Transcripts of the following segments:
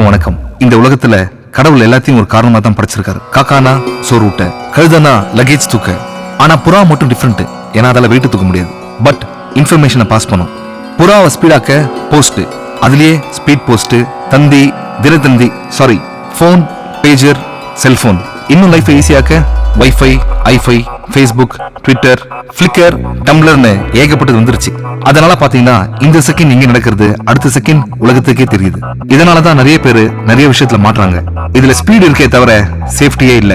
அனைவருக்கும் வணக்கம். இந்த உலகத்துல கடவுள் எல்லாத்தையும் ஒரு காரணமா தான் படைச்சிருக்காரு. காக்கானா சோறு ஊட்ட, கழுதனா லக்கேஜ் தூக்க. ஆனா புறா மட்டும் டிஃப்ரெண்ட். ஏன்னா அதால வெயிட் தூக்க முடியாது, பட் இன்ஃபர்மேஷனை பாஸ் பண்ணும். புறாவை ஸ்பீடாக்க போஸ்ட், அதுலயே ஸ்பீட் போஸ்ட், தந்தி, தினத்தந்தி, சாரி போன், பேஜர், செல்போன். இன்னும் லைஃப் ஈஸியாக்க வைஃபை, ஐஃபை, ஃபேஸ்புக், ட்விட்டர், ஃபிளிக்கர், டம்ளர்னு ஏகப்பட்டது வந்துருச்சு. அதனால பாத்தீங்கன்னா இந்த செகண்ட் இங்க நடக்கிறது அடுத்த செகண்ட் உலகத்துக்கே தெரியுது. இதனாலதான் நிறைய பேர் நிறைய விஷயத்துல மாட்றாங்க. இதுல ஸ்பீடு இருக்கே தவிர சேஃப்டியே இல்ல.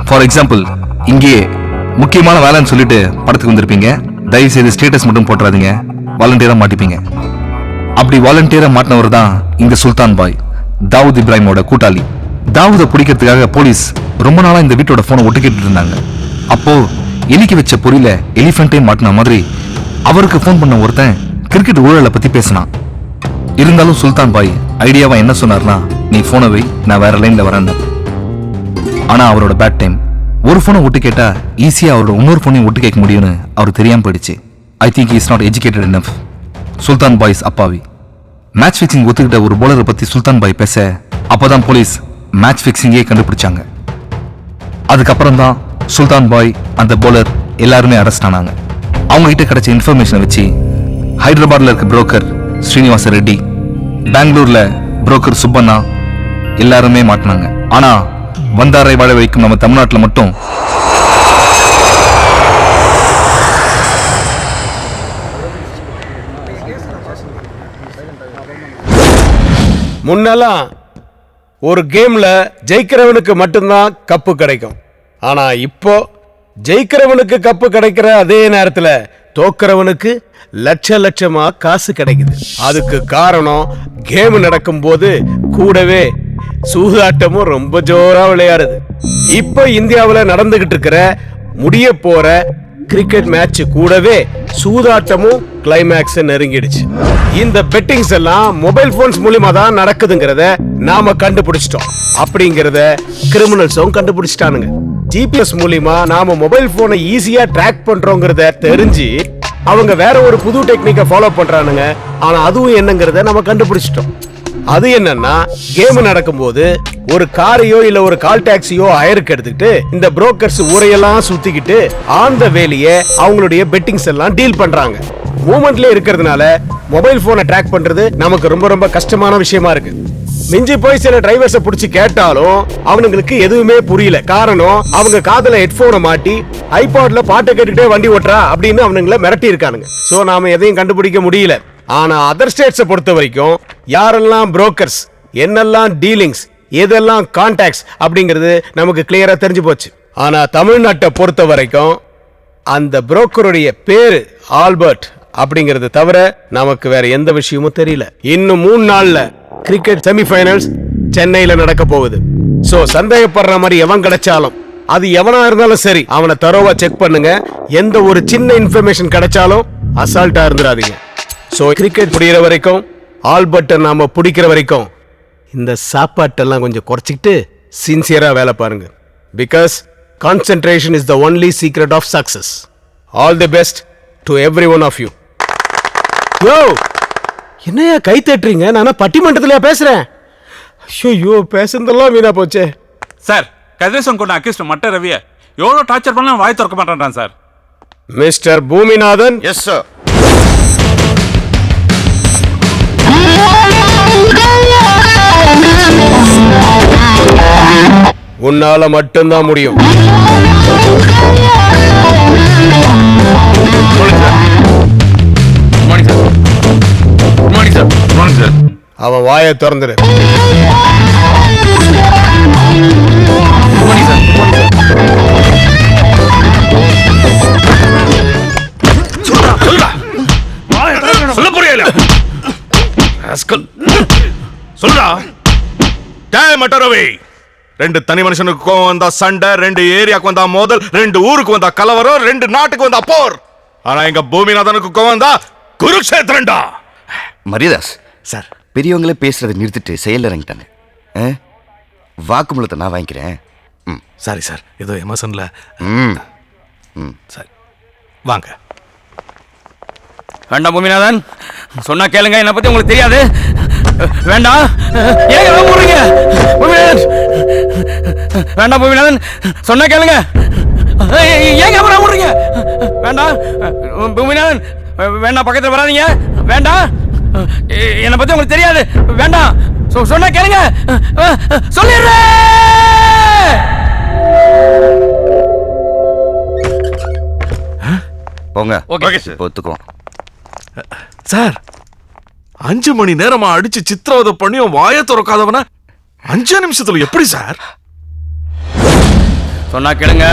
ஃபார் எக்ஸாம்பிள், இங்கேயே முக்கியமான வேலைன்னு சொல்லிட்டு படத்துக்கு வந்திருப்பீங்க. தயவு செய்து ஸ்டேட்டஸ் மட்டும் போட்டுறாதீங்க, வாலண்டியரா மாட்டிப்பீங்க. அப்படி வாலண்டியரா மாட்டினவர் தான் இந்த சுல்தான் பாய், தாவூத் இப்ராஹிமோட கூட்டாளி. தாவூதை பிடிக்கிறதுக்காக போலீஸ் ரொம்ப நாளா இந்த வீட்டோட போனை ஒட்டுக்கிட்டு இருந்தாங்க. அப்போ எலிக்கு வச்ச பொறியில எலிஃபென்ட்டே மாட்டின மாதிரி அவருக்கு போன் பண்ண ஒருத்தன் கிரிக்கெட் ஊழலை பத்தி பேசினான். இருந்தாலும் சுல்தான் பாய் ஐடியாவா என்ன சொன்னார்னா, நீ போனை வை, நான் வேற லைன்ல வரேன். ஆனா அவரோட பேட் டைம். ஒரு போனை ஒட்டு கேட்டா ஈஸியா அவரோட இன்னொரு போனையும் ஒட்டு கேட்க முடியும்னு அவர் தெரியாம போயிடுச்சு. I think is not educated enough. Sultan boys அப்பாவி. மேட்ச் ஃபிக்சிங் ஒத்துக்கிட்ட ஒரு போலரை பத்தி சுல்தான் பாய் பேச அப்பதான் போலீஸ் மேட்ச் ஃபிக்சிங்கே கண்டுபிடிச்சாங்க. அதுக்கப்புறம் தான் சுல்தான் பாய், அந்த போலர் எல்லாருமே அரெஸ்ட் ஆனாங்க. அவங்க கிட்ட கிடைச்ச இன்ஃபர்மேஷனை வச்சு ஹைதராபாத்ல இருக்க புரோக்கர் ஸ்ரீனிவாச ரெட்டி, பெங்களூர்ல புரோக்கர் சுப்பண்ணா எல்லாருமே மாட்டினாங்க. ஆனா வந்தாரை வாழ வைக்கும் நம்ம தமிழ்நாட்டில் மட்டும் முன்னெல்லாம் ஒரு கேம்ல ஜெயிக்கிறவனுக்கு மட்டும்தான் கப்பு கிடைக்கும். ஆனா இப்போ ஜெயிக்கிறவனுக்கு கப்பு கிடைக்கிற அதே நேரத்துல தோக்கிறவனுக்கு லட்ச லட்சமா காசு கிடைக்குது. அதுக்கு காரணம் கேம் நடக்கும் போது கூடவே சூதாட்டமும் ரொம்ப ஜோரா விளையாடுது. இப்போ இந்தியாவில் நடந்துகிட்டு இருக்கிற முடிய போற கிரிக்கெட் மேட்ச் கூடவே சூதாட்டமும் கிளைமேக்ஸ் நெருங்கிடுச்சு. இந்த பெட்டிங்ஸ் எல்லாம் மொபைல் போன்ஸ் மூலமா தான் நடக்குதுங்கிறத நாம கண்டுபிடிச்சிட்டோம். அப்படிங்கறத கிரிமினல்ஸும் கண்டுபிடிச்சிட்டானுங்க. ஜிபிஎஸ் மூலமா நாம மொபைல் போனை ஈஸியா ட்ராக் பண்றோங்கிறத தெரிஞ்சு அவங்க வேற ஒரு புது டெக்னிக்கை ஃபாலோ பண்றானுங்க. ஆனா அதுவும் என்னங்கிறத நம்ம கண்டுபிடிச்சிட்டோம். அது என்னன்னா, கேம் நடக்கும்போது ஒரு காரையோ இல்ல ஒரு கால் டாக்ஸியோ ஹயருக்கு எடுத்துக்கிட்டு இந்த புரோக்கர்ஸ் ஊரையெல்லாம் சுத்திக்கிட்டு ஆன் த வேலையே அவங்களுடைய பெட்டிங்ஸ் எல்லாம் டீல் பண்றாங்க. மூமெண்ட்ல இருக்கிறதுனால மொபைல் போனை ட்ராக் பண்றது நமக்கு ரொம்ப ரொம்ப கஷ்டமான விஷயமா இருக்கு. மிஞ்சி போய் சில டிரைவர்ஸை பிடிச்சி கேட்டாலும் அவனுங்களுக்கு எதுவுமே புரியல. காரணம், அவங்க காதுல ஹெட்போனை மாட்டி ஐபாட்ல பாட்டை கேட்டுக்கிட்டே வண்டி ஓட்டுறா அப்படின்னு அவனுங்களை மிரட்டி இருக்கானுங்க. சோ நாம எதையும் கண்டுபிடிக்க முடியல. ஆனா அதர் ஸ்டேட்ஸை பொறுத்த வரைக்கும் யாரெல்லாம் புரோக்கர்ஸ், என்னெல்லாம் டீலிங்ஸ், எதெல்லாம் கான்டாக்ட்ஸ் அப்படிங்கிறது நமக்கு கிளியரா தெரிஞ்சு போச்சு. ஆனா தமிழ்நாட்டை பொறுத்த வரைக்கும் அந்த புரோக்கருடைய பேரு ஆல்பர்ட் அப்படிங்கிறது தவிர நமக்கு வேற எந்த விஷயமும் தெரியல. இன்னும் 3 நாள்ல கிரிக்கெட் செமிஃபைனல்ஸ் சென்னையில நடக்க போகுது. சோ சந்தேகப்படுற மாதிரி எவன் கிடைச்சாலும், அது எவனா இருந்தாலும் சரி, அவனை தரோவா செக் பண்ணுங்க. எந்த ஒரு சின்ன இன்ஃபர்மேஷன் கிடைச்சாலும் அசால்ட்டா இருந்துடாதீங்க. சோ கிரிக்கெட் முடிகிற வரைக்கும், ஆல்பர்ட்டை நாம பிடிக்கிற வரைக்கும் இந்த சாப்பாட்டெல்லாம் கொஞ்சம் குறைச்சிக்கிட்டு சின்சியரா வேலை பாருங்க. Because concentration is the only secret of success. All the best to every one of you. யோ, என்னையா கை தட்டுறீங்க? நானா பட்டிமன்றத்திலயா பேசுறேன்? ஐயோ, பேசுறதெல்லாம் வீணா போச்சே. சார், கதிரேசன் கொண்ட அக்யூஸ்ட் மட்ட ரவியை எவ்வளோ டார்ச்சர் பண்ணலாம் வாய் திறக்க மாட்டேன்றான் sir. Mister Boominathan. Yes sir. உன்னால மட்டும்தான் முடியும். அவன் வாயை திறந்துரு. சொல்ல புரியல. சொல்லுடா. டேய் மட்டரவி, 2 தனி மனுஷனுக்கு கோவம் வந்தா சண்டை, 2 ஏரியாக்கு வந்தா மோதல், 2 ஊருக்கு வந்தா கலவரம், 2 நாட்டுக்கு வந்தா போர். ஆனா எங்க பூமிநாதனுக்கு கோவம் வந்தா குருக்ஷேத்திரம்டா. மரியதாஸ் சார், பெரியவங்களே பேசுறதை நிறுத்திட்டு செயல் இறங்கிட்டாங்க. வாக்குமூலத்தை நான் வாங்கிக்கிறேன். சாரி சார், ஏதோ எமோஷன்ல. சரி வாங்க. வேண்டாம் பூமிநாதன், சொன்னா கேளுங்க. என்னை பத்தி உங்களுக்கு தெரியாது. வேண்டாம். ஏங்க போடுறீங்க? பூமிநாதன் வேண்டாம். பூமிநாதன் சொன்னா கேளுங்க. ஏங்க அப்புறம் விடுறீங்க? வேண்டாம் பூமிநாதன், வேண்டாம். பக்கத்தில் வராதீங்க. வேண்டாம். என்னை பத்தி உங்களுக்கு தெரியாது. வேண்டாம். சொன்னா கேளுங்க. சொல்லிடுறேன். போங்க. ஓகே ஒத்துக்குவோம். சார் 5 மணி நேரமா அடிச்சு சித்திரவதை பண்ணியும் வாயை திறக்காதவன 5 நிமிஷத்துல எப்படி சார்? சொன்னா கேளுங்க.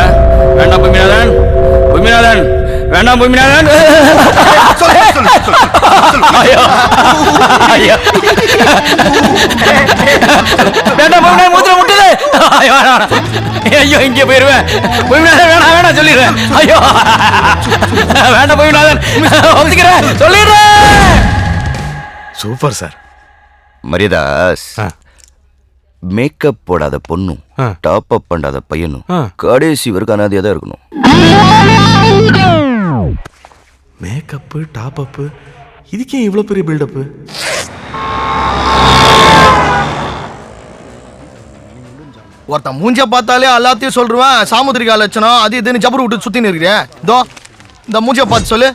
வேண்டாம் பூமிநாதன். பூமிநாதன் வேண்டாம். பூமிநாதன் ஐயோ ஐயோ வேண்டாம். பூமிநாதன் மூத்திர முட்டுது. ஐயோ ஐயோ இங்கே போயிருவேன். பூமிநாதன் வேணாம் வேணாம் சொல்லிடுறேன். ஐயோ வேண்டாம் பூமிநாதன், ஒத்துக்கிறேன் சொல்லிடுறேன். Super sir. மரியாதாஸ், மேக்கப் போடாத பொண்ணும் டாப் அப் பண்ணாத பையனும் கடைசி வரைக்கும் அனாதையா தான் இருக்கணும். மேக்கப்பு டாப் அப்பு, இதுக்கே இவ்வளவு பெரிய பில்டப்பு? ஒருத்தன் மூஞ்ச பார்த்தாலே எல்லாத்தையும் சொல்றேன். சாமுத்திரிகா லட்சணம் அது இதுன்னு ஜபர் விட்டு சுத்தி இருக்கிறேன். இதோ இந்த மூஞ்ச பார்த்து சொல்லு,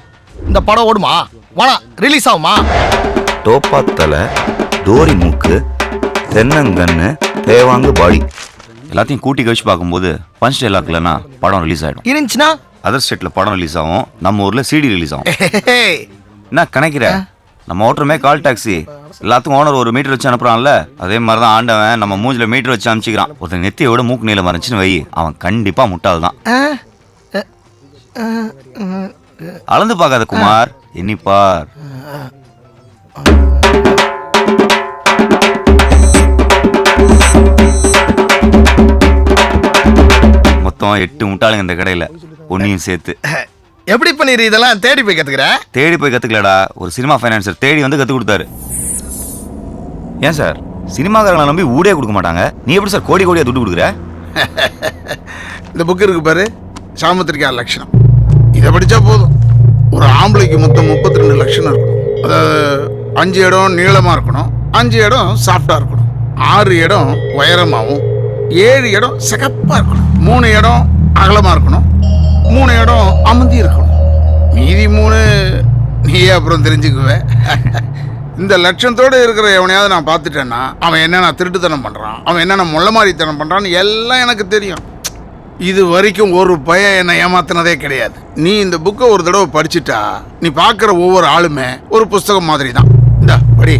இந்த படம் ஓடுமா? வாடா ரிலீஸ் ஆகுமா? டோப்பா தலை, டோரி மூக்கு, தென்னங்கன்னு, தேவாங்கு பாடி எல்லாத்தையும் கூட்டி கழிச்சு பார்க்கும்போது பஞ்ச் டைலாக் இல்லைன்னா படம் ரிலீஸ் ஆகிடும். இருந்துச்சுன்னா அதர் ஸ்டேட்ல படம் ரிலீஸ் ஆகும், நம்ம ஊர்ல சிடி ரிலீஸ் ஆகும். என்ன கணக்கிற? நம்ம ஓட்டுறமே கால் டாக்ஸி, எல்லாத்துக்கும் ஓனர் ஒரு மீட்டர் வச்சு அனுப்புறான்ல, அதே மாதிரி தான் ஆண்டவன் நம்ம மூஞ்சில மீட்டர் வச்சு அனுப்பிச்சிக்கிறான். ஒருத்தன் நெத்தியோட மூக்கு நீளம் மறைச்சுன்னு வை, அவன் கண்டிப்பா முட்டாள் தான். அளந்து பார்க்காத குமார், எண்ணிப்பார். மொத்தம் 8 முட்டாளுங்க இந்த கடையில, ஒன்னையும் சேர்த்து. எப்படி பண்ணிரு இதெல்லாம்? தேடி போய் கத்துக்கிற? தேடி போய் கத்துக்கலடா, ஒரு சினிமா ஃபைனான்சர் தேடி வந்து கத்து கொடுத்தாரு. ஏன் சார் சினிமாக்காரங்களை நம்பி ஊடே கொடுக்க மாட்டாங்க, நீ எப்படி சார் கோடி கோடியா துட்டு கொடுக்குற? இந்த புக் இருக்கு பாரு, சாமுத்திரிகா லட்சணம். இதை படிச்சா போதும். ஒரு ஆம்பளைக்கு மொத்தம் 32 லட்சணம் இருக்கணும். அதாவது 5 இடம் நீளமா இருக்கணும், 5 இடம் சாஃப்டா இருக்கணும், 6 இடம் உயரமாகவும், 7 இடம் சிகப்பா இருக்கணும், 3 இடம் அகலமா இருக்கணும், 3 இடம் அமர்ந்தி இருக்கணும். மீதி 3 நீயே அப்புறம் தெரிஞ்சுக்குவே. இந்த லட்சத்தோடு இருக்கிற எவனையாவது நான் பார்த்துட்டேன்னா அவன் என்னென்ன திருட்டுத்தனம் பண்ணுறான், அவன் என்னென்ன முள்ள மாதிரித்தனம் பண்ணுறான்னு எல்லாம் எனக்கு தெரியும். இது வரைக்கும் ஒரு பையன் என்னை ஏமாத்தினதே கிடையாது. நீ இந்த புக்கை ஒரு தடவை படிச்சுட்டா நீ பார்க்குற ஒவ்வொரு ஆளுமே ஒரு புஸ்தகம் மாதிரி தான். இந்த படி.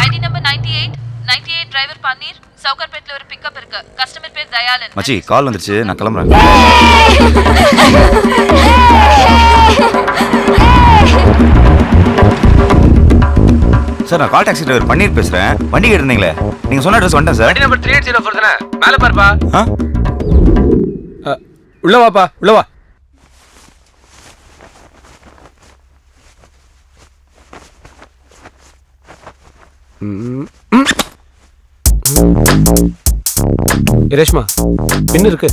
ஐடி நம்பர் 98 டிரைவர் பன்னீர், சவுகார்பேட்ல ஒரு பிக்கப் இருக்கு. கஸ்டமர் பேர் தயாளன். மச்சி கால் வந்துருச்சு, நான் கிளம்புறேன். சார் நான் கால் டாக்ஸி டிரைவர் பன்னீர் பேசுறேன். வண்டி கேட்டிருந்தீங்களே, நீங்க சொன்ன அட்ரஸ் வந்துட்டேன் சார். வண்டி நம்பர் 380 தானே? மேல பாருப்பா. ஆ? உள்ள வாப்பா, உள்ள வா. ரேஷ்மா பின்னு இருக்கு.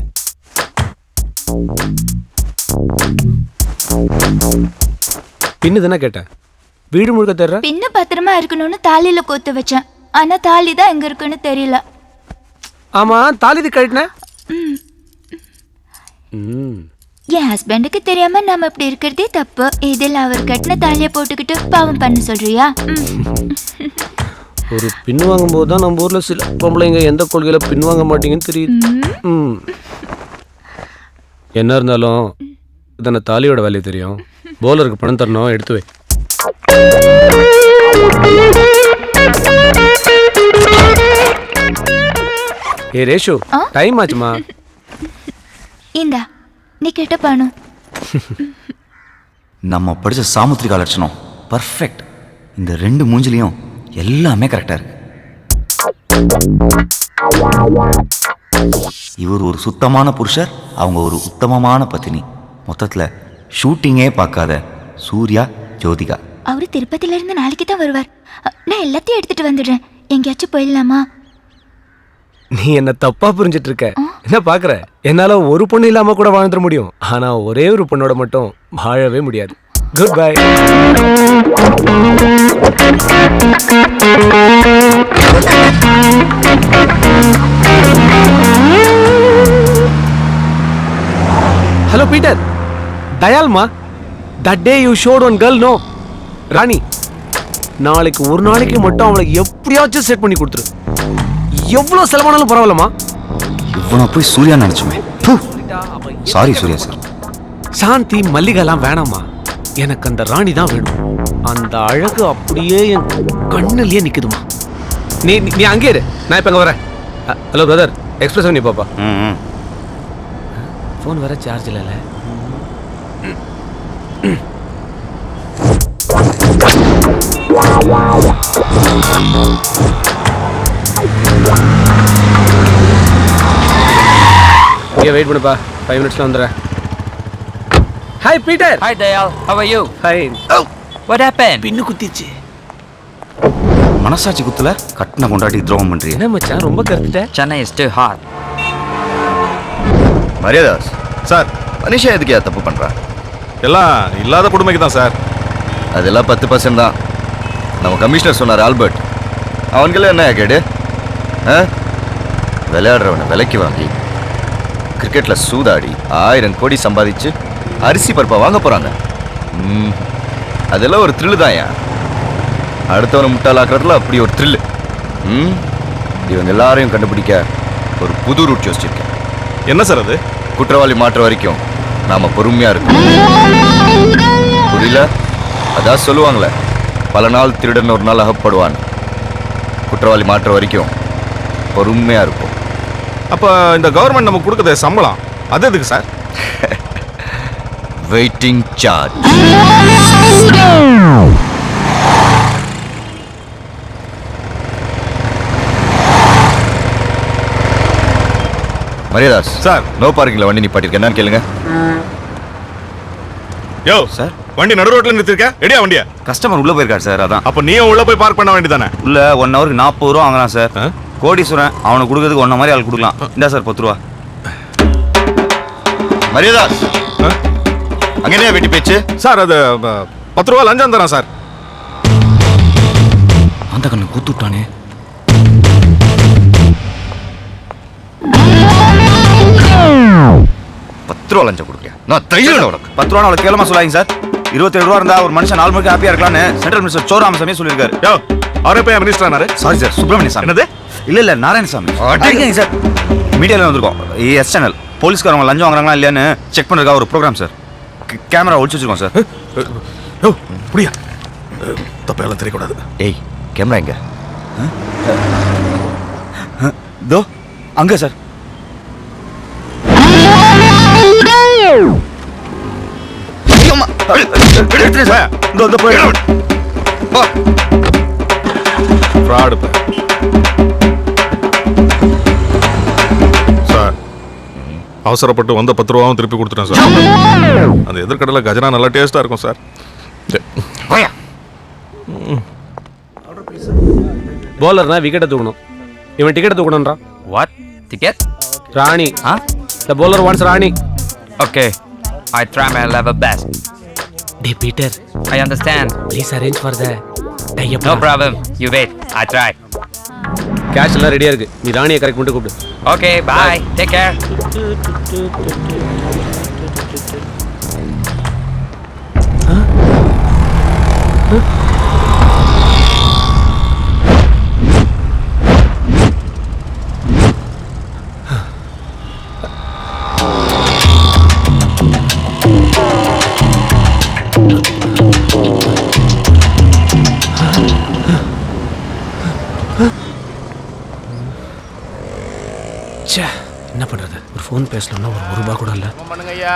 பின்னு தானே கேட்டேன், வீடு முழுக்க தர்ற. பின்ன பத்திரமா இருக்கணும்னு தாலியில கோத்து வச்சேன், ஆனா தாலி தான் எங்க இருக்குன்னு தெரியல. ஆமா தாலி கழட்டின? என் ஹஸ்பண்டுக்கு தெரியாம நாம இப்படி இருக்கிறதே தப்பு. இதில் அவர் கட்டின தாலிய போட்டுக்கிட்டு பாவம் பண்ண சொல்றியா? ஒரு பின் வாங்கும் போது தான் நம்ம ஊர்ல சில பொம்பளைங்க எந்த கொள்கையில பின் வாங்க மாட்டீங்கன்னு தெரியுது. என்ன இருந்தாலும் இதான தாலியோட வேலையை தெரியும். போலருக்கு பணம் தரணும், எடுத்து வை. ஏ ரேஷு, டைம் ஆச்சுமா. இந்தா நீ கேட்ட பணம். நம்ம படிச்ச சாமுத்திரிகா லட்சணம் பர்ஃபெக்ட். இந்த 2 மூஞ்சிலையும் எல்லாமே கரெக்டா இருக்கு. இவர் ஒரு சுத்தமான புருஷர், அவங்க ஒரு உத்தமமான பத்தினி. மொத்தத்துல ஷூட்டிங்கே பார்க்காத சூர்யா ஜோதிகா. அவரு திருப்பதில இருந்து நாளைக்கு தான் வருவார். நான் எல்லாத்தையும் எடுத்துட்டு வந்துடுறேன். எங்கேயாச்சும் போயிடலாமா? நீ என்ன தப்பா புரிஞ்சிட்டு இருக்க. என்ன பாக்குற, என்னால ஒரு பொண்ணு இல்லாம கூட வாழ்ந்துட முடியும், ஆனா ஒரே ஒரு பொண்ணோட மட்டும் வாழவே முடியாது. Good bye. ஹலோ பீட்டர், தயால்மா, that day you shot one girl no Rani. நாளைக்கு ஒரு நாளைக்கு மட்டும் அவளுக்கு எப்படியாச்சும் செட் பண்ணி கொடுத்துரு. எவ்வளோ செலவானாலும் பரவாயில்லம்மா. இவ்வளோ போய் சூர்யா நினச்சுமே. Sorry Surya sir. சாந்தி மல்லிகைலாம் வேணாமா, எனக்கு அந்த ராணி தான் வேணும். அந்த அழகு அப்படியே என் கண்ணுலயே நிக்குதுமா. நீ நீ அங்கே இரு, நான் இப்போ அங்கே வரேன். ஹலோ பிரதர், எக்ஸ்பிரஸ் பண்ணி பாப்பா. ம். ஃபோன் வேற சார்ஜ் இல்லைல்ல. இங்கே வெயிட் பண்ணுப்பா, 5 மினிட்ஸ்ல வந்துடுறேன். Hi Peter. Hi Dale, how are you? Fine. What happened? பின்னு குத்திச்சு. மனசாட்சி குத்துல கட்டின கொண்டாட்டி துரோகம் பண்றீங்க. என்ன மச்சான் ரொம்ப கருத்துட்ட? Chennai is too hot. Mariadas sir, மனுஷன் எதுக்கு தப்பு பண்றா? எல்லாம் இல்லாத கொடுமைக்கு தான் சார். அதெல்லாம் 10% தான். நம்ம கமிஷனர் சொன்னார் ஆல்பர்ட். அவனுக்கெல்லாம் என்ன கேடு? விளையாடுறவனை விலைக்கு வாங்கி கிரிக்கெட்ல சூதாடி 1000 கோடி சம்பாதிச்சு அரிசி பருப்பை வாங்க போறாங்க. அதெல்லாம் ஒரு த்ரில்லு தான். ஏன் அடுத்தவனை முட்டாளாக்குறதுல அப்படி ஒரு த்ரில்லு. இவங்க எல்லாரையும் கண்டுபிடிக்க ஒரு புது ரூட் யோசிச்சிருக்கேன். என்ன சார் அது? குற்றவாளி மாற்ற வரைக்கும் நாம பொறுமையா இருக்கோம். புரியல? அதான் சொல்லுவாங்களே, பல நாள் திருடன் ஒரு நாள் அகப்படுவான். குற்றவாளி மாற்ற வரைக்கும் பொறுமையா இருக்கும். அப்ப இந்த கவர்மெண்ட் நமக்கு கொடுக்குற சம்பளம் அது எதுக்கு sir? Waiting charge. Mariyadas sir, no பார்க்கிங்ல வண்டி நிப்பாட்டிருக்கேன். என்னன்னு கேளுங்க. யோ சார், வண்டி நடு ரோட்ல நிறுத்திருக்க, ரெடியா வண்டியா? கஸ்டமர் உள்ள போயிருக்காரு சார். அதான். அப்ப நீயும் உள்ள போய் பார்க் பண்ண வேண்டியதானே? உள்ள 1 ஹவருக்கு 40 ரூபா வாங்கலாம் சார். கோடீஸ்வரன் அவனுக்கு கொடுக்கறதுக்கு 1 மாதிரி ஆள் கொடுக்கலாம். இந்தா சார் 10 ரூபா. மரியாதாஸ், அங்க என்ன வெட்டி பேச்சு? சார் அது 10 ரூபா லஞ்சம் தரேன் சார். அந்த கண்ணு கூத்து விட்டானே. ரூபா லஞ்சம் கொடுக்க நான் தைரியம் உனக்கு. 10 ரூபா அவளுக்கு கேளமா சொல்லாங்க சார். 27 ரூபா இருந்தா ஒரு மனுஷன் 4 மணிக்கு ஹாப்பியா இருக்கலாம்னு சென்ட்ரல் மினிஸ்டர் சோராமசாமி சொல்லியிருக்காரு. யோ, அவரே போய் மினிஸ்டர் ஆனாரு. சாரி சார், சுப்பிரமணிய சாமி. என்னது? இல்ல நாராயணசாமி. அடிக்கங்க சார். மீடியால வந்திருக்கோம். Yes channel. போலீஸ்காரங்க லஞ்சம் வாங்குறாங்களா இல்லையான்னு செக் பண்றதுக்காக ஒரு ப்ரோக்ராம் சார். கேமரா ஒளிச்சு வச்சிருக்கோம் சார். யோ, புரியா? தப்பெல்லாம் தெரியக்கூடாது. ஏய், கேமரா எங்க? தோ அங்க சார். சார், அவசரப்பட்டு வந்த 10 ரூபாவும் திருப்பி கொடுத்துட்டேன் சார். அந்த எதிர்கடலை கஜனா நல்லா டேஸ்டா இருக்கும் சார். போலர்னா விக்கெட்டை தூக்கணும், இவன் டிக்கெட்டை தூக்கணும்ன்றா. What? Ticket? Rani. Huh? The bowler wants Rani. Okay, I try my level best. Hey Peter, I understand. please arrange for the tie-up. No problem. You wait. I try. Cash எல்லாம் ரெடியா இருக்கு, நீ ராணியை correct பண்ணிட்டு கூப்பிடு. Okay, bye. Take care. என்ன பண்றது? ஒரு ஃபோன் பேசலன்னா ஒரு ரூபா கூட இல்ல. பண்ணுங்கய்யா,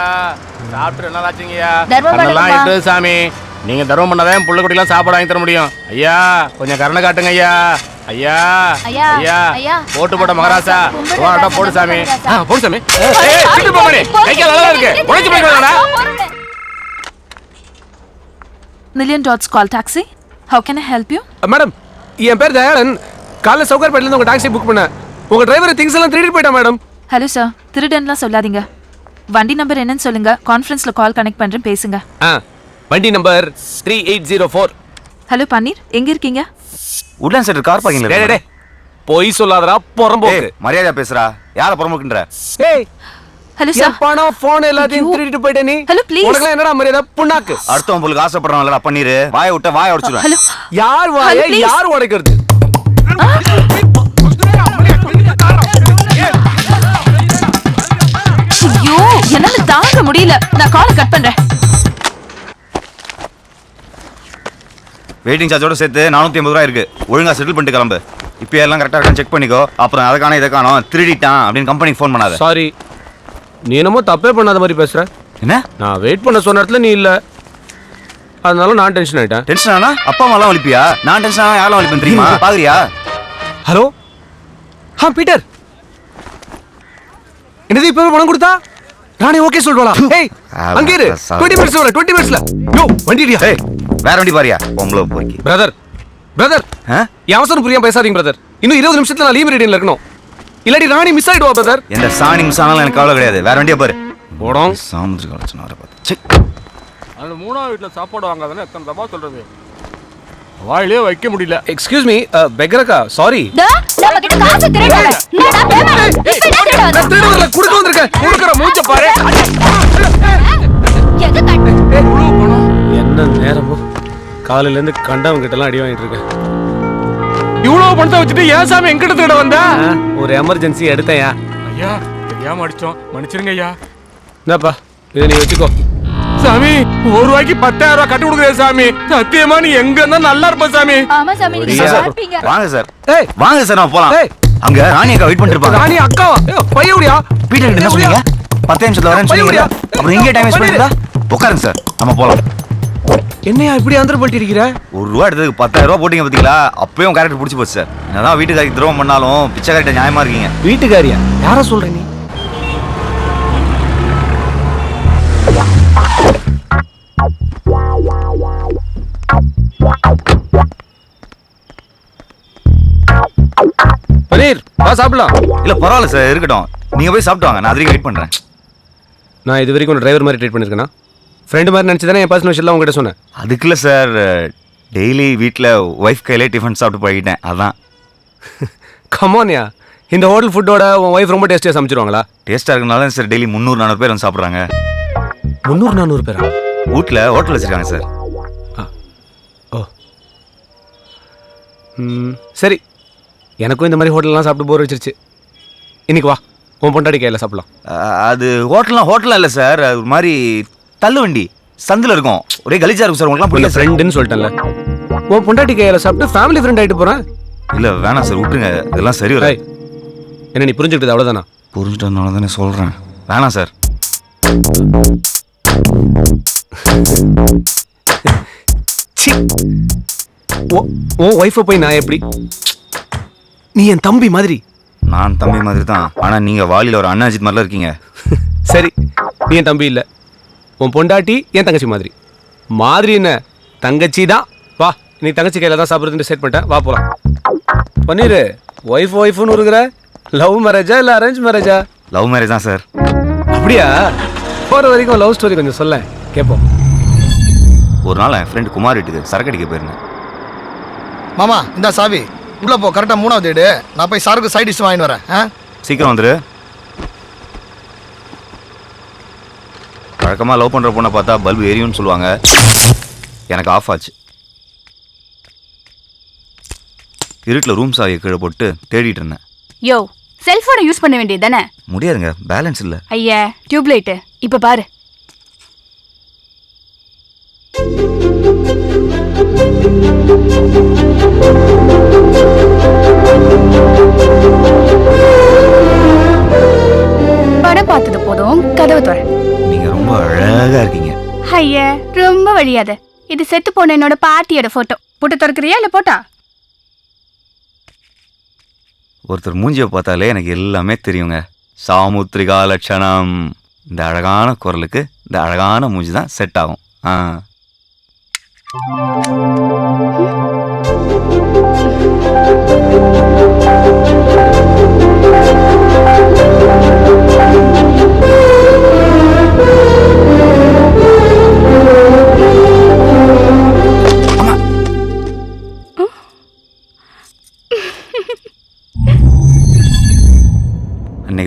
சாப்பிட்டு நல்லா ஆச்சுங்கய்யா. தர்மம் அதெல்லாம் பண்ணுங்கப்பா. எட்டு சாமி, நீங்க தர்மம் பண்ணாதான் புள்ள குட்டிலாம் சாப்பாடு வாங்கி தர முடியும். ஐயா கொஞ்சம் கருணை காட்டுங்க ஐயா. ஐயா ஐயா, ஐயா ஐயா. போட்டு போட்ட மகாராசா கும்பிடு போடா போடு சாமி. போடு சாமி. ஏய் திருப்பி போடி, கைக்கால நல்லா இருக்கு, உடைச்சு போய்க்கடா. Million dots call taxi. How can I help you? Madam, என் பேர் தயாளன். காலைல சவுகார்பேட்ல இருந்து உங்க டாக்ஸி புக் பண்ணேன். உங்க டிரைவர் திங்ஸ் எல்லாம் திருடிட்டு போயிட்டான் மேடம். ஹலோ சார், திருடன்லாம் சொல்லாதீங்க. வண்டி நம்பர் என்னன்னு சொல்லுங்க, கான்ஃபரன்ஸ்ல கால் கனெக்ட் பண்றேன், பேசுங்க. வண்டி நம்பர் 3804. ஹலோ பன்னீர், எங்க இருக்கீங்க? உட்லாண்ட் சென்டர் கார் பார்க்கிங்ல டேய் டேய் போய் சொல்லாதடா புறம்போக்கு. மரியாதையா பேசுறா. யார புறம்போக்குன்ற? ஏய் ஹலோ என் சார். பணம் போன் எல்லாத்தையும் திருடிட்டு போயிட்ட நீ. Hello please. உனக்கு என்னடா மரியாதை புண்ணாக்கு? அடுத்தவன் உங்களுக்கு ஆசைப்படுறான்லடா பன்னீர். வாயை விட்ட வாயை உடைச்சிடுவேன். ஹலோ யார் ஹலோ, வாயை please. யார் உடைக்கிறது? ஐயோ என்னால தாங்க முடியல. நான் காலை கட் பண்றேன். வெயிட்டிங் சார்ஜோட சேர்த்து 450 ரூபா இருக்கு. ஒழுங்கா செட்டில் பண்ணிட்டு கிளம்பு. இப்போ எல்லாம் கரெக்டா இருக்கான்னு செக் பண்ணிக்கோ. அப்புறம் அதை காணோம் இதை காணோம் திருடிட்டான் அப்படின்னு கம்பெனிக்கு ஃபோன் பண்ணாத. சாரி, நீ என்னமோ தப்பே பண்ணாத மாதிரி பேசுற. என்ன? நான் வெயிட் பண்ண சொன்ன இடத்துல நீ இல்ல, அதனால நான் டென்ஷன் ஆயிட்டேன். டென்ஷன் ஆனா அப்பா அம்மாலாம் வலிப்பியா? நான் டென்ஷன் ஆனா யாரெல்லாம் வலிப்பேன் தெரியுமா? பாக்குறியா? ஹலோ பீட்டர், என்னது இப்பவே பணம் கொடுத்தா நானே ஓகே சொல்றேன். ஏய் அங்க இரு, 20 மினிட்ஸ் வர 20 மினிட்ஸ்ல. யோ வண்டிடியா? ஏய் வேற வண்டி பாரியா? பொம்பளை போய்க்கு. பிரதர் என் அவசரம் புரியாம பேசாதீங்க பிரதர். இன்னும் 20 நிமிஷத்துல நான் லீவ் ரீடிங்ல இருக்கணும். இல்லாட்டி ராணி மிஸ் ஆயிடுவா பிரதர். எந்த சாணி மிஸ் ஆனாலும் எனக்கு கவலை கிடையாது. வேற வண்டியை பாரு. போடும் சாமுத்திரி கலெக்ஷன் வர பார்த்து. அந்த மூணாவது வீட்ல சாப்பாடு வாங்காதானே எத்தனை தப்பா சொல்றது. வாயிலே வைக்க முடியல. எக்ஸ்கியூஸ் மீ பெக்கரக்கா, சாரி. நம்ம கிட்ட காசு திருடாத. என்னடா பேமெண்ட்? நான் திருடல குடுக்க வந்திருக்கேன். குடுக்குற மூஞ்ச பாரு. எங்க கட்? என்ன நேரமோ காலையில இருந்து கண்டவங்க கிட்ட எல்லாம் அடி வாங்கிட்டு இருக்கேன். இவ்வளவு பணத்தை வச்சுட்டு ஏன் சாமி எங்கிட்ட திருட வந்தா? ஒரு எமர்ஜென்சி எடுத்தையா. ஐயா தெரியாம அடிச்சோம், மன்னிச்சிருங்க ஐயா. என்னப்பா இதை நீ வச்சுக்கோ. சாமி 1 ரூபாய்க்கு 10,000 ரூபாய் கட்டி கொடுக்குறேன் சாமி. சத்தியமா நீ எங்க இருந்தா நல்லா இருப்ப சாமி. ஆமா சாமி, நீங்க சாப்பிட்டீங்க. வாங்க சார். ஏய் வாங்க சார் நம்ம போலாம். ஏய் அங்க ராணி அக்கா வெயிட் பண்ணிட்டு இருப்பாங்க. ராணி அக்காவா? பையவுடியா? பீட்டர் கிட்ட என்ன சொன்னீங்க? 10 நிமிஷத்துல வரேன்னு சொன்னீங்க. அப்புறம் இங்கே டைம் வேஸ்ட் பண்ணிட்டா? உட்காருங்க சார், நம்ம போலாம். என்னையா இப்படி ஆந்திர பண்ணிட்டு இருக்கிற? 1 ரூபா எடுத்ததுக்கு 10,000 ரூபா போட்டீங்க பாத்தீங்களா? அப்பயும் கேரக்டர் பிடிச்சி போச்சு சார். என்னதான் வீட்டுக்காரிக்கு துரோகம் பண்ணாலும் பிச்சைக்காரிட்ட நியாயமா இருக்கீங்க. வீட்டுக்காரியா? யார சொல்ற நீ? பனீர் வா சாப்பிடலாம். இல்ல பரவாயில்ல சார், இருக்கட்டும். நீங்க போய் சாப்பிட்டு வாங்க, நான் அதுக்கு வெயிட் பண்றேன். நான் இது வரைக்கும் டிரைவர் மாதிரி ட்ரீட் பண்ணிருக்கேனா? ஃப்ரெண்டு மாதிரி நினைச்சு தானே என் பர்சனல் விஷயம்லாம் உங்ககிட்ட சொன்னேன். அதுக்குள்ள சார் டெய்லி வீட்டில் ஒய்ஃப் கையிலே டிஃபன் சாப்பிட்டு பழகிட்டேன், அதான். கமான்யா, இந்த ஹோட்டல் ஃபுட்டோட உன் ஒய்ஃப் ரொம்ப டேஸ்டியாக சமைச்சிருவாங்களா? டேஸ்ட்டாக இருக்கனால சார் டெய்லி 300-400 பேர் வந்து சாப்பிட்றாங்க. 300-400 பேரா? வீட்டில் ஹோட்டல் வச்சுருக்காங்க சார். ஓ சரி, எனக்கும் இந்த மாதிரி ஹோட்டல்லாம் சாப்பிட்டு போர் வச்சிருச்சு. இன்னைக்கு வா, உன் பொண்டாடி கையில் சாப்பிடலாம். அது ஹோட்டல்லாம் இல்லை சார், அது ஒரு மாதிரி தள்ளு வண்டி சந்தில் இருக்கும். ஒரே கலிஜா இருக்கும் சார். உங்களுக்குலாம் புரியல, ஃப்ரெண்டுன்னு சொல்லிட்டேன்ல. உன் பொண்டாட்டி கையில் சாப்பிட்டு ஃபேமிலி ஃப்ரெண்ட் ஆகிட்டு போகிறேன். இல்லை வேணாம் சார், விட்டுருங்க. இதெல்லாம் சரி வர. என்ன நீ புரிஞ்சுக்கிட்டது அவ்வளோதானா? புரிஞ்சுட்டதுனால தானே சொல்கிறேன். வேணாம் சார். உன் ஒய்ஃபை போய் நான் எப்படி? நீ என் தம்பி மாதிரி. நான் தம்பி மாதிரி தான், ஆனால் நீங்கள் வாலியில் ஒரு அண்ணாஜித் மாதிரிலாம் இருக்கீங்க. சரி, நீ என் தம்பி இல்லை, உன் பொண்டாட்டி என் தங்கச்சி மாதிரி. மாதிரி என்ன, தங்கச்சி தான். வா, நீ தங்கச்சி கையில் தான் சாப்பிட்றதுன்னு செட் பண்ணிட்டேன். வா போகலாம். பன்னீர், ஒய்ஃப்னு இருக்கிற. லவ் மேரேஜா இல்லை அரேஞ்ச் மேரேஜா? லவ் மேரேஜ் தான் சார். அப்படியா? போகிற வரைக்கும் லவ் ஸ்டோரி கொஞ்சம் சொல்ல கேட்போம். ஒரு நாள் என் ஃப்ரெண்டு குமார் வீட்டுக்கு சரக்கு அடிக்க போயிருந்தேன். மாமா இந்த சாவி உள்ள போ, கரெக்டாக 3வது வீடு. நான் போய் சாருக்கு சைட் டிஷ் வாங்கிட்டு வரேன். சீக்கிரம் வந்துரு. வழக்கமாக லவ் பண்ணுற பொண்ணை பார்த்தா பல்பு எரியும்னு சொல்லுவாங்க. எனக்கு ஆஃப் ஆச்சு. இருட்டில் ரூம் சாவியை கீழே போட்டு தேடிட்டு இருந்தேன். யோ, செல்போனை யூஸ் பண்ண வேண்டியது தானே? முடியாதுங்க, பேலன்ஸ் இல்லை. ஐயா, டியூப்லைட்டு இப்போ பாரு. படம் பார்த்தது போதும், கதவு தர. நீங்க ரொம்ப அழகா இருக்கீங்க. ஐயா, ரொம்ப வழியாத. இது செத்து போன என்னோட பாட்டியோட போட்டோ. போட்டு திறக்கிறியா இல்ல போட்டா? ஒருத்தர் மூஞ்சியை பார்த்தாலே எனக்கு எல்லாமே தெரியுங்க. சாமுத்திரிகா லட்சணம். இந்த அழகான குரலுக்கு இந்த அழகான மூஞ்சி தான் செட் ஆகும்.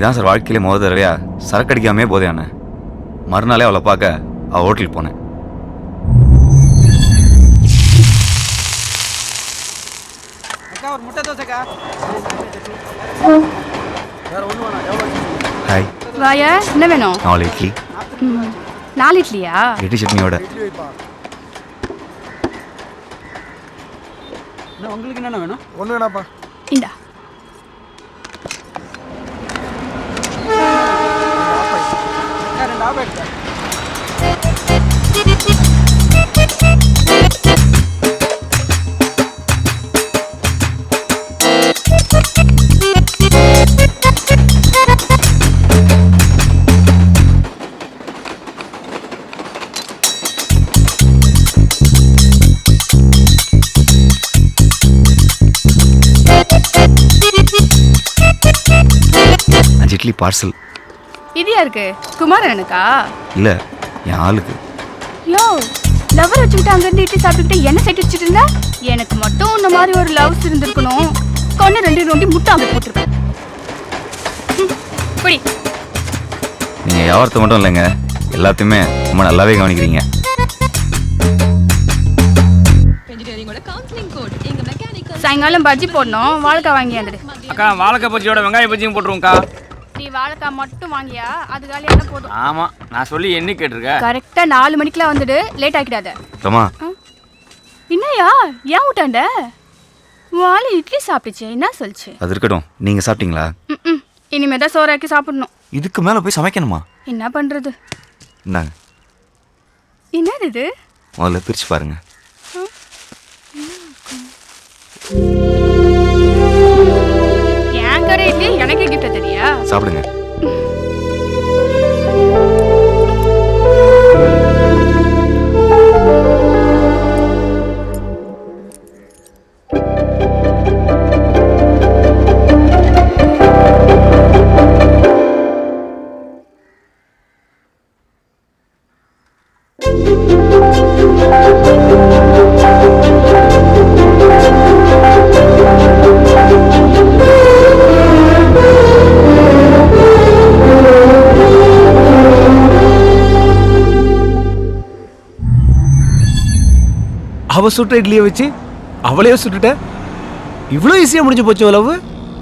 இதான் சார் வாழ்க்கையிலே முதல் தடவையா சரக்கு அடிக்காமே போதையான. மறுநாளே அவளை பார்க்க அவள் ஹோட்டலுக்கு போனேன். ஹாய். வாயா, என்ன வேணும்? 4 இட்லி. 4 இட்லியா? இட்லி சட்னியோட. உங்களுக்கு என்ன வேணும்? ஒன்று வேணாப்பா. இந்தா. இட்லி பார்சல். இது யாருக்கு? குமாரனுக்கா? இல்ல, என் ஆளுக்கு. யோ, லவர் வச்சுக்கிட்டு அங்கிருந்து இட்லி சாப்பிட்டுக்கிட்டு என்ன சைட் வச்சுட்டு இருந்தா? எனக்கு மட்டும் இந்த மாதிரி ஒரு லவ்ஸ் இருந்திருக்கணும். கொண்டு 2 நோண்டி முட்டை அங்கே போட்டிருப்பேன். புடி. நீங்க வியாபாரத்தை மட்டும் இல்லைங்க, எல்லாத்தையுமே ரொம்ப நல்லாவே கவனிக்கிறீங்க. சாயங்காலம் பஜ்ஜி போடணும், வாழைக்காய் வாங்கி வந்துடு. அக்கா, வாழைக்காய் பஜ்ஜியோட வெங்காய பஜ்ஜியும் போட்டுருவோம்க்கா. நீ வாழைக்காய் மட்டும் வாங்கியா? அது காலியான போதும். ஆமா, நான் சொல்லி என்ன கேட்டிருக்கேன். கரெக்டா 4 மணிக்கெல்லாம் வந்துடு, லேட் ஆக்கிடாத. ரமா, என்னையா ஏன் விட்டாண்ட? வாழை இட்லி சாப்பிடுச்சு, என்ன சொல்லுச்சு? அது இருக்கட்டும். நீங்க சாப்பிட்டீங்களா? இனிமே தான் சோறாக்கி சாப்பிடணும். இதுக்கு மேல போய் சமைக்கணுமா? என்ன பண்றது? இந்தாங்க. என்னது இது? முதல்ல பிரிச்சு பாருங்க. என் கடை இட்லி எனக்கு கிஃப்ட் தெரியா? சாப்பிடுங்க. அவ சுட்ட இட்லியை வச்சு அவளையே சுட்டுட்ட. இவ்வளோ ஈஸியாக முடிஞ்சு போச்சு லவ்.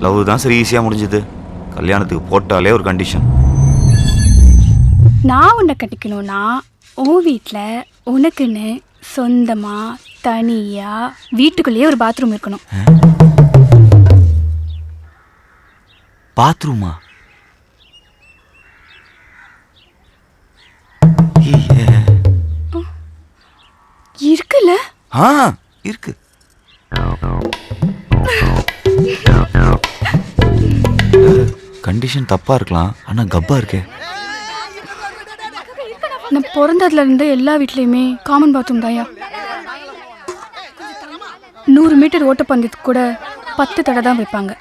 லவ் தான் சரி ஈஸியாக முடிஞ்சது. கல்யாணத்துக்கு போட்டாலே ஒரு கண்டிஷன். நான் உன்னை கட்டிக்கணும்னா உன் வீட்டில் உனக்குன்னு சொந்தமா தனியா வீட்டுக்குள்ளேயே ஒரு பாத்ரூம் இருக்கணும். பாத்ரூமா? இருக்குல்ல? இருக்கு. கண்டிஷன் தப்பா இருக்கலாம், ஆனா கப்பா இருக்கே. நான் பிறந்ததுல இருந்து எல்லா வீட்லயுமே காமன் பாத்ரூம் தாயா. 100 மீட்டர் ஓட்டப்பந்தயத்துக்கு கூட 10 தடை தான் வைப்பாங்க.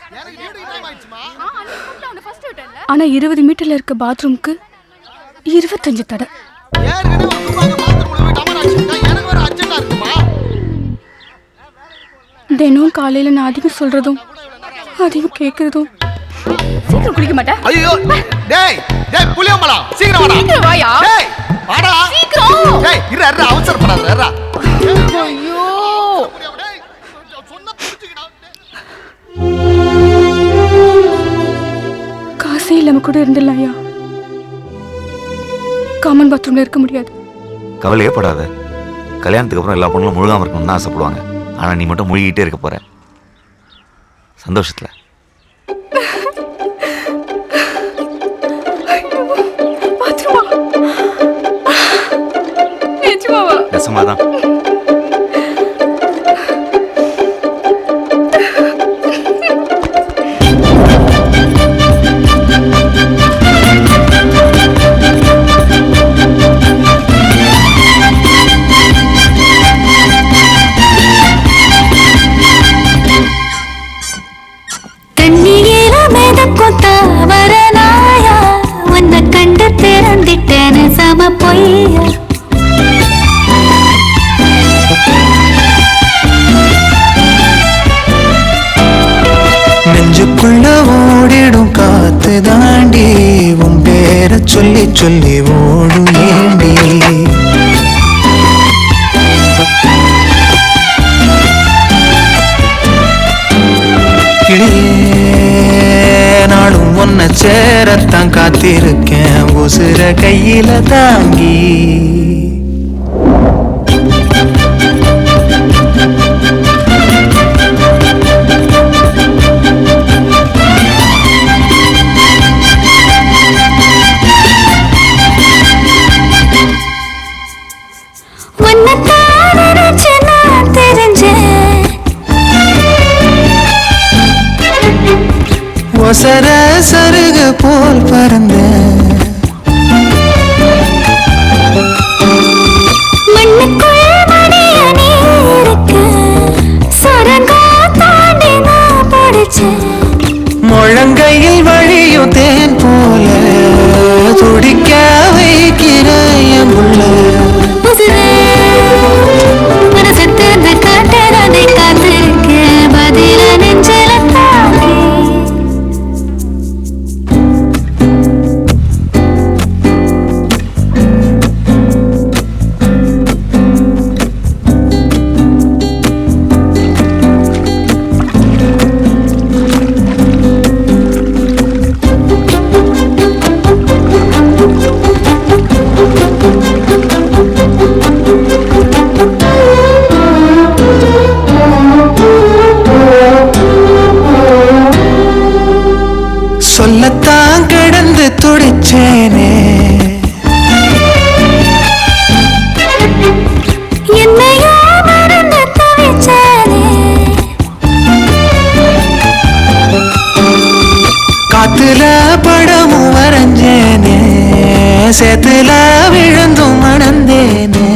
ஆனா 20 மீட்டர்ல இருக்க பாத்ரூம்க்கு 25 தடை. தினம் காலையில நான் அதிகம் சொல்றதும் அதிகம் கேட்கறதும். சீக்கிரம் குளிக்க மாட்டேன். ஐயோ, டேய் டேய் புளியம்பளா, சீக்கிரம் வாடா. சீக்கிரம் வாயா. டேய் வாடா சீக்கிரம். டேய் இரு அவசரப்படாத இரு. ஐயோ, காசே இல்லாம கூட இருந்துடலாம்யா. காமன் பாத்ரூம்ல இருக்க முடியாது. கவலையே படாத. கல்யாணத்துக்கு அப்புறம் எல்லா பொண்ணுங்களும் முழுகாம இருக்கணும்னு தான் ஆசைப்படுவாங்க. ஆனா நீ மட்டும் முழுகிட்டே இருக்க போற சந்தோஷத்துல. ரசமாதான். நெஞ்சுக்குள்ள ஓடிடும் காத்து தாண்டி உன் பேரை சொல்லி சொல்லி ஓடும் ஏண்டி நாளும் ஒன்ன சேரத்தான் காத்திருக்கேன் உசுர கையில தாங்கி ஒசர சருகு போல் பறந்த முழங்கையில் வழியும் தேன் போல துடிக்க வைக்கிற என் புள்ள சொல்லத்தான் கிடந்து துடிச்சேனே காத்துல படமும் வரைஞ்சேனே சேத்துல விழுந்தும் மணந்தேனே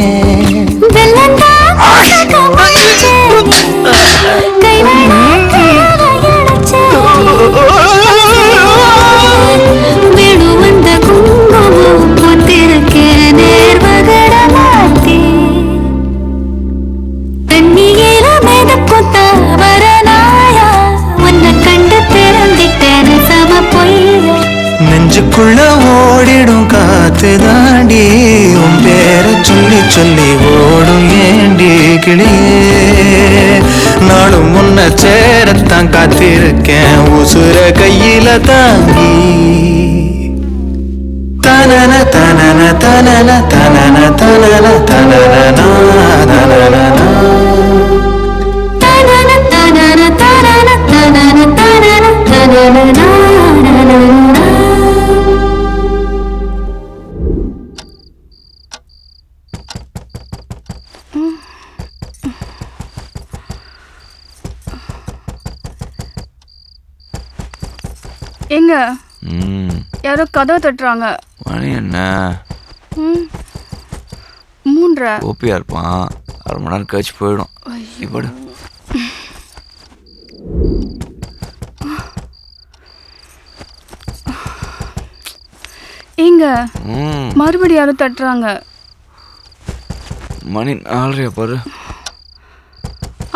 நெஞ்சுக்குள்ள ஓடிடும் காத்து தாண்டி உன் பேரை சொல்லி சொல்லி ஓடும் ஏண்டி கிளியே நாளும் முன்ன சேரத்தான் காத்திருக்கேன் உசுர கையில தாங்கி தனன தனன தனன தனன தனன தனன எங்க யாரோ கதவை தட்டுறாங்க. மணி என்ன 3:30. ஓப்பியா இருப்பான், 1/2 மணி நேரம் கழிச்சு போயிடும். இப்படி எங்க மறுபடியும் யாரோ தட்டுறாங்க. மணி 4:30 பாரு.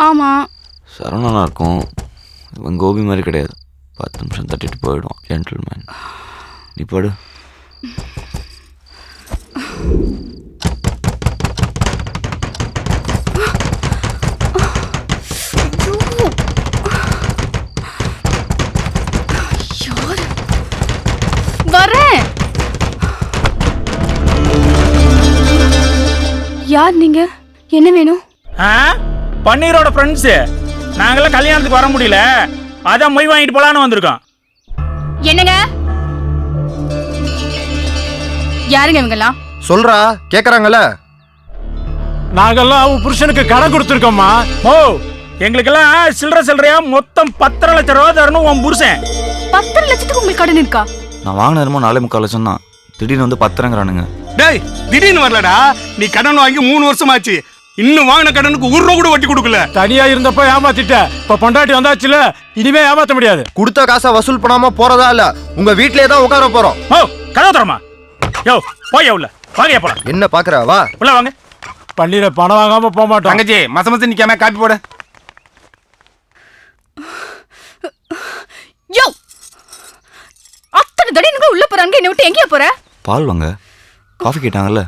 ஆமா சரவணனா இருக்கும். இவன் கோபி மாதிரி கிடையாது. 10 நிமிஷம் தட்டிட்டு போயிடும். ஜென்டில்மேன். நீ படு. வரேன். யார் நீங்க? என்ன வேணும்? பன்னீரோட ஃப்ரெண்ட்ஸ். நாங்களாம் கல்யாணத்துக்கு வர முடியல, அதான் மொய் வாங்கிட்டு போலான்னு வந்திருக்கோம். என்னங்க? யாருங்க இவங்கெல்லாம்? சொல்றா, கேக்குறாங்கல்ல. நாங்கெல்லாம் உன் புருஷனுக்கு கடன் கொடுத்துருக்கோம்மா. ஓ, எங்களுக்கெல்லாம் சில்லறையா மொத்தம் 10.5 லட்சம் ரூபா தரணும் உன் புருஷன். 10.5 லட்சத்துக்கு உங்களுக்கு கடன் இருக்கா? நான் வாங்கின 4.25 லட்சம் தான். திடீர்னு வந்து 10ங்கிறானுங்க. டேய், திடீர்னு வரலடா. நீ கடன் வாங்கி 3 வருஷமாச்சு. இன்னும் வாங்கின கடனுக்கு 1 ரூபா கூட வட்டி கொடுக்கல. தனியா இருந்தப்ப ஏமாத்திட்ட, இப்ப பொண்டாட்டி வந்தாச்சுல, இனிமே ஏமாத்த முடியாது. கொடுத்த காசை வசூல் பண்ணாம போறதா இல்ல, உங்க வீட்லயே தான் உட்கார போறோம். ஓ, கதவு தரமா? யோ, போய் உள்ள வாங்க. போலாம். என்ன பாக்குற? வா உள்ள வாங்க. பள்ளியில பணம் வாங்காம போக மாட்டோம். தங்கச்சி, மசமசம் நிக்காம காப்பி போடு. யோ, எத்தனை தடவை உள்ள போறாங்க, என்ன விட்டு எங்கேயா போற? பால் வாங்க. காஃபி கேட்டாங்கல்ல,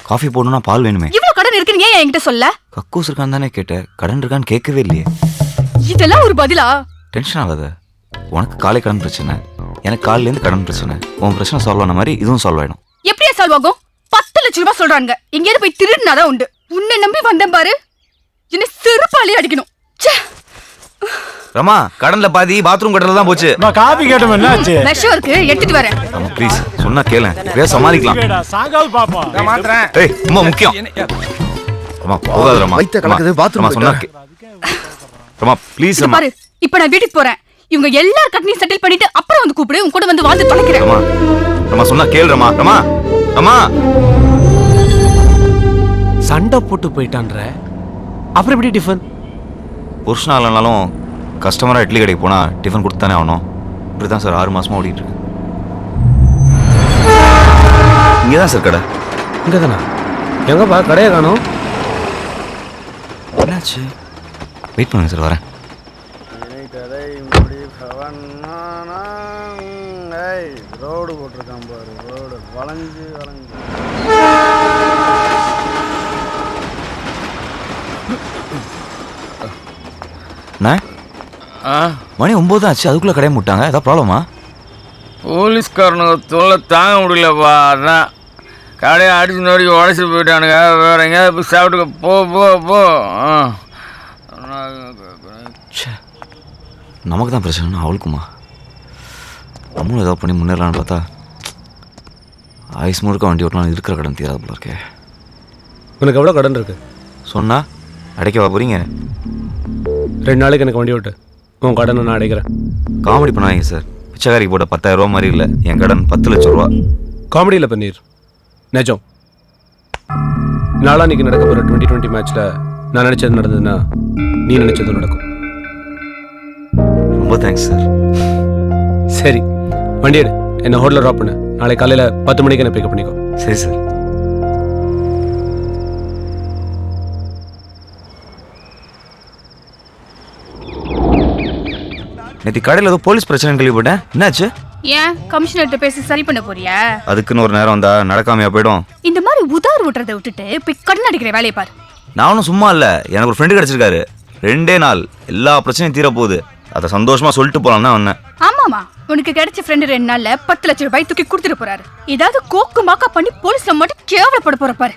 காஃபி போடணும்னா பால் வேணுமே. இவ்வளவு கடன் இருக்குன்னு ஏன் என்கிட்ட சொல்ல? கக்கூஸ் இருக்கான்னு தானே கேட்டேன், கடன் இருக்கான்னு கேட்கவே இல்லையே. இதெல்லாம் ஒரு பதிலா? டென்ஷன் ஆகாத. உனக்கு காலை கடன் பிரச்சனை, எனக்கு காலிலேருந்து கடன் பிரச்சனை. உன் பிரச்சனை சால்வ் ஆன மாதிரி இதுவும் சால்வ் ஆயிடும். எப்படியா சால்வ் ஆகும்? 10 லட்சம் ரூபாய் சொல்றாங்க. எங்கேயாவது போய் திருடினாதான் உண்டு. உன்னை நம்பி வந்தேன் பாரு, என்ன செருப்பாலே அடிக்கணும். ரமா, கடன்ல பாதி பாத்ரூம் கடன்ல தான் போச்சு. காபி கேட்டோம், என்னாச்சு? விஷம் இருக்கு, எடுத்துட்டு வரேன். ரமா ப்ளீஸ், சொன்னா கேளு, இப்பவே சமாளிக்கலாம். சாங்காவது பாப்போம். நான் மாத்துறேன். ஏய் ரொம்ப முக்கியம். ரமா போகாத ரமா. வைத்த கலக்குது, பாத்ரூம் சொன்னா ரமா ப்ளீஸ் இங்க ரமா. பாரு, இப்ப நான் வீட்டுக்கு போறேன். இவங்க எல்லார் கட்டணையும் செட்டில் பண்ணிட்டு அப்புறம் வந்து கூப்பிடு, உன் கூட வந்து வாழ்ந்து தொலைக்கிறேன். ரமா ரமா சொன்னா கேளு ரமா. ரமா ரமா சண்டை போட்டு போயிட்டான்ற, அப்புறம் எப்படி டிஃபன்? புருஷனா இல்லைனாலும் கஸ்டமரா இட்லி கடைக்கு போனா டிஃபன் கொடுத்தானே ஆகணும். இப்படிதான் சார் 6 மாசமா ஓடிட்டு இருக்கு. இங்கதான் சார் கடை. இங்க தானா? எங்கப்பா கடையை காணும்? என்னாச்சு? வெயிட் பண்ணுங்க சார், வரேன். ரோடு போட்டிருக்கான் பாரு, ரோடு வளைஞ்சு வளைஞ்சு. மணி 9 ஆச்சு, அதுக்குள்ள கடையை முட்டாங்க. ஏதாவது ப்ராப்ளமா? போலீஸ்காரனுங்க தொல்லை தாங்க முடியலப்பா. அதான் கடையை அடிச்சு நோடி உடச்சிட்டு போயிட்டானுங்க. வேற எங்கேயாவது போய் சாப்பிட்டுக்க. போ போ போ. நமக்கு தான் பிரச்சனை, அவளுக்குமா? நம்மளும் ஏதாவது பண்ணி முன்னேறலான்னு பார்த்தா ஐஸ் முழுக்க வண்டி ஓட்டலாம், இருக்கிற கடன் தீராது போல இருக்கே. உனக்கு எவ்வளோ கடன் இருக்கு? சொன்னா அடைக்கவா போறீங்க? 2 நாளைக்கு எனக்கு வண்டி ஓட்டு, உன் கடனை நான் அடைக்கிறேன். காமெடி பண்ணாதீங்க சார். பிச்சைக்காரிக்கு போட்ட 10,000 ரூபா மாதிரி இல்லை, என் கடன் 10 லட்சம் ரூபா. காமெடியில் பண்ணீர் நிஜம். நாளான்னைக்கு நடக்க போகிற 2020 மேட்ச்ல நான் நினைச்சது நடந்ததுன்னா நீ நினைச்சதும் நடக்கும். ரொம்ப தேங்க்ஸ் சார். சரி, வண்டி எடு, என்ன ஹோட்டலில் ட்ராப் பண்ணு. நாளை காலையில் 10 மணிக்கு என்ன பிக்கப் பண்ணிக்கோ. சரி சார். நேற்று கடையில் ஏதோ போலீஸ் பிரச்சனை கேள்விப்பட்டேன், என்னாச்சு? ஏன் கமிஷனர்கிட்ட பேசி சரி பண்ண போறியா? அதுக்குன்னு ஒரு நேரம் வந்தா நடக்காமையா போயிடும். இந்த மாதிரி உதார் விட்டுறதை விட்டுட்டு போய் கடன் அடிக்கிற வேலையை பாரு. நானும் சும்மா இல்லை, எனக்கு ஒரு ஃப்ரெண்டு கிடச்சிருக்காரு. 2 நாள் எல்லா பிரச்சனையும் தீர போகுது. அதை சந்தோஷமா சொல்லிட்டு போலாம் தான் வந்தேன். ஆமாமா, உனக்கு கிடைச்ச ஃப்ரெண்டு 2 நாள்ல 10 லட்சம் ரூபாய் தூக்கி கொடுத்துட்டு போறாரு. ஏதாவது கோக்கு மாக்கா பண்ணி போலீஸ்ல மட்டும் கேவலப்பட போற பாரு.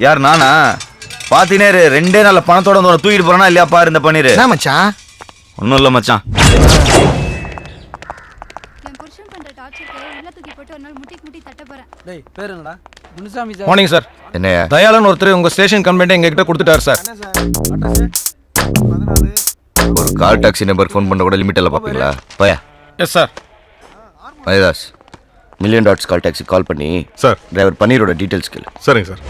யார் நானா? பாத்தினேரு 2 நாள்ல பணத்தோட வந்து தூக்கிட்டு போறானா இல்லையா பாரு இந்த பண்ணிரு. என்ன மச்சான்? ஒன்றும் இல்லை மச்சான். Morning sir. என்னையா? தயாளன் ஒருத்தர் உங்க ஸ்டேஷன் கம்ப்ளைண்ட் எங்ககிட்ட கொடுத்துட்டாரு சார். ஒரு கால் டாக்ஸி நம்பர் ஃபோன் பண்ண கூட லிமிட் எல்லாம் பார்ப்பீங்களா? பயா. Yes sir. Mayadas, million dots call taxi call பண்ணி சார் டிரைவர் பன்னீரோட டீட்டெயில்ஸ் கேளு. சரிங்க sir.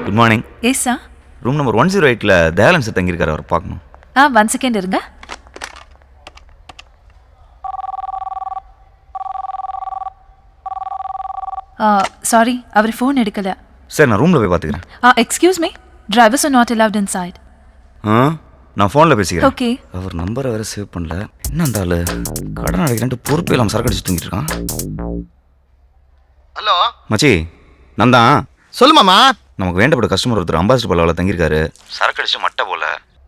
Good morning. Yes sir. Room number 108ல தயாளன் சார் தங்கியிருக்காரு, அவர் பார்க்கணும். 1 செகண்ட் இருங்க. சாரி, அவர் ஃபோன் எடுக்கல. சார் நான் ரூம்ல போய் பார்த்துக்கிறேன். Excuse me, drivers are not allowed inside. நான் ஃபோனில் பேசிக்கிறேன். ஓகே. அவர் நம்பரை வேற சேவ் பண்ணல. என்ன அந்த ஆளு கடன் அடைக்கிறேன்ட்டு பொறுப்பு இல்லாமல் சரக்கு அடிச்சு தூங்கிட்டு இருக்கான். ஹலோ மச்சி, நான் தான். சொல்லு மாமா. நமக்கு வேண்டப்பட்ட கஸ்டமர் ஒருத்தர் அம்பாசிடர் பல்லாவில் தங்கியிருக்காரு. சரக்கு அடிச்சு மட்டை போல.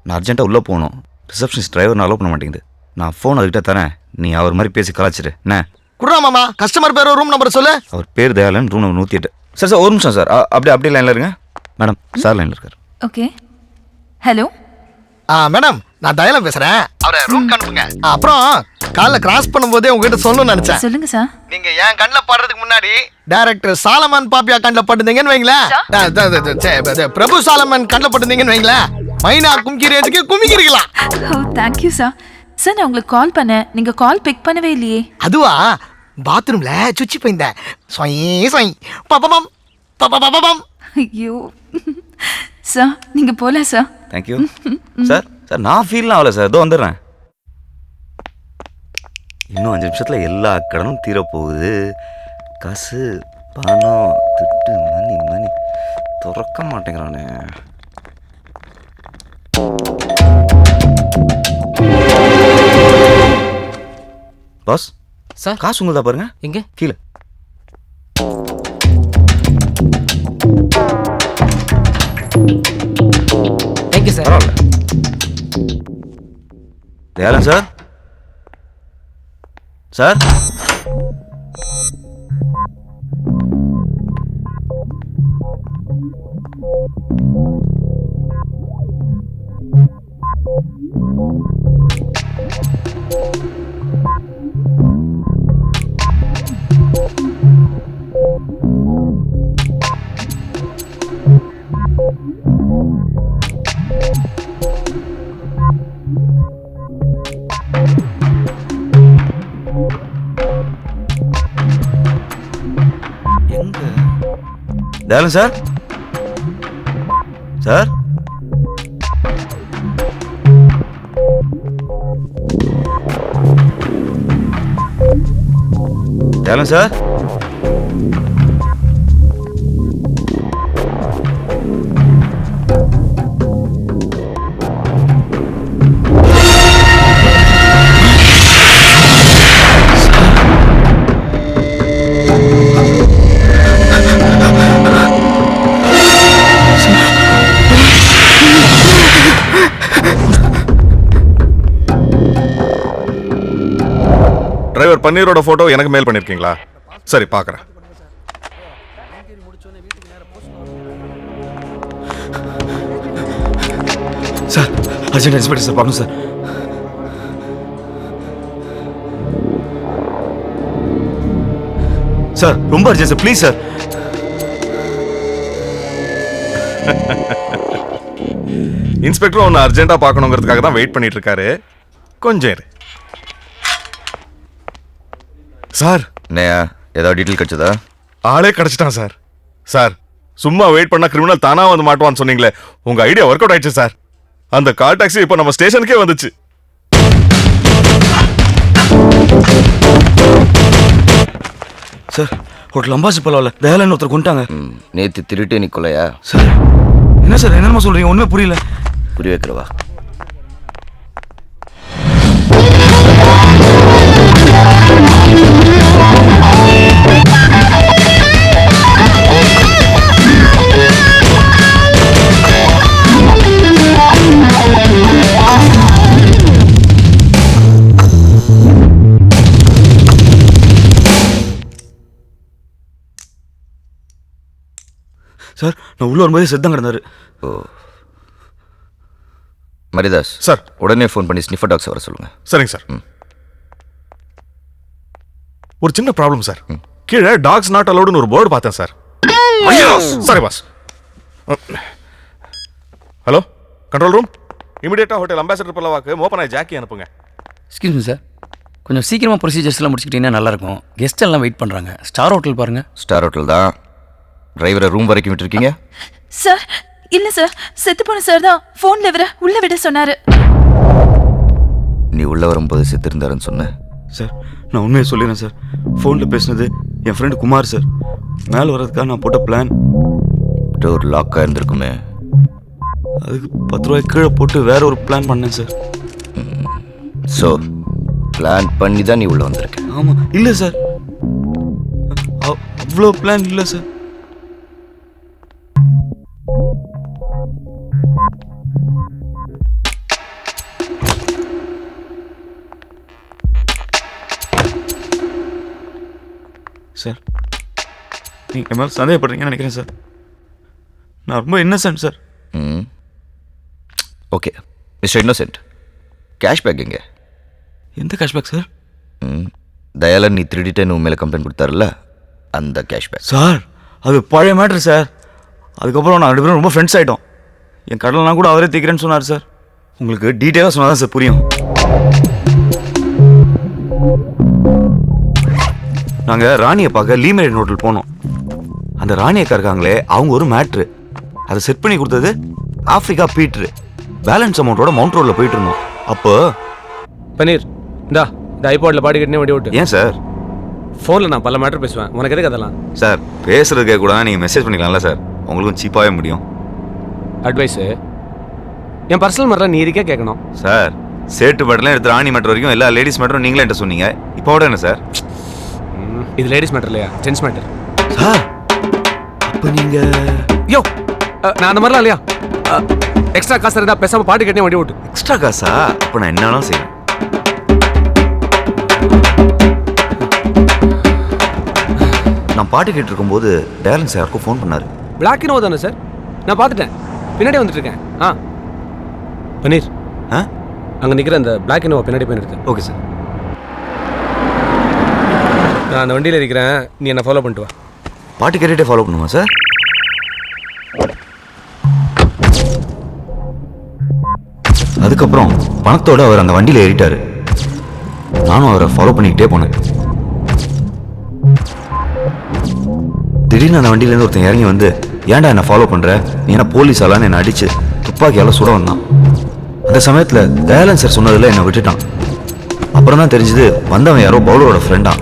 நான் அர்ஜென்ட்டாக உள்ளே போகணும். ரிசப்ஷனிஸ்ட் டிரைவர் அலோவ் பண்ண மாட்டேங்குது. நான் ஃபோன் அதுக்கிட்ட தரேன், நீ அவர் மாதிரி பேசி கலாச்சிரு. என்ன குடுறா மாமா, கஸ்டமர் பேர் ரூம் நம்பர் சொல்லு. அவர் பேர் Dayalan, room number 108. Sir sir ஒரு நிமிஷம் சார், அப்படியே லைனில் இருங்க. மேடம் சார் லைனில் இருக்கார். ஓகே. ஹலோ மேடம், நான் தயாளன் பேசுறேன். அவரை ரூம் அனுப்புங்க. அப்புறம் காலைல கிராஸ் பண்ணும்போதே உங்ககிட்ட சொல்லணும்னு நினைச்சேன். சொல்லுங்க சார். நீங்க என் கண்ணில் படுறதுக்கு முன்னாடி டைரக்டர் சாலமன் பாப்பியா கண்ணில் பட்டுந்தீங்கன்னு வைங்களேன். பிரபு சாலமன் கண்ணில் பட்டுந்தீங்கன்னு வைங்களேன், மைனா கும்கிரேஜுக்கு குமிக்கிறீங்களா? ஓ தேங்க்யூ சார். சார் நான் உங்களுக்கு கால் பண்ணேன், நீங்க கால் பிக் பண்ணவே இல்லையே. அதுவா, பாத்ரூம்ல சுச்சி போயிருந்தேன். பப்பம் பப்பம். ஐயோ சார், நீங்க போலாம் சார். Thank you sir. சார் நான் ஃபீல்லாம் ஆகல சார், இதோ வந்துடுறேன். இன்னும் 5 நிமிஷத்தில் எல்லா கடனும் தீரப்போகுது. காசு பணம் திட்டு மணி திறக்க மாட்டேங்கிறானே. பாஸ் சார் காசு உங்களுதா பாருங்க. எங்க? கீழே. Thank you sir. பரவாயில்ல. Dayalan sir, sir Dayalan sir, sir Dayalan sir, driver பன்னீரோட போட்டோ எனக்கு மெயில் பண்ணிருக்கீங்களா? சரி பார்க்குறேன். சார் அர்ஜென்ட் இன்ஸ்பெக்டர் சார் பார்க்கணும் சார். சார் ரொம்ப urgent sir, please sir. Inspector ஒன்று அர்ஜென்ட்டாக பார்க்கணுங்கிறதுக்காக தான் வெயிட் பண்ணிட்டு இருக்காரு. கொஞ்சம் இரு. சார் ஏதாவது டீட்டெயில் கிடைச்சதா? ஆளே கிடைச்சிட்டான் சார். சார் சும்மா வெயிட் பண்ணா கிரிமினல் தானா வந்து மாட்டுவான்னு சொன்னீங்களே, உங்க ஐடியா ஒர்க் அவுட் ஆயிடுச்சு சார். அந்த கால் டாக்ஸி இப்போ நம்ம ஸ்டேஷனுக்கே வந்துச்சு. சார் ஹோட்டல் அம்பாசி பரவாயில்ல, தயாலன் ஒருத்தர் கொண்டாங்க. நேற்று திருட்டு நிக்கோலையா? சார் என்ன சார் என்னமா சொல்றீங்க? ஒண்ணுமே புரியல. புரிய வைக்கிறவா? சார் நான் உள்ள வரும்போது செத்தம் கிடந்தாரு. ஓ மரிதாஸ் சார் உடனே ஃபோன் பண்ணி ஸ்னிஃபர் டாக்ஸ் வர சொல்லுங்க. சரிங்க சார். ஒரு சின்ன ப்ராப்ளம் சார். கீழே டாக்ஸ் நாட் அலோடுன்னு ஒரு போர்டு பார்த்தேன் sir. Sorry boss. Hello control room, இமிடியேட்டா ஹோட்டல் அம்பாசிடர் பல்லவாக்கு மோப்பனாய் ஜாக்கி அனுப்புங்க. எக்ஸ்கியூஸ் மீ சார், கொஞ்சம் சீக்கிரமாக ப்ரொசீஜர்ஸ்லாம் முடிச்சுக்கிட்டீங்கன்னா நல்லாயிருக்கும். கெஸ்ட் எல்லாம் வெயிட் பண்ணுறாங்க. ஸ்டார் ஹோட்டல் பாருங்க. ஸ்டார் ஹோட்டல் தான். டிரைவரை ரூம் வரைக்கும் விட்டுருக்கீங்க? சார் இல்ல சார், செத்து போன சார் தான் போன்ல இவரை உள்ள விட சொன்னாரு. நீ உள்ள வரும்போது செத்து இருந்தாருன்னு சொன்ன. சார் நான் உண்மையை சொல்லிடுறேன் சார். ஃபோனில் பேசினது என் ஃப்ரெண்டு குமார் சார். மேலே வர்றதுக்காக நான் போட்ட பிளான். டோர் லாக்காக இருந்திருக்குமே. அதுக்கு 10 ரூபாய் கீழே போட்டு வேற ஒரு பிளான் பண்ணேன் சார். ஸோ பிளான் பண்ணி தான் நீ உள்ள வந்திருக்க? ஆமாம். இல்லை சார், அவ்வளோ பிளான் இல்லை சார். சார் நீங்கள் என் மேலே சந்தேகப்படுறீங்கன்னு நினைக்கிறேன் சார். நான் ரொம்ப Innocent sir. Okay mister innocent, cashback எங்கே? எந்த கேஷ்பேக் சார்? தயாலன் நீ திருடிட்டேன்னு உன் மேலே கம்ப்ளைண்ட் கொடுத்தாருல்ல, அந்த கேஷ்பேக். சார் அது பழைய மேட்ரு சார். அதுக்கப்புறம் நான் 2 பேரும் ரொம்ப ஃப்ரெண்ட்ஸ் ஆகிட்டோம். என் கடலாம் கூட அவரே தீக்கிறேன்னு சொன்னார் சார். உங்களுக்கு டீட்டெயிலாக சொன்னால் தான் சார் புரியும். நாங்கள் ராணியை பார்க்க லீமேரின் ஹோட்டல் போனோம். அந்த ராணி அக்கா இருக்காங்களே, அவங்க ஒரு மேட்ரு அதை செட் பண்ணி கொடுத்தது ஆஃப்ரிக்கா பீட்ரு. பேலன்ஸ் அமௌண்ட்டோட மவுண்ட் ரோட்ல போயிட்டு இருந்தோம். அப்போ பன்னீர் இந்தா இந்த ஐபாட்ல பாடி கட்டினே வண்டி ஓட்டு. ஏன் சார்? ஃபோனில் நான் பல மேட்டர் பேசுவேன், உனக்கு எதுக்கு அதெல்லாம்? சார் பேசுறதுக்கே கூட நீங்கள் மெசேஜ் பண்ணிக்கலாம்ல சார், உங்களுக்கும் சீப்பாகவே முடியும். அட்வைஸு என் பர்சனல் மேட்டரில் நீ இருக்கே கேட்கணும் சார். சேட்டு மேட்டர்லாம் எடுத்து ராணி மேட்டர் வரைக்கும் எல்லா லேடிஸ் மேட்டரும் நீங்களே என்கிட்ட சொன்னீங்க. இப்போ விட என்ன சார்? இது லேடிஸ் மேட்டர் இல்லையா, ஜென்ஸ் மேட்டர். சார் அப்போ நீங்கள் யோ நான் அந்த மாதிரிலாம் இல்லையா? எக்ஸ்ட்ரா காசு இருந்தால் பேசாமல் பாட்டு கட்டினே வண்டி ஓட்டு. எக்ஸ்ட்ரா காசா? அப்போ நான் என்னன்னாலும் செய்வேன். நான் பாட்டு கேட்டு இருக்கும்போது டேலன் சார் யாருக்கும் ஃபோன் பண்ணாரு. பிளாக் இனோவா தானே சார்? நான் பார்த்துட்டேன், பின்னாடி வந்துட்டு இருக்கேன். பன்னீர் அங்கே நிற்கிற அந்த பிளாக் இனோவா பின்னாடி போய் நிறுத்து. Okay sir. நான் அந்த வண்டியில் இருக்கிறேன், நீ என்னை ஃபாலோ பண்ணிட்டு வா. பாட்டு கேட்டுகிட்டே ஃபாலோ பண்ணுமா சார்? அதுக்கப்புறம் பணத்தோட அவர் அந்த வண்டியில் ஏறிட்டாரு. நானும் அவரை ஃபாலோ பண்ணிக்கிட்டே போனேன். திடீர்னு அந்த வண்டியிலேருந்து ஒருத்தன் இறங்கி வந்து, ஏன்டா என்னை ஃபாலோ பண்ணுற, நீ என்ன போலீஸ் ஆளான்னு என்னை அடிச்சு துப்பாக்கியால் சுட வந்தான். அந்த சமயத்தில் தயாளன் சார் சொன்னதில் என்னை விட்டுட்டான். அப்புறம் தான் தெரிஞ்சது வந்தவன் யாரோ பவுலரோட ஃப்ரெண்டா.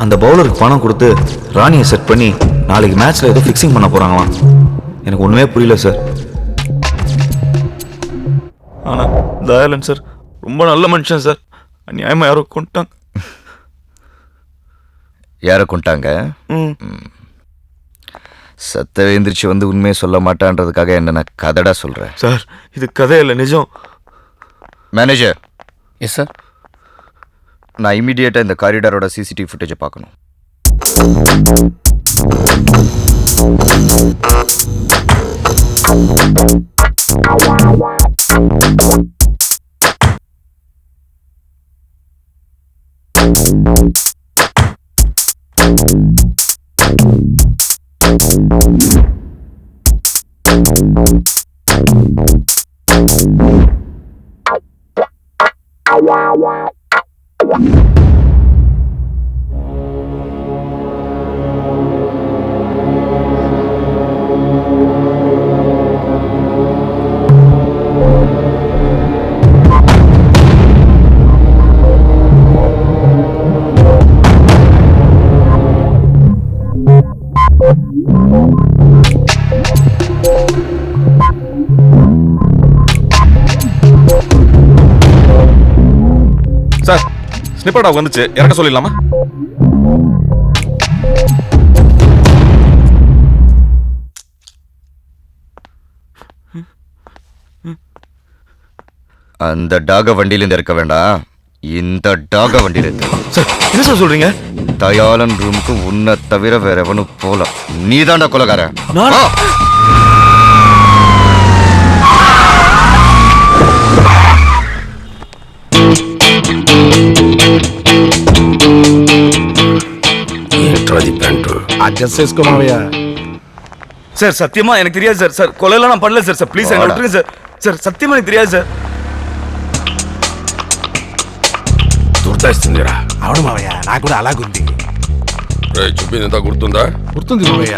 அந்த பவுலருக்கு பணம் கொடுத்து ராணியை செட் பண்ணி நாளைக்கு மேட்ச்சில் ஏதோ ஃபிக்ஸிங் பண்ண போகிறாங்களாம். எனக்கு ஒன்றுமே புரியல சார். ஆனால் தயாளன் சார் ரொம்ப நல்ல மனுஷன் சார். அநியாயமாக யாரோ கொண்டாங்க. யாரை கொண்டாங்க? சத்த எந்திரிச்சு வந்து உண்மையை சொல்ல மாட்டான்றதுக்காக என்ன நான் கதடா சொல்றேன் சார். இது கதை இல்லை, நிஜம். மேனேஜர். Yes sir. நான் இமீடியட்டாக இந்த காரிடாரோட சிசிடிவி ஃபுட்டேஜை பார்க்கணும். சார் ஸ்னிப்பர் டாக் வந்துச்சு, இறக்க சொல்லிடலாமா? அந்த டாக வண்டியிலேருந்து இருக்க வேண்டாம், இந்த டாக வண்டியிலேருந்து. சார் என்ன சார் சொல்றீங்க? தயாளன் ரூமுக்கு உன்னை தவிர வேற எவனும் போல. நீ தாண்டா கொலகாரன். சார் சத்தியமா எனக்கு தெரியாது சார். சார் கொலையெல்லாம் நான் பண்ணல சார். சார் ப்ளீஸ் என்ன விட்டுருங்க சார். சார் சத்தியமா எனக்கு தெரியாது సార్. గుర్తొస్తుందిరా. అవును మావయ్య, నాకు కూడా అలాగుంది. చెప్పిందంతా గుర్తుందా? గుర్తుంది మావయ్య.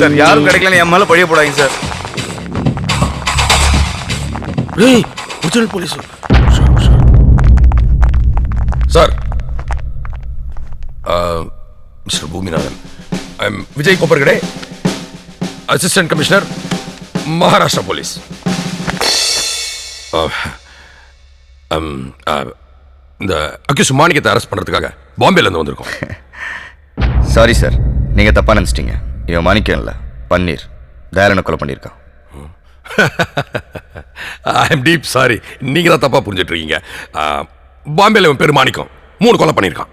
சார் யாரும் கிடைக்கலன்னு என் மேல பழிய போடாதீங்க sir. Original police sir. Mister Boominathan, I am Vijay Kopparkade, assistant commissioner, Maharashtra police. இந்த அக்யூஸ் மாணிக்கத்தை அரெஸ்ட் பண்றதுக்காக பாம்பேல இருந்து வந்திருக்கோம். சாரி சார், நீங்க தப்பா நினைச்சிட்டீங்க. இவன் மாணிக்கம் இல்ல, பன்னீர். தயாளனை கொலை பண்ணியிருக்கான். ஐ எம் டீப் சாரி, நீங்க தான் தப்பா புரிஞ்சிட்டு இருக்கீங்க. பாம்பேல இவன் பேர் மாணிக்கம் 3 கொலை பண்ணியிருக்கான்.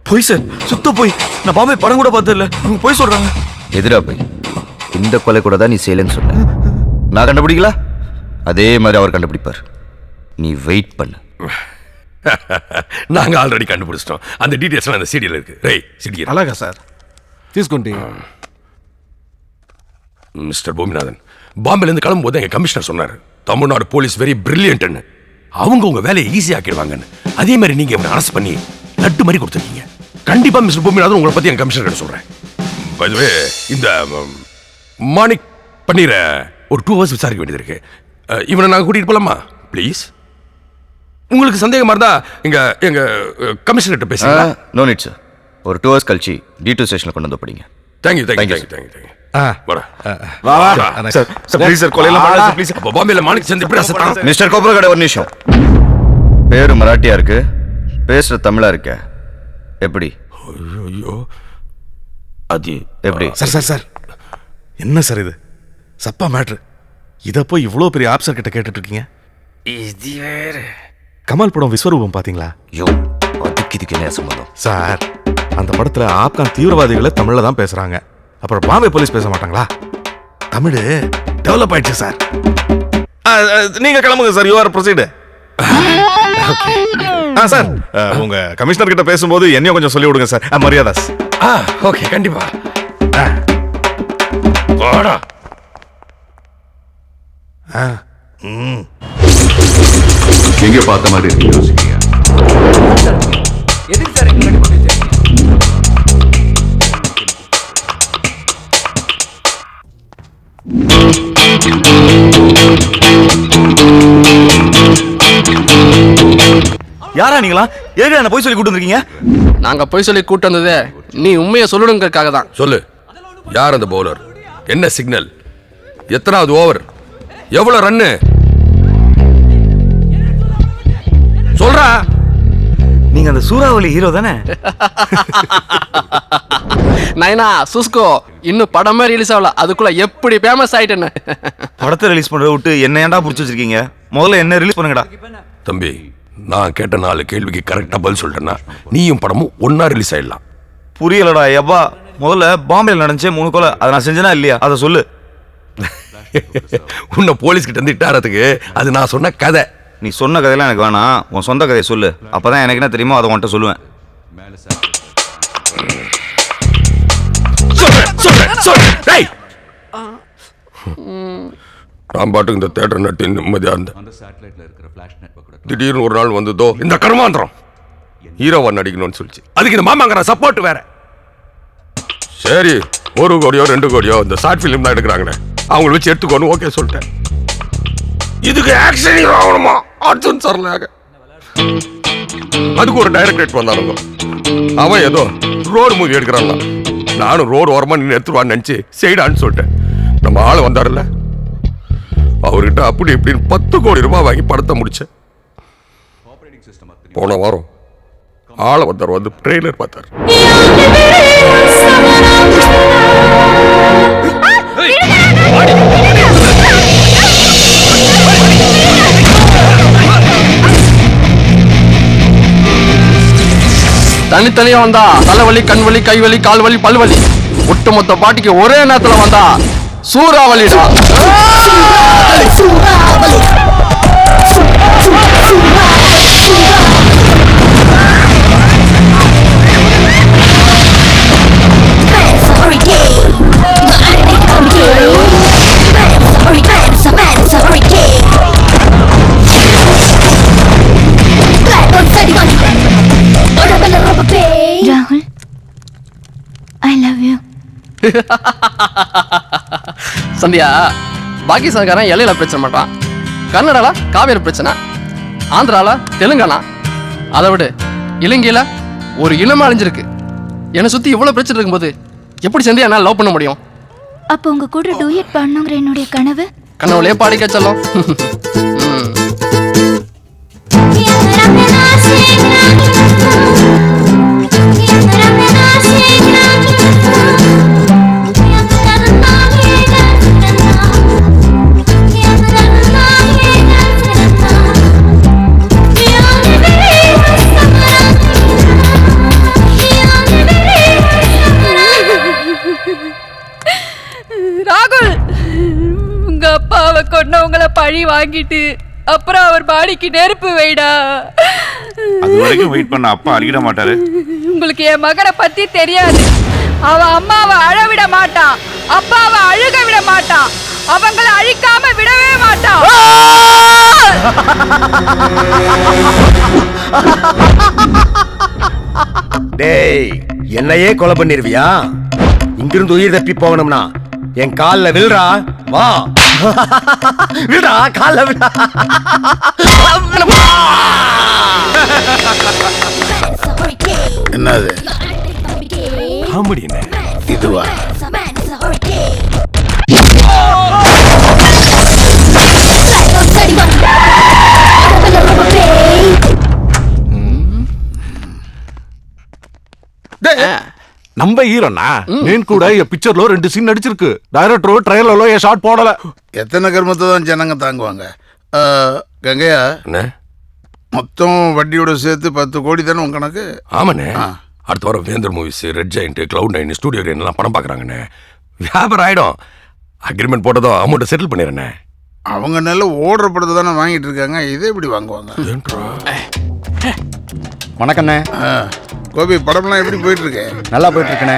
போய் சார், சுத்த போய். நான் பாம்பே படம் கூட பார்த்தது இல்ல. இவங்க போய் சொல்றாங்க. எதிரா போய். இந்த கொலை கூட தான் நீ செய்யலன்னு சொன்ன. நான் கண்டுபிடிக்கல, அதே மாதிரி அவர் கண்டுபிடிப்பார். நீ வெயிட் பண்ணு. நாங்க ஆல்ரெடி கண்டுபிடிச்சிட்டோம். அந்த டீடைல்ஸ் அந்த சீடியில் இருக்கு. ரை சீடி అలాగా సార్, తీసుకోండి. மிஸ்டர் பூமிநாதன், பாம்பேல இருந்து கிளம்பும்போது எங்க கமிஷனர் சொன்னாரு, தமிழ்நாடு போலீஸ் வெரி பிரில்லியன்ட்னு. அவங்க உங்க வேலையை ஈஸி ஆக்கிடுவாங்கன்னு. அதே மாதிரி நீங்க இவனை அரெஸ்ட் பண்ணி லட்டு மாதிரி கொடுத்துருக்கீங்க. கண்டிப்பா மிஸ்டர் பூமிநாதன் உங்களை பத்தி என் கமிஷனர் கிட்ட சொல்றேன். பை தி வே, இந்த மாணிக் பன்னீரை ஒரு 2 hours விசாரிக்க வேண்டியது இருக்கு. இவனை நாங்கள் கூட்டிகிட்டு போகலாமா ப்ளீஸ்? உங்களுக்கு சந்தேகமா இருந்தா எங்க கமிஷனர்கிட்ட பேசுங்க. No need sir. ஒரு 2 hours கழிச்சு D2 ஸ்டேஷனில் கொண்டு வந்து படிங்க. தேங்க்யூ. மிஸ்டர் கோபுரகடை ஒரு நிமிஷம். பேரு மராட்டியா இருக்கு, பேசுற தமிழா இருக்க, எப்படி? ஐயோ அது எப்படி? சார் என்ன சார் இது சப்பா மேட்ரு? இதை போய் இவ்வளோ பெரிய ஆப்சர் கிட்ட கேட்டுட்டு இருக்கீங்க? இது வேற. கமல் படம் விஸ்வரூபம் பாத்தீங்களா? யோ, அதுக்கு இதுக்கு என்ன சம்பந்தம்? சார் அந்த படத்துல ஆப்கான் தீவிரவாதிகளை தமிழ்ல தான் பேசுறாங்க. அப்புறம் பாம்பே போலீஸ் பேச மாட்டாங்களா? தமிழ் டெவலப் ஆயிடுச்சு சார். நீங்க கிளம்புங்க sir. You are proceed. Sir உங்க கமிஷனர் கிட்ட பேசும்போது என்னையும் கொஞ்சம் சொல்லி விடுங்க சார். மரியாதாஸ். ஓகே கண்டிப்பா. வாடா. எங்க பார்த்த மாதிரி இருக்கு யோசிக்கிறீங்க? எதுக்கு சார் இங்க ரெடி பண்ணி வச்சிருக்கீங்க? யாரா நீங்களா? ஏங்க என்ன போய் சொல்லி கூட்டு வந்திருக்கீங்க? நாங்க போய் சொல்லி கூட்டு வந்ததே நீ உண்மையை சொல்லணுங்கிறதுக்காக தான். சொல்லு, யார் அந்த பவுலர்? என்ன சிக்னல்? எத்தனாவது ஓவர்? எவ்வளவு ரன்னு? சொல்றா. நீங்க அந்த சூறாவளி ஹீரோ தானே? நைனா சுஸ்கோ இன்னும் படமே ரிலீஸ் ஆகல, அதுக்குள்ள எப்படி ஃபேமஸ் ஆயிட்டேன்னு. படத்தை ரிலீஸ் பண்றத விட்டு என்ன ஏன்டா புடிச்சு வச்சிருக்கீங்க? முதல்ல என்ன ரிலீஸ் பண்ணுங்கடா. தம்பி, நான் கேட்ட 4 கேள்விக்கு கரெக்டா பதில் சொல்லிட்டேன்னா நீயும் படமும் ஒன்னா ரிலீஸ் ஆயிடலாம். புரியலடா எப்பா. முதல்ல பாம்பேல நடந்துச்சே 3 கொலை, அதை நான் செஞ்சேனா இல்லையா? அதை சொல்லு. உன்னை போலீஸ் கிட்ட இருந்து இட்டாரத்துக்கு அது நான் சொன்ன கதை. நீ சொன்ன கதையெல்லாம் எனக்கு வேணாம், உன் சொந்த கதையை சொல்லு. அப்பதான் எனக்கு என்ன தெரியுமோ அதை உன்கிட்ட சொல்லுவேன். நான் பாட்டுக்கு இந்த தேட்டர் நட்டு நிம்மதியா இருந்தேன். திடீர்னு ஒரு நாள் வந்ததோ இந்த கர்மாந்திரம் ஹீரோவா நடிக்கணும்னு சொல்லிச்சு. அதுக்கு இந்த மாமாங்கிற சப்போர்ட் வேற. சரி, 1 கோடியோ 2 கோடியோ இந்த ஷார்ட் ஃபிலிம் தான் எடுக்கிறாங்களே, அவங்கள வச்சு எடுத்துக்கோன்னு ஓகே சொல்லிட்டேன். இதுக்கு ஆக்ஷன் ஹீரோ ஆகணுமா? அர்ஜுன் சரலாக. அதுக்கு ஒரு டைரக்டர் வந்தானுங்க. அவன் ஏதோ ரோடு மூவி எடுக்கிறாங்க. நானும் ரோடு ஓரமா நின்று எடுத்துருவான்னு நினைச்சு செய்டான்னு சொல்லிட்டேன். நம்ம ஆளு வந்தாருல்ல, அவர்கிட்ட அப்படி இப்படின்னு 10 கோடி ரூபாய் வாங்கி படத்தை முடிச்சேன். போன வாரம் ஆளை வந்தார், வந்து ட்ரெய்லர் பார்த்தார். தனித்தனியா வந்தா தலைவலி, கண்வலி, கைவலி, கால்வலி, பல்வலி. ஒட்டுமொத்த பாட்டிக்கு ஒரே நேரத்துல வந்தா சூறாவளிடா. ராகுல், ஐ லவ் யூ. சந்தியா, பாகிஸ்தான்காரன் எல்லையில பிரச்சனை மாட்டான், கர்நாடகால காவேரி பிரச்சனை, ஆந்திரால தெலுங்கானா, அதை விட இலங்கையில ஒரு இனமா அழிஞ்சிருக்கு. என்னை சுத்தி இவ்வளவு பிரச்சனை இருக்கும்போது எப்படி சந்தியா என்னால் லவ் பண்ண முடியும்? அப்போ உங்க கூட டூயட் பண்ணுங்கிற என்னுடைய கனவு கனவுலயே பாடிக்க சொல்லும். ராகுல், உங்க அப்பாவை கொன்னவங்கள பழி வாங்கிட்டு அப்புறம் அவர் பாடிக்கு நெருப்பு வைடா. அது வரைக்கும் வெயிட் பண்ண அப்பா அடிக்கிட மாட்டாரு. உங்களுக்கு என் மகனை பத்தி தெரியாது. அவ அம்மாவை அழ விட மாட்டான், அப்பாவை அழுக விட மாட்டான், அவங்கள அழிக்காம விடவே மாட்டான். டேய், என்னையே கொலை பண்ணிருவியா? இங்கிருந்து உயிர் தப்பி போகணும்னா என் கால்ல வில்றா, வா. விடா கால விடா. என்னது காமெடி என்ன இதுவா? நம்ம ஹீரோனா నేను కూడా ఈ పిక్చర్ లో 2 సీన్ నడిచిருக்கு డైరెక్టర్ ట్రైలర్ లో ఏ షాట్ పోడல எத்தனை கர்மத்தை தான் ஜனங்க தாங்குவாங்க? கங்கையா, மொத்தம் வட்டியோட சேர்த்து 10 கோடி தானே உங்க கணக்கு? ஆமாண்ணே. அடுத்த வாரம் வேந்தர் movies, red giant, cloud 9, studio எல்லாம் படம் பார்க்குறாங்கண்ணே. வியாபாரம் ஆயிடும். அக்ரிமெண்ட் போட்டதும் அமௌண்ட்டை செட்டில் பண்ணிடுறேண்ணே. அவங்க நல்ல ஓடுற படத்தை தானே வாங்கிட்டு இருக்காங்க, இதே எப்படி வாங்குவாங்க? வணக்கண்ணே. கோபி, படம்லாம் எப்படி போயிட்டு இருக்கு? நல்லா போயிட்டு இருக்கண்ணே.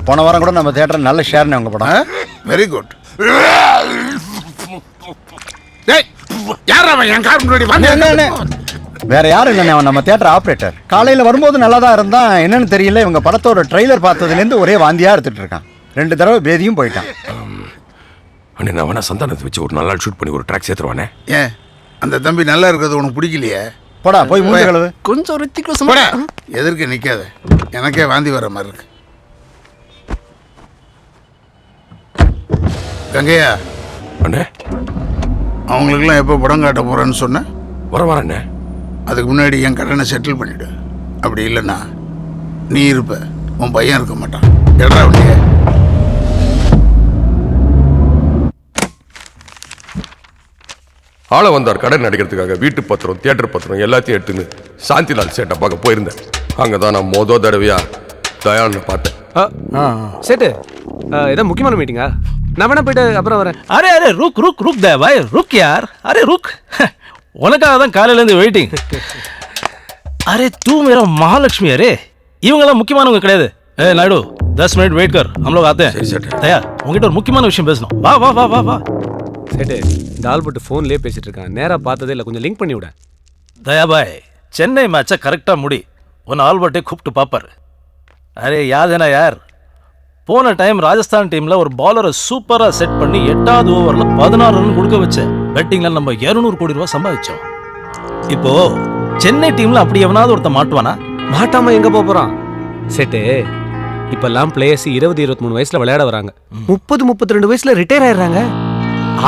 போன வாரம் கூட நம்ம தியேட்டர் நல்ல ஷேர்ண்ணே உங்க படம். Very good. யார் அவன் என் கார் முன்னாடி வந்து? வேற யாரும் இல்லைண்ணே, அவன் நம்ம தியேட்டர் ஆப்ரேட்டர். காலையில் வரும்போது நல்லா தான் இருந்தான். என்னன்னு தெரியல, இவங்க படத்தோட ட்ரெய்லர் பார்த்ததுலேருந்து ஒரே வாந்தியா எடுத்துட்டு இருக்கான். 2 தடவை பேதியும் போயிட்டான். அண்ணே, நான் வேணா சந்தானத்தை வச்சு ஒரு நல்லா ஷூட் பண்ணி ஒரு ட்ராக் சேர்த்துருவானே. ஏன் அந்த தம்பி நல்லா இருக்கிறது உனக்கு பிடிக்கலையே? போடா போய் மூஞ்சி கழுவு. கொஞ்சம் ரித்திக் எதற்கு நிக்காத, எனக்கே வாந்தி வர மாதிரி இருக்கு. கங்கையா, அண்ணே அவங்களுக்கெல்லாம் எப்போ படம் காட்ட போறேன்னு சொன்ன? வரண்ணே. அதுக்கு முன்னாடி என் கடனை செட்டில் பண்ணிவிடு. அப்படி இல்லைன்னா நீ இருப்ப, உன் பையன் இருக்க மாட்டான். எடா வண்டிய. ஆள வந்தார் கடன் அடிக்கிறதுக்காக வீட்டு பத்திரம், தியேட்டர் பத்திரம் எல்லாத்தையும் எடுத்துன்னு சாந்திலால் சேட்டை பார்க்க போயிருந்தேன். அங்கே தான் நான் தடவையா தயாளனை பார்த்தேன். சேட்டு, ஏதோ முக்கியமான மீட்டிங்கா? நான் வேணா போயிட்டு அப்புறம் வரேன். அரே அரே ருக் ருக் ருக் தே பாய், ருக் யார். அரே ருக், உனக்காக தான் காலையிலேருந்து வெயிட்டிங். அரே தூ மேரா महालक्ष्मी. அரே இவங்கெல்லாம் முக்கியமானவங்க கிடையாது. ஏ நாயுடு, 10 மினிட் வெயிட் கர், हम लोग आते हैं. தயார், உங்ககிட்ட ஒரு முக்கியமான விஷயம் பேசணும். வா வா வா வா வா. சேட்டு, இந்த ஆல்பர்ட் ஃபோன்லேயே பேசிட்டு இருக்கான். நேராக பார்த்ததே இல்லை, கொஞ்சம் லிங்க் பண்ணி விட. தயா பாய், சென்னை மேட்சை கரெக்டாக முடி, உன் ஆல்பர்ட்டே கூப்பிட்டு பார்ப்பார். அரே யாதேனா யார், போன டைம் ராஜஸ்தான் டீமில் ஒரு பாலரை சூப்பராக செட் பண்ணி 8வது ஓவரில் 16 ரன் கொடுக்க வச்சேன். பெட்டிங்கில் நம்ம 200 கோடி ரூபா சம்பாதிச்சோம். இப்போ சென்னை டீமில் அப்படி எவனாவது ஒருத்தன் மாட்டுவானா? மாட்டாம எங்கே போகிறான் சேட்டு? இப்பெல்லாம் பிளேயர்ஸ் 20-23 வயசில் விளையாட வராங்க. 30-32 வயசில் ரிட்டையர் ஆயிடுறாங்க.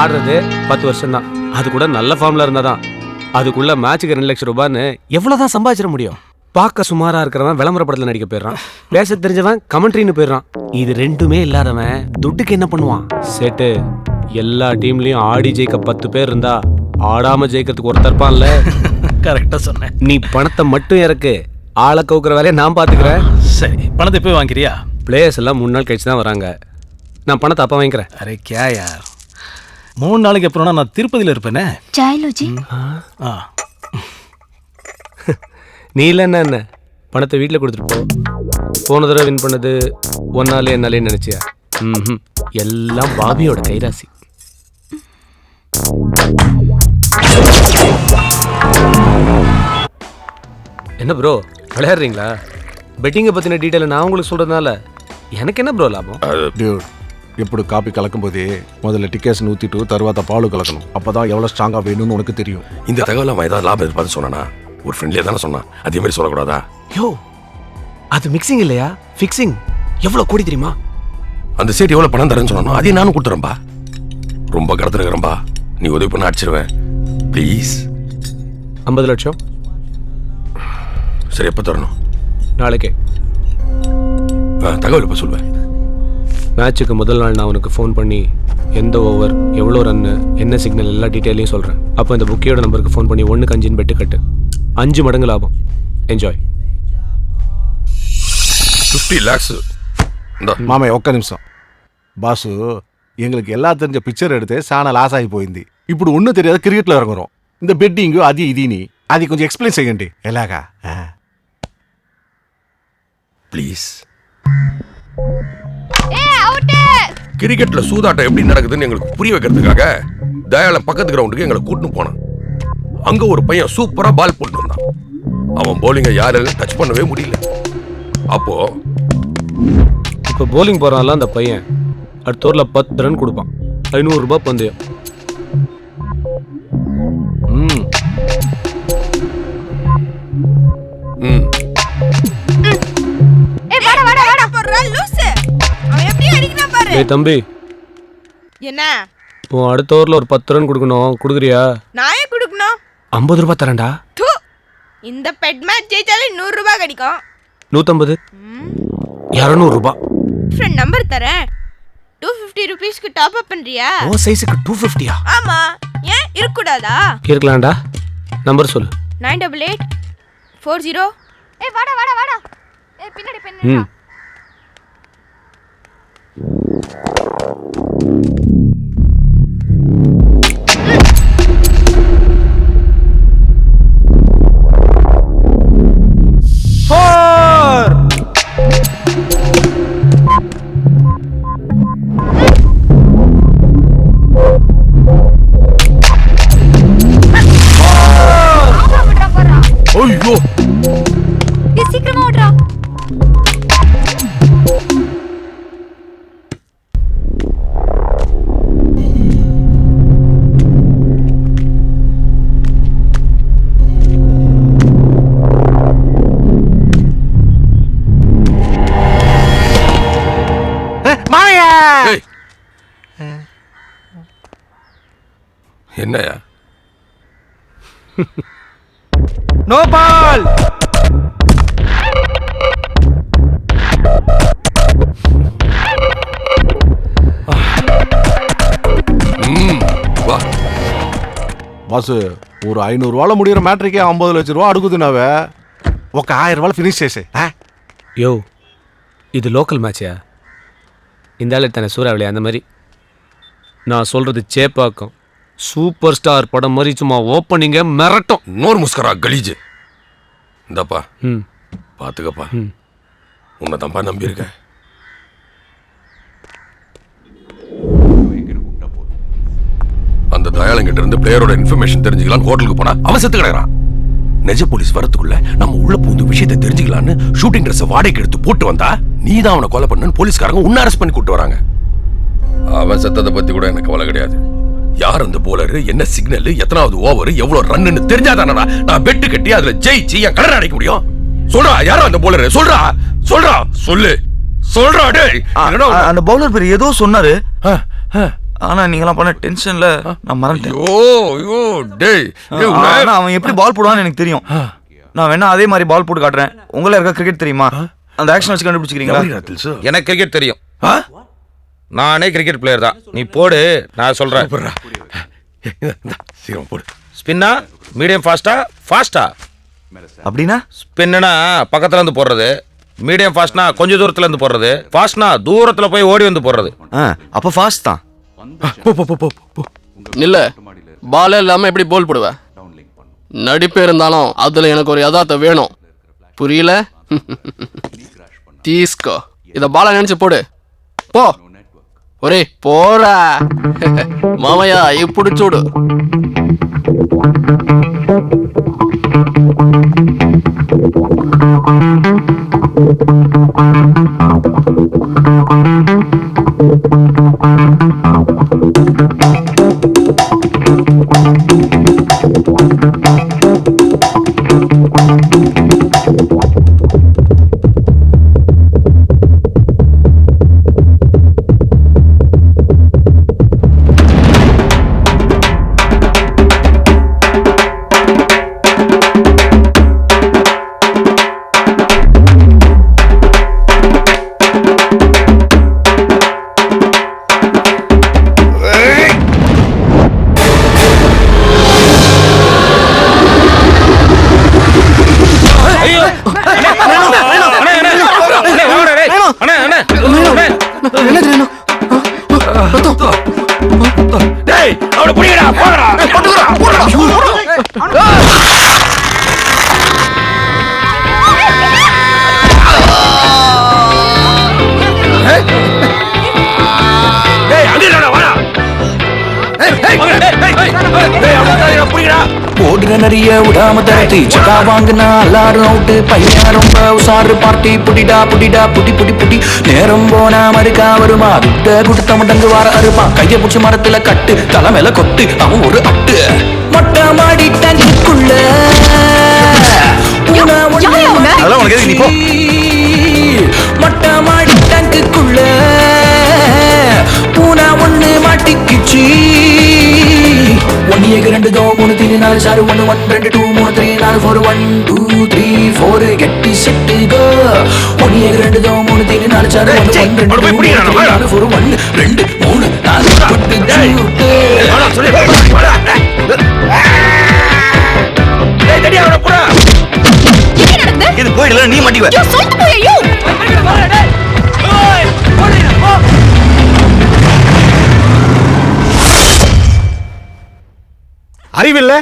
ஆடுறது 10 வருஷம் தான். அது கூட நல்ல ஃபார்மில் இருந்தால் தான். அதுக்குள்ள மேட்சுக்கு 2 லட்சம் ரூபான்னு எவ்வளோதான் சம்பாதிச்சிட முடியும்? பார்க்க சுமாராக இருக்கிறவன் விளம்பர படத்தில் நடிக்க போயிடுறான். பேச தெரிஞ்சவன் கமெண்ட்ரின்னு போயிடுறான். இது ரெண்டுமே இல்லாதவன் துட்டுக்கு என்ன பண்ணுவான்? சேட்டு, எல்லா டீம்லையும் ஆடி ஜெயிக்க 10 பேர் இருந்தா ஆடாம ஜெயிக்கிறதுக்கு ஒருத்தர் இருப்பான்ல. கரெக்டாக சொன்னேன். நீ பணத்தை மட்டும் இறக்கு, ஆளை கவுக்கிற வேலையை நான் பார்த்துக்கிறேன். சரி, பணத்தை போய் வாங்கிக்கிறியா? பிளேயர்ஸ் எல்லாம் 3 நாள் கழிச்சு தான் வராங்க. நான் பணத்தை அப்போ வாங்கிக்கிறேன். அரே கே யார், 3 நாளைக்கு அப்புறம் நான் திருப்பதியில் இருப்பேனே. சாயலோஜி, நீ இல்லைன்னா என்ன, பணத்தை வீட்டில் கொடுத்துட்டு போ. போன தடவை வின் பண்ணது ஒன்னாலே என்னாலே நினைச்சியா? எல்லாம் பாபியோட கைராசி. என்ன ப்ரோ விளையாடுறீங்களா? பெட்டிங்கை பற்றின டீட்டெயிலை நான் உங்களுக்கு சொல்கிறதுனால எனக்கு என்ன ப்ரோ லாபம்? ఎప్పుడు కాపీ కలకపోతే మొదలు టికెట్స్ ஊத்திட்டு తర్వాత பால் கலக்கணும். அப்பதான் எவ்வளவு ஸ்ட்ராங்கா வேணும்னு உனக்கு தெரியும். இந்த தகவல் அவன் ஏதாவது லாபம் எதிர்பார்த்து சொன்னானா? ஒரு ஃப்ரெண்ட்லியே தானே சொன்னான். அதே மாதிரி சொல்லக்கூடாதா? யோ, அது மிக்சிங் இல்லையா, ஃபிக்ஸிங். எவ்வளோ கோடி தெரியுமா? அந்த சேட் எவ்வளோ பணம் தரேன்னு சொன்னானோ அதையும் நானும் கொடுத்துறேன்பா. ரொம்ப கடத்துறேன்பா, நீ உதவி பண்ண அடிச்சிருவேன் ப்ளீஸ். 50 லட்சம். சரி, எப்போ தரணும்? நாளைக்கே. தகவல் எப்போ சொல்வேன்? மேட்சுக்கு முதல் நாள் நான் உனக்கு ஃபோன் பண்ணி எந்த ஓவர், எவ்வளோ ரன்னு, என்ன சிக்னல், எல்லா டீட்டெயிலையும் சொல்கிறேன். அப்போ இந்த புக்கியோட நம்பருக்கு ஃபோன் பண்ணி 1க்கு 5 பெட்டு கட்டு. 5 மடங்கு லாபம். என்ஜாய். 50 lakhs. మామయ్య ఒక్క నిమిషం. బాసు, எங்களுக்கு எல்லாம் தெரிஞ்ச பிக்சர் எடுத்து சாண లాస్ అయిపోయింది. ఇప్పుడు ஒன்றும் தெரியாத கிரிக்கெட்ல இறங்குறோம். இந்த பெட்டிங்கு அது இதுன்னு అది కొంచెం ఎక్స్ప్లెయిన్ చేయండి. ఎలాగా? ப்ளீஸ். கிரிக்கெட்ல சூதாட்டம் எப்படி நடக்குதுன்னு எங்களுக்கு புரிய வைக்கிறதுக்காக தயாளன் பக்கத்து கிரவுண்டுக்கு எங்களை கூட்டின்னு போனான். அங்க ஒரு பையன் சூப்பரா பால் போட்டு வந்தான். அவன் போலிங்கை யாராலும் டச் பண்ணவே முடியல. அப்போ இப்போ போலிங் போறான்ல அந்த பையன், அடுத்த ஓவரில் 10 ரன் கொடுப்பான். 500 ரூபாய் பந்தயம். ம் ம் ஏய் வாடா வாடா வாடா போறா லூசு. அவன் எப்படி அடிக்குறான் பாரு. ஏய் தம்பி. என்ன? உன் அடுத்த ஓவர்ல ஒரு 10 ரன் கொடுக்கணும். கொடுக்குறியா? நான் ஏன் கொடுக்கணும்? 50 ரூபாய் தரேன்டா. தூ. இந்த பெட் மேட்ச் ஜெயிச்சாலே 100 ரூபாய் கிடைக்கும். 150. 200 ரூபாய். ஃப்ரெண்ட் நம்பர் தரேன். 250 ரூபீஸ்க்கு டாப் அப் பண்றியா? ஓ சைஸ்க்கு 250யா? ஆமா. ஏன் இருக்கக்கூடாதா? இருக்கலாம்டா. நம்பர் சொல்லு. 988 40. ஏய் வாடா வாடா வாடா. ஏய் பின்னாடி பின்னாடி. ஐயோ சீக்கிரமா ஓடுறா. மாயா என்னையா? No ball. வா பாஸ் ஒரு 500 ரூபால முடிகிற மேட்ரிக்கே 50 லட்சம் ரூபா அடுக்குதுனாவே ఒక 1000 ரூபால ஃபினிஷ் చేసే. யோ இது லோக்கல் மேட்சா? இந்த ஆளு தானே சூறாவளி அந்த மாதிரி. நான் சொல்றது சேப்பாக்கம் சூப்பர் ஸ்டார் படம் மாதிரி சும்மா ஓப்பனிங்க மிரட்டும். நோர் முஸ்கரா கலீஜ். இந்தப்பா ம் பாத்துக்கப்பா. உன்னை தான்ப்பா நம்பியிருக்கேன். அந்த தயாளங்கிட்ட இருந்து பிளேயரோட இன்ஃபர்மேஷன் தெரிஞ்சுக்கலாம் ஹோட்டலுக்கு போனா அவன் செத்து கிடக்குறான். நெஜ போலீஸ் வரதுக்குள்ள நம்ம உள்ள பூந்து விஷயத்தை தெரிஞ்சுக்கலான்னு ஷூட்டிங் ட்ரெஸ் வாடகைக்கு எடுத்து போட்டு வந்தா நீ தான் அவனை கொலை பண்ணு போலீஸ்காரங்க உன்ன அரெஸ்ட் பண்ணி கூட்டு வராங்க. அவன் செத்ததை பத்தி கூட எனக்கு கவலை கிடையாது. யார் அந்த போலர், என்ன சிக்னல், எத்தனாவது ஓவர், எவ்வளவு ரன்னு தெரிஞ்சாதானடா நான் பெட்டு கட்டி அதுல ஜெயிச்சு என் கடனை அடைக்க முடியும். சொல்றா யாரா அந்த போலர்? சொல்றா சொல்றா சொல்லு சொல்றா. டேய் அந்த பவுலர் பேர் ஏதோ சொன்னாரு. ஆனா நீங்களாம் பண்ண டென்ஷன்ல நான் மறந்துட்டேன். ஐயோ டேய் அவன் எப்படி பால் போடுவான்னு எனக்கு தெரியும். நான் வேணா அதே மாதிரி பால் போட்டு காட்டுறேன். உங்கள இருக்க கிரிக்கெட் தெரியுமா? அந்த ஆக்ஷன் வச்சு கண்டுபிடிச்சிக்கிறீங்களா? எனக்கு கிரிக்கெட் தெரியும். நானே கிரிக்கெட் பிளேயர் தான். நீ போடு, நான் சொல்றேன். சீக்கிரம் போடு. ஸ்பின்னா மீடியம் ஃபாஸ்டா? ஃபாஸ்டா அப்படின்னா ஸ்பின்னா பக்கத்துல இருந்து போடுறது, மீடியம் ஃபாஸ்ட்னா கொஞ்சம் தூரத்துல இருந்து போடுறது, ஃபாஸ்ட்னா தூரத்துல போய் ஓடி வந்து போடுறது. அப்ப ஃபாஸ்ட் தான். இல்ல பாலே இல்லாம எப்படி போல் போடுவ? நடிப்பு இருந்தாலும் அதுல எனக்கு ஒரு யதார்த்தம் வேணும். புரியல? தீஸ்கோ இத பாலா நினைச்சு போடு. போ ஒரே போடா. மாமையா இப்படி சூடு. நிறைய விடாம தரட்டி சக்கா வாங்கினா எல்லாரும் அவுட்டு பையன் ரொம்ப உசாரு பார்ட்டி புடிடா புடிடா புடி புடி புடி நேரம் போனா மறுக்கா வருமா விட்ட குடுத்த மடங்கு வார அருப்பா கைய பிடிச்சி மரத்துல கட்டு தலை மேல கொட்டு அவன் ஒரு அட்டு மொட்டை மாடி டங்குக்குள்ள மொட்டை மாடி டங்குக்குள்ள பூனா ஒண்ணு மாட்டிக்குச்சு 1 ஏக 2 3 3 4 6 1 1 2 2 3 3 4 4 1 2 3 4 கெட்டி செட்டு கோ 1 ஏக 2 3 3 4 6 1 1 2 3 4 4 1 2 3 4 பட்டு ஜூட்டு சொல்லு டேய் டேடி அவன புறா என்ன நடக்குது இது போயிடல நீ மாட்டிவே யோ சொல்லிட்டு போய் ஐயோ ஓய் ஓடிடா போ அறிவில்ல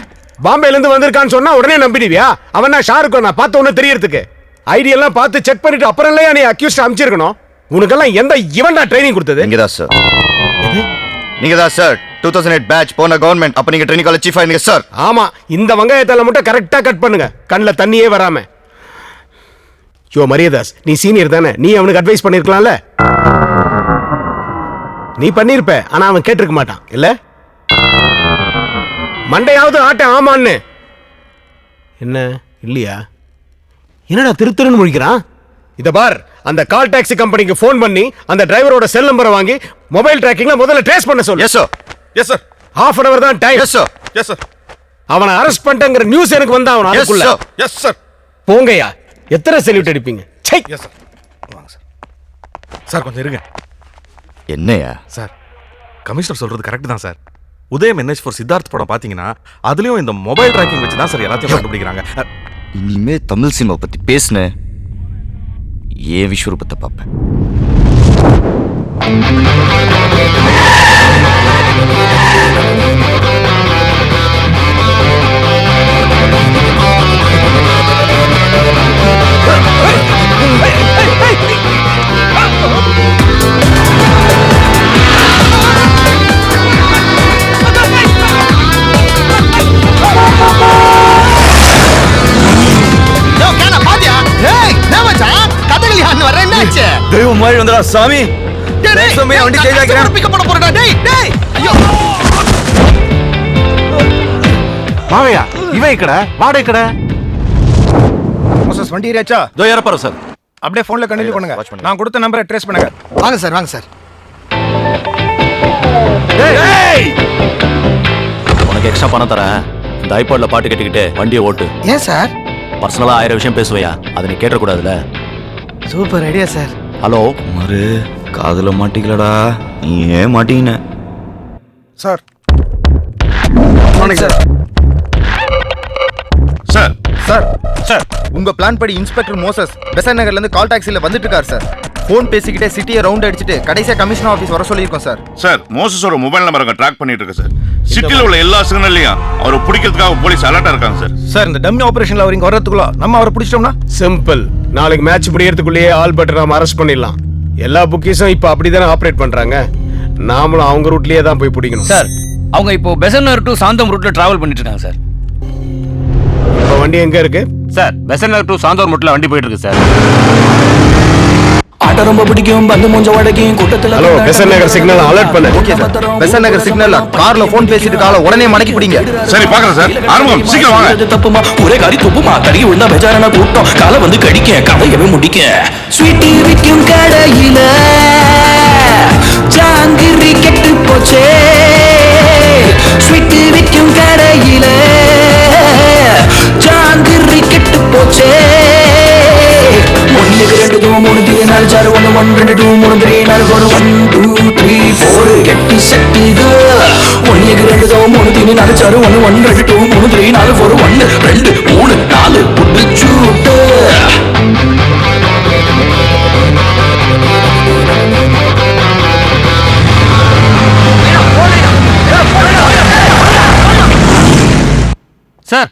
பாம்பேல இருந்து வந்திருக்கான்னு சொன்னா உடனே நம்பிடுவியா? அவனா ஷாருக்கோ நான் பார்த்த உடனே தெரியறதுக்கு ஐடியெல்லாம் பார்த்து செக் பண்ணிட்டு அப்புறம் இல்லையா நீ அக்யூஸ்ட் அனுப்பிச்சிருக்கணும். உனக்கெல்லாம் எந்த இவன்டா ட்ரைனிங் கொடுத்தது? நீங்க தான் சார். நீங்க தான் சார் 2008 பேட்ச் போன கவர்மெண்ட் அப்ப நீங்க ட்ரைனிங் காலேஜ் சீஃப் ஆயிருங்க சார். ஆமா இந்த வெங்காயத்தால மட்டும் கரெக்டா கட் பண்ணுங்க கண்ணில் தண்ணியே வராம. யோ மரியதாஸ் நீ சீனியர் தானே, நீ அவனுக்கு அட்வைஸ் பண்ணிருக்கலாம்ல. நீ பண்ணிருப்ப ஆனா அவன் கேட்டிருக்க மாட்டான் இல்ல. மண்டையாவது ஆட்ட ஆமான்னு என்ன இல்லையா? என்னடா திருத்துருன்னு முழிக்கிறான்? இத பார் அந்த கால் டாக்ஸி கம்பெனிக்கு ஃபோன் பண்ணி அந்த டிரைவரோட செல் நம்பரை வாங்கி மொபைல் ட்ராக்கிங்ல முதல்ல ட்ரேஸ் பண்ண சொல்லு. Yes sir. Yes sir. half an hour தான் time. Yes sir. Yes sir. அவனை அரெஸ்ட் பண்ணிட்டேங்கிற நியூஸ் எனக்கு வந்தா அவன் அதுக்குள்ள. Yes sir. போங்கயா எத்தனை செல்யூட் அடிப்பீங்க? சை. Yes sir. வாங்க சார். சார் கொஞ்சம் இருங்க. என்னையா சார் கமிஷனர் சொல்றது கரெக்ட் தான் சார். உதயம் NH4 சித்தார்த் படம் பாத்தீங்கன்னா அதுலயும் இந்த மொபைல் ட்ராக்கிங் வச்சு தான் சார் எல்லாத்தையும் கண்டுபிடிக்கிறாங்க. இனிமே தமிழ் சினிமா பத்தி பேசுன ஏன் விஸ்வரூபத்தை பார்ப்பேன். தெய்வம் மாதிரி வந்தா சாமி வண்டி மாவையா இவன் இக்கட வாடகை கடை வண்டி ஏறியாச்சா? இதோ ஏறப்பாரு சார். அப்படியே போன்ல கண்டினியூ பண்ணுங்க. நான் கொடுத்த நம்பரை ட்ரேஸ் பண்ணுங்க. வாங்க சார் வாங்க சார். உனக்கு எக்ஸ்ட்ரா பணம் தரேன். இந்த ஐபாட்ல பாட்டு கேட்டுக்கிட்டு வண்டியை ஓட்டு. ஏன் சார்? பர்சனலா 1000 விஷயம் பேசுவையா, அதை நீ கேட்டக்கூடாதுல. Super idea sir. Hello Kumar காதுல மாட்டிக்கலடா, நீ ஏன் மாட்டீங்க sir? Sir sir sir sir உங்க பிளான் படி இன்ஸ்பெக்டர் மோசஸ் பெசன் நகர்ல இருந்து கால் டாக்ஸில வந்துட்டு இருக்காரு சார். போன் பேசிக்கிட்டே சிட்டியை ரவுண்ட் அடிச்சிட்டு கடைசியா கமிஷனர் ஆபீஸ் வர சொல்லியிருக்கோம் சார். சார் மோசஸோட மொபைல் நம்பரை ட்ராக் பண்ணிட்டு இருக்கு சார். சிட்டில உள்ள எல்லா சிக்னல்லையும் அவரை பிடிக்கிறதுக்காக போலீஸ் அலர்ட்டா இருக்காங்க சார். சார் இந்த டம்மி ஆபரேஷன்ல அவர் இங்க வரதுக்குள்ள நம்ம அவரை பிடிச்சிட்டோம்னா சிம்பிள். நாளைக்கு மேட்ச் முடியறதுக்குள்ளேயே ஆல்பர்ட் நாம அரெஸ்ட் பண்ணிடலாம். எல்லா புக்கீஸும் இப்போ அப்படிதானே ஆப்ரேட் பண்றாங்க. நாமளும் அவங்க ரூட்லயே தான் போய் பிடிக்கணும் சார். அவங்க இப்போ பெசன்னர் டு சாந்தம் ரூட்ல டிராவல் பண்ணிட்டு இருக்காங்க சார். இப்போ வண்டி எங்க இருக்கு சார்? பெசன்னர் டு சாந்தோர் ரூட்ல வண்டி போயிட்டு இருக்கு சார். ஆட்ட ரொம்ப பிடிக்கும் வந்து மூஞ்ச வடக்கும் கூட்டத்துல. Hello Besant Nagar signal alert பண்ணு. Okay sir. பெசன் நகர் சிக்னல்ல கார்ல போன் பேசிட்டு கால உடனே மடக்கி பிடிங்க. சரி பார்க்கறேன் சார். ஆரம்பம் சீக்கிரம் வாங்க. தப்புமா ஒரே காரி துப்புமா தடி விழுந்தா பெஜாரான கூட்டம் காலை வந்து கடிக்க கதையவே முடிக்க. ஸ்வீட்டி விக்கும் கடையில ஜாங்கிரி கெட்டு போச்சே. ஸ்வீட்டி விக்கும் கடையில ஜாங்கிரி கெட்டு போச்சே. 1 2 3 4 6 1 1 2 2 3 3 4 4 1 2 3 4 கெட்டி செட்டுது. 1 2 3 4 6 1 1 2 2 3 3 4 4 1 2 3 4 புடிச்சூட்டு. சார்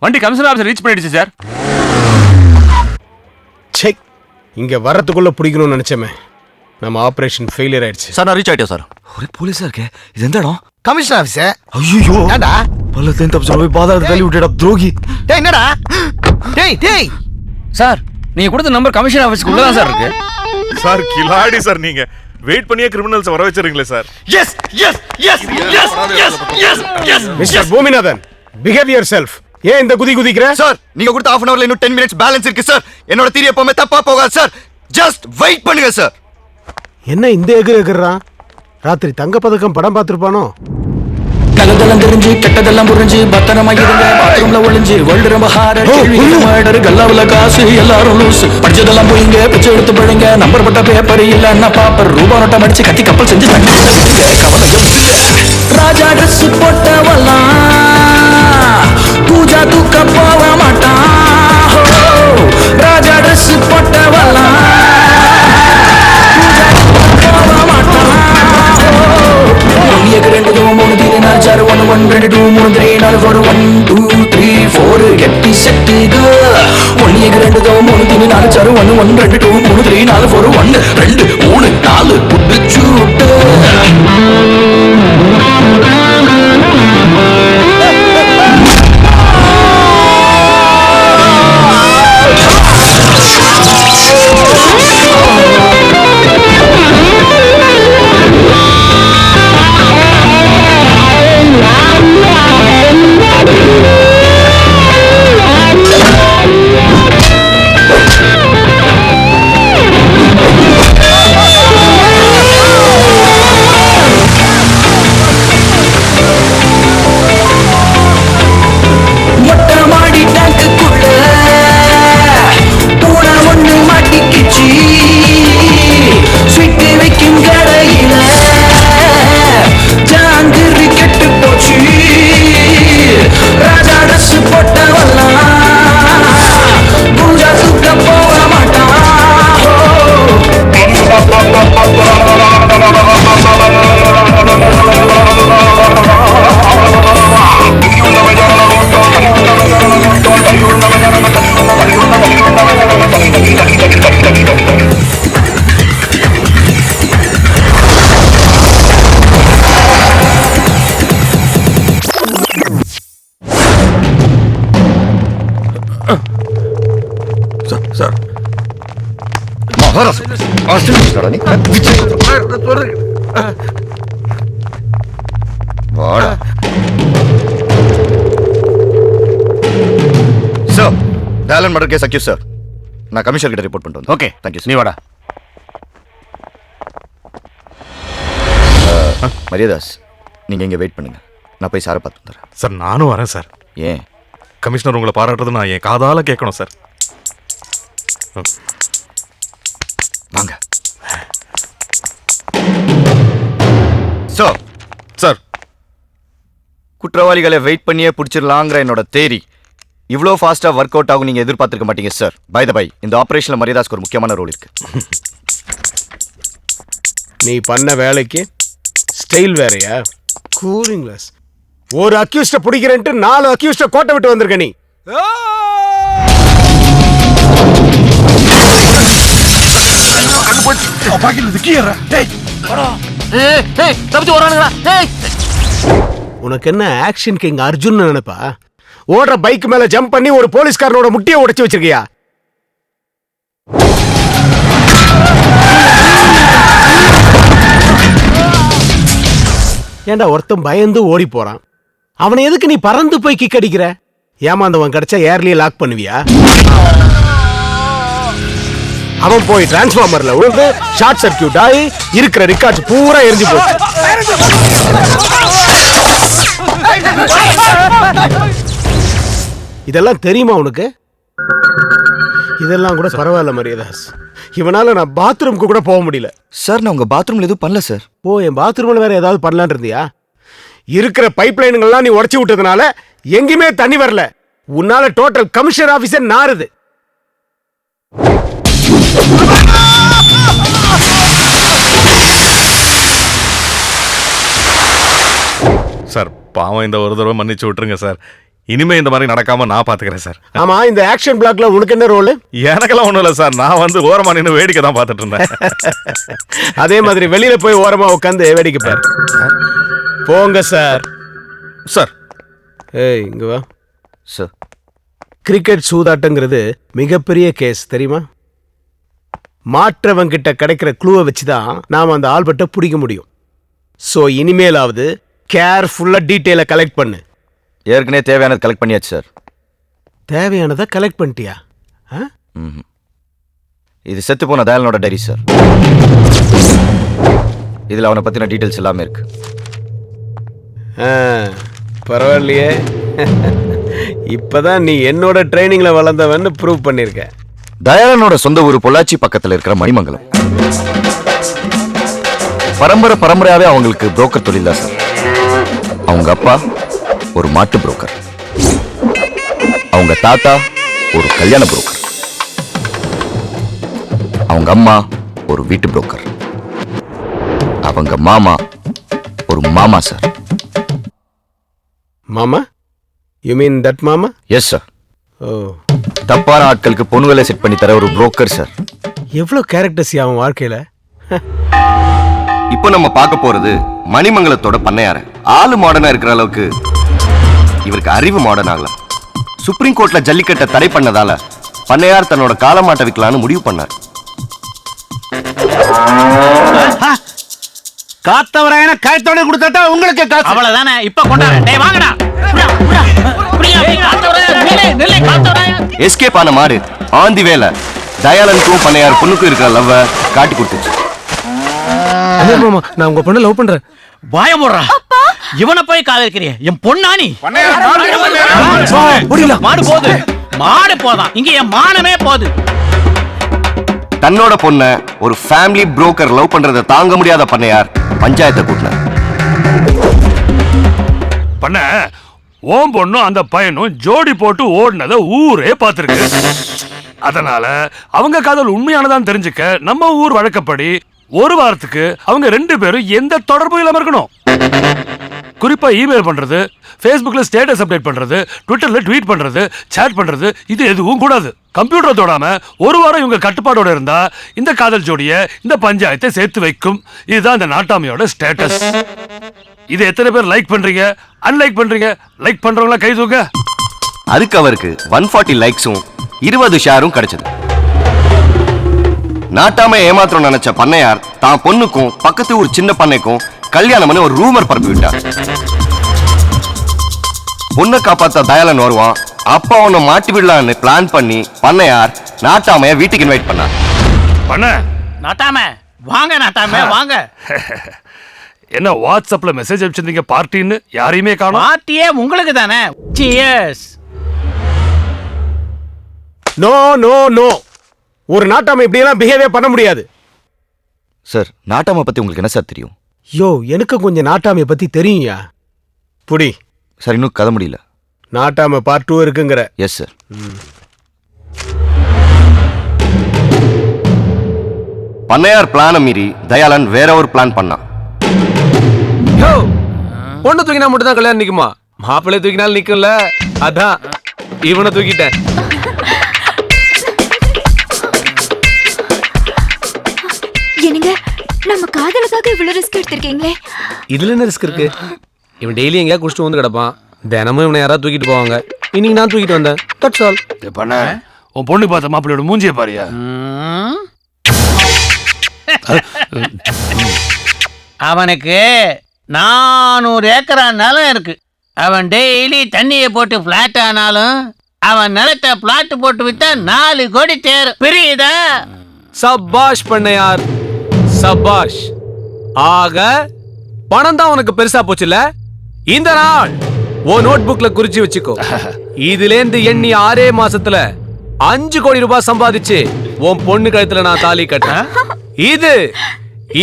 வண்டி கமிஷனர் ஆஃபீஸ் ரீச் பண்ணிடுச்சு சார். செக் இங்க வரதுக்குள்ள பிடிக்கணும்னு நினைச்சமே நம்ம ஆபரேஷன் ஃபெயிலியர் ஆயிடுச்சு. சார் நான் ரீச் ஆயிட்டேன் சார். ஒரே போலீஸா இருக்கே. இது எந்த இடம்? Commissioner office. ஐயோ ஏண்டா பள்ளத்தையும் தப்பிச்சு போய் பாதாளத்தை தள்ளி விட்டுடா துரோகி. டேய் என்னடா டேய் சார் நீங்க கொடுத்த நம்பர் கமிஷன் ஆஃபீஸ்க்குள்ள தான் சார் இருக்கு. சார் கிலாடி சார் நீங்க. வெயிட் பண்ணியே கிரிமினல்ஸ் வர வச்சிருக்கீங்களே sir. Yes yes yes yes yes yes yes mister Boominathan behave yourself. ஏன் இந்த குதிக்கிற? சார் நீங்க கொடுத்த half an hourல இன்னும் 10 minutes பேலன்ஸ் இருக்கு சார். என்னோட தியரி எப்பவுமே தப்பா போகாது சார். ஜஸ்ட் வெயிட் பண்ணுங்க சார். என்ன இந்த எகுறான்? ராத்திரி தங்க பதக்கம் படம் பார்த்திருப்பானோ? நல்லதெல்லாம் தெரிஞ்சு கெட்டதெல்லாம் புரிஞ்சு பத்திரமா இருங்க. பாத்ரூம்ல ஒளிஞ்சு வேர்ல்டு ரொம்ப ஹாரர் கேள்வி மர்டர் கல்லாவுல காசு எல்லாரும் லூஸ். படிச்சதெல்லாம் போயிங்க பிச்சை எடுத்து பழுங்க. நம்பர் பட்ட பேப்பர் இல்லன்னா பாப்பர் ரூபா நோட்டம் அடிச்சு கத்தி கப்பல் செஞ்சு கவலையும் ராஜா ட்ரெஸ் போட்டவெல்லாம் பூஜா தூக்க போக மாட்டான். ராஜா ட்ரெஸ் போட்டவெல்லாம் போக மாட்டான். 1 2 3 4 4 1 1 2 3 3 4 4 1 2 3 4 8 செட்டு 1 2 3 4 1 1 2 3 3 4 4 1 2 3 4 புட்டு சூட்டு. டேலன் மர்டர் கேஸ் அக்யூஸ் சார். நான் கமிஷனர் கிட்ட ரிப்போர்ட் பண்ணிட்டு வந்தேன். Okay thank you. நீ வாடா. மரியாதாஸ் நீங்க இங்க வெயிட் பண்ணுங்க. நான் போய் சாரை பார்த்து வந்துடுறேன். சார் நானும் வரேன் சார். ஏன்? கமிஷனர் உங்களை பாராட்டுறது நான் என் காதால கேட்கணும் சார். வாங்க சார். சார் குற்றவாளிகளை வெயிட் பண்ணியே பிடிச்சிடலாங்கிற என்னோட தேரி இவ்வளோ ஃபாஸ்டா ஒர்க் அவுட் ஆகும் நீங்க எதிர்பார்த்திருக்க மாட்டீங்க சார். பை த பை இந்த ஆபரேஷன்ல மரியாதாஸ்க்கு ஒரு முக்கியமான ரோல் இருக்கு. நீ பண்ண வேலைக்கு ஸ்டைல் வேறயா? Cooling glass. ஒரு அக்யூஸ்ட பிடிக்கிறேன்ட்டு 4 அக்யூஸ்ட கோட்டை விட்டு வந்திருக்க நீ. உனக்கு என்ன ஆக்ஷன் கிங் அர்ஜுன் நினைப்பா? ஓடுற பைக் மேல ஜம்ப் பண்ணி ஒரு போலீஸ்காரனோட முட்டியை உடைச்சு வச்சிருக்கியா? ஏண்டா ஒருத்தன் பயந்து ஓடி போறான், அவனை எதுக்கு நீ பறந்து போய் கிக் அடிக்கிற? ஏமாந்தவன் கிடைச்சா ஏர்லயே லாக் பண்ணுவியா? அவன் போய் டிரான்ஸ்ஃபார்மர்ல விழுந்து ஷார்ட் சர்க்கியூட் ஆகி இருக்கிற ரெக்கார்ட்ஸ் பூரா எரிஞ்சு போச்சு. இதெல்லாம் தெரியுமா உனக்கு? இதெல்லாம் கூட பரவாயில்ல மரியாதாஸ். இவனால நான் பாத்ரூம்க்கு கூட போக முடியல சார். நான் உங்க பாத்ரூம்ல எதுவும் பண்ணல சார். ஓ, என் பாத்ரூம்ல வேற ஏதாவது பண்ணலான் இருந்தியா? இருக்கிற பைப் லைனுங்கள்லாம் நீ உடைச்சு விட்டதுனால எங்கேயுமே தண்ணி வரல. உன்னால டோட்டல் கமிஷனர் ஆபீஸே நாறுது. சார் பாவம், இந்த ஒரு தடவை மன்னிச்சு விட்டுருங்க சார். இனிமே இந்த மாதிரி நடக்காம நான் பாத்துக்கிறேன் சார். ஆமா, இந்த ஆக்ஷன் பிளாக்ல உனக்கு என்ன ரோல்? எனக்கெல்லாம் ஒண்ணும் இல்ல சார். நான் வந்து ஓரமா நின்று வேடிக்கை தான் பார்த்துட்டு இருந்தேன். அதே மாதிரி வெளியில போய் ஓரமா உட்காந்து வேடிக்கை பாரு. போங்க சார். சார் ஏய் இங்க வா. சார் கிரிக்கெட் சூதாட்டங்கிறது மிகப்பெரிய கேஸ் தெரியுமா? மாற்றவங்கிட்ட கிடைக்கிற க்ளூவை வச்சு தான் நாம் அந்த ஆல்பர்ட்டை பிடிக்க முடியும். ஸோ இனிமேலாவது கேர்ஃபுல்லாக டீட்டெயிலை கலெக்ட் பண்ணு. ஏற்கனவே தேவையானது கலெக்ட் பண்ணியாச்சு சார். தேவையானதை கலெக்ட் பண்ணிட்டியா? இது செத்து போன தயாலனோட டைரி சார். இதில் அவனை பற்றின டீட்டெயில்ஸ் எல்லாமே இருக்கு. பரவாயில்லையே, இப்பதான் நீ என்னோட ட்ரைனிங்ல வளர்ந்தவன்னு ப்ரூவ் பண்ணிருக்க. தயாளனோட சொந்த ஊர் பொள்ளாச்சி பக்கத்தில் இருக்கிற மணிமங்கலம். பரம்பரையாவே அவங்களுக்கு புரோக்கர் தொழில் தான் சார். அவங்க அப்பா ஒரு மாட்டு புரோக்கர், அவங்க தாத்தா ஒரு கல்யாண புரோக்கர், அவங்க அம்மா ஒரு வீட்டு புரோக்கர், அவங்க மாமா ஒரு மாமா சார். மாமா? யூ மீன் தட் மாமா? Yes sir. ஓ, தப்பான ஆட்களுக்கு பொண்ணுகளை செட் பண்ணி தர ஒரு புரோக்கர் சார். எவ்வளோ கேரக்டர்ஸ் அவன் வாழ்க்கையில. இப்போ நம்ம பார்க்க போறது மணிமங்கலத்தோட பண்ணையார. ஆளு மாடர்னா இருக்கிற அளவுக்கு இவருக்கு அறிவு மாடர்ன் ஆகல. சுப்ரீம் கோர்ட்ல ஜல்லிக்கட்டை தடை பண்ணதால பண்ணையார் தன்னோட காலமாட்டை விற்கலான்னு முடிவு பண்ணார். காத்தவராயன காயத்தோட கொடுத்தா உங்களுக்கு காசு அவ்வளவுதானே. இப்ப கொண்டாரு. டேய் வாங்கடா. எஸ்கேப் ஆன மாடு ஆந்தி வேலை தயாளனுக்கும் பண்ணையார் பொண்ணுக்கும் இருக்கிற லவ்வ காட்டி கொடுத்துச்சு. மாமா, நான் உங்க பொண்ணை லவ் பண்றேன். வாய மூடுறா. இவனை போய் காதலிக்கிறிய? என் பொண்ணானி மாடு போகுது. மாடு போதான், இங்க என் மானமே போகுது. தன்னோட பொண்ணை ஒரு ஃபேமிலி புரோக்கர் லவ் பண்றதை தாங்க முடியாத பண்ணையார் பஞ்சாயத்தை கூட்டினார். பண்ண ஓம் பொண்ணும் அந்த பையனும் ஜோடி போட்டு ஓடினதை ஊரே பார்த்துருக்கு. அதனால அவங்க காதல் உண்மையானதான் தெரிஞ்சுக்க நம்ம ஊர் வழக்கப்படி ஒரு வாரத்துக்கு அவங்க 2 பேரும் எந்த தொடர்பும் இல்லாம இருக்கணும். குறிப்பா இமெயில் பண்றது, ஃபேஸ்புக்ல ஸ்டேட்டஸ் அப்டேட் பண்றது, ட்விட்டர்ல ட்வீட் பண்றது, சேட் பண்றது, இது எதுவும் கூடாது. கம்ப்யூட்டர் தொடாம ஒரு வாரம் இவங்க கட்டுப்பாடோட இருந்தா இந்த காதல் ஜோடிய இந்த பஞ்சாயத்தை சேர்த்து வைக்கும். இதுதான் இந்த நாட்டாமையோட ஸ்டேட்டஸ். இது எத்தனை பேர் லைக் பண்றீங்க, அன்லைக் பண்றீங்க? லைக் பண்றவங்கள கை தூக்க. அதுக்கு அவருக்கு 140 லைக்ஸும் 20 ஷேரும் கிடைச்சது. நாட்டாம ஏமாத்திரம் நினைச்ச பண்ணையார் தான் பொண்ணுக்கும் பக்கத்து ஊர் சின்ன பண்ணைக்கும் கல்யாணம் ஒரு ரூமர் பரப்பி விட்டார். பொண்ணை காப்பாத்த தயாளன் வருவான், அப்பா அவனை மாட்டி விடலான்னு பிளான் பண்ணி பண்ணையார் நாட்டாமைய வீட்டுக்கு இன்வைட் பண்ணார். பண்ண நாட்டாம வாங்க, நாட்டாம வாங்க. என்ன வாட்ஸ்அப்ல மெசேஜ் அனுப்பிச்சிருந்தீங்க பார்ட்டின்னு? யாரையுமே காணோம். பார்ட்டியே உங்களுக்கு தானே. சியர்ஸ். நோ நோ நோ, ஒரு நாட்டாம இப்படி எல்லாம் பிஹேவியர் பண்ண முடியாது. சார், நாட்டாமை பத்தி உங்களுக்கு என்ன சார் தெரியும்? யோ, எனக்கு கொஞ்சம் நாட்டாமைய பத்தி தெரியும்யா. புடி. சார், இன்னும் கதை முடியல. நாட்டாம பார்ட் 2 இருக்குங்கிற? Yes sir. பண்ணையார் பிளான மீறி தயாளன் வேற ஒரு பிளான் பண்ணான். பொண்ணு தூக்கினா மட்டும் தான் கல்யாணம் நிக்குமா? மாப்பிள்ளை தூக்கினாலும் நிக்கும்ல. அதான் இவனை தூக்கிட்டேன். என்னங்க, நம்ம காதலுக்காக இவ்வளவு ரிஸ்க் எடுத்திருக்கீங்களே. இதுல என்ன ரிஸ்க் இருக்கு? இவன் டெய்லி எங்கேயா குடிச்சிட்டு வந்து கிடப்பான். தினமும் இவனை யாராவது தூக்கிட்டு போவாங்க. இன்னைக்கு நான் தூக்கிட்டு வந்தேன். That's all. பண்ண உன் பொண்ணு பார்த்த மாப்பிள்ளையோட மூஞ்சிய பாரியா. அவனுக்கு 400 ஏக்கரா நிலம் இருக்கு. அவன் டெய்லி தண்ணியை போட்டு பிளாட் ஆனாலும் அவன் நிலத்தை பிளாட் போட்டு வித்தா 4 கோடி தேரும். புரியுதா? சபாஷ் பண்ணையார், சபாஷ். ஆக பணம் தான் உனக்கு பெருசா போச்சுல. இந்த நாள் ஓ நோட் புக்ல குறிச்சு வச்சுக்கோ. இதுலேந்து எண்ணி 6 மாசத்துல 5 கோடி ரூபாய் சம்பாதிச்சு உன் பொண்ணு கழுத்துல நான் தாலி கட்டேன். இது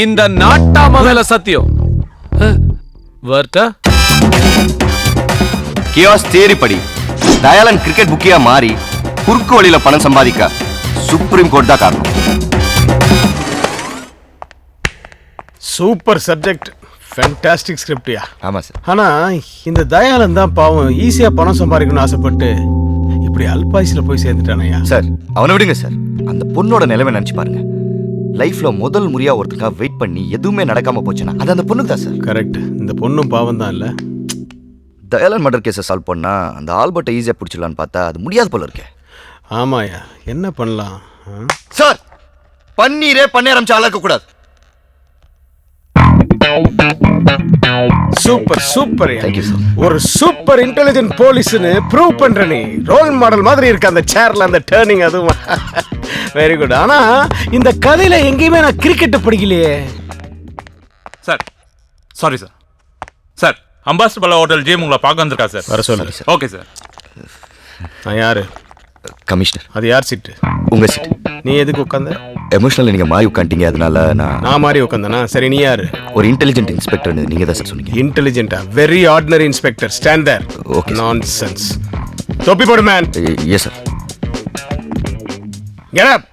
இந்த நாட்டாம மேல சத்தியம். கியாஸ் தியரி படி தயாளன் கிரிக்கெட் புக்கியா மாறி குறுக்கு வழியில பணம் சம்பாதிக்க சுப்ரீம் கோர்ட் தான் காரணம். சூப்பர் சப்ஜெக்ட், ஃபேண்டாஸ்டிக் ஸ்கிரிப்ட்யா. ஆமா சார். ஆனா இந்த தயாளன் தான் பாவம் ஈஸியா பணம் சம்பாதிக்கணும்னு ஆசைப்பட்டு இப்படி அல்பாயுஸ்ல போய் சேர்ந்துட்டானயா. சார், அவனை விடுங்க சார். அந்த பொண்ணோட நிலைமை நினைச்சு பாருங்க. லைஃப்ல முதல் முறையா ஒருத்தருக்காக வெயிட் பண்ணி எதுவுமே நடக்காம போச்சுன்னா அது அந்த பொண்ணுக்கு தான் சார். கரெக்ட். இந்த பொண்ணும் பாவம் தான் இல்ல. தயாளன் மர்டர் கேஸை சால்வ் பண்ணா அந்த ஆல்பர்ட்டை ஈஸியாக பிடிச்சிடலான்னு பார்த்தா அது முடியாது போல இருக்கே. ஆமாயா, என்ன பண்ணலாம்? சார், பன்னீரே பண்ண ஆரம்பிச்ச ஆளா இருக்கக்கூடாது. Super super, thank you sir. ஒரு சூப்பர் இன்டெலிஜென்ட் போலீஸ்னு ப்ரூவ் பண்ற நீ. ரோல் மாடல் மாதிரி இருக்கு அந்த சேர்ல அந்த டர்னிங், அதுவும் வெரி குட். ஆனா இந்த கதையில எங்கேயுமே நான் கிரிக்கெட் படிக்கலையே. Sir sorry sir. Sir, Ambassador Pallava hotel GM உங்களை பார்க்க வந்திருக்கா சார். வர சொல்லு. Okay sir. நான் யாரு? கமிஷனர். அது யார் சீட்டு? உங்க சீட். நீ எதுக்கு உட்காந்த? எமோஷனல் நீங்க மாறி உட்காந்துட்டீங்க, அதனால நான் மாறி உட்காந்தனா? சரி, நீ யாரு? ஒரு இன்டெலிஜென்ட் இன்ஸ்பெக்டர் நீங்க தான் சார் சொன்னீங்க. இன்டெலிஜென்ட்டா? Very ordinary inspector. Stand there. Okay. Nonsense. தொப்பி போடு man. Yes sir. Get up.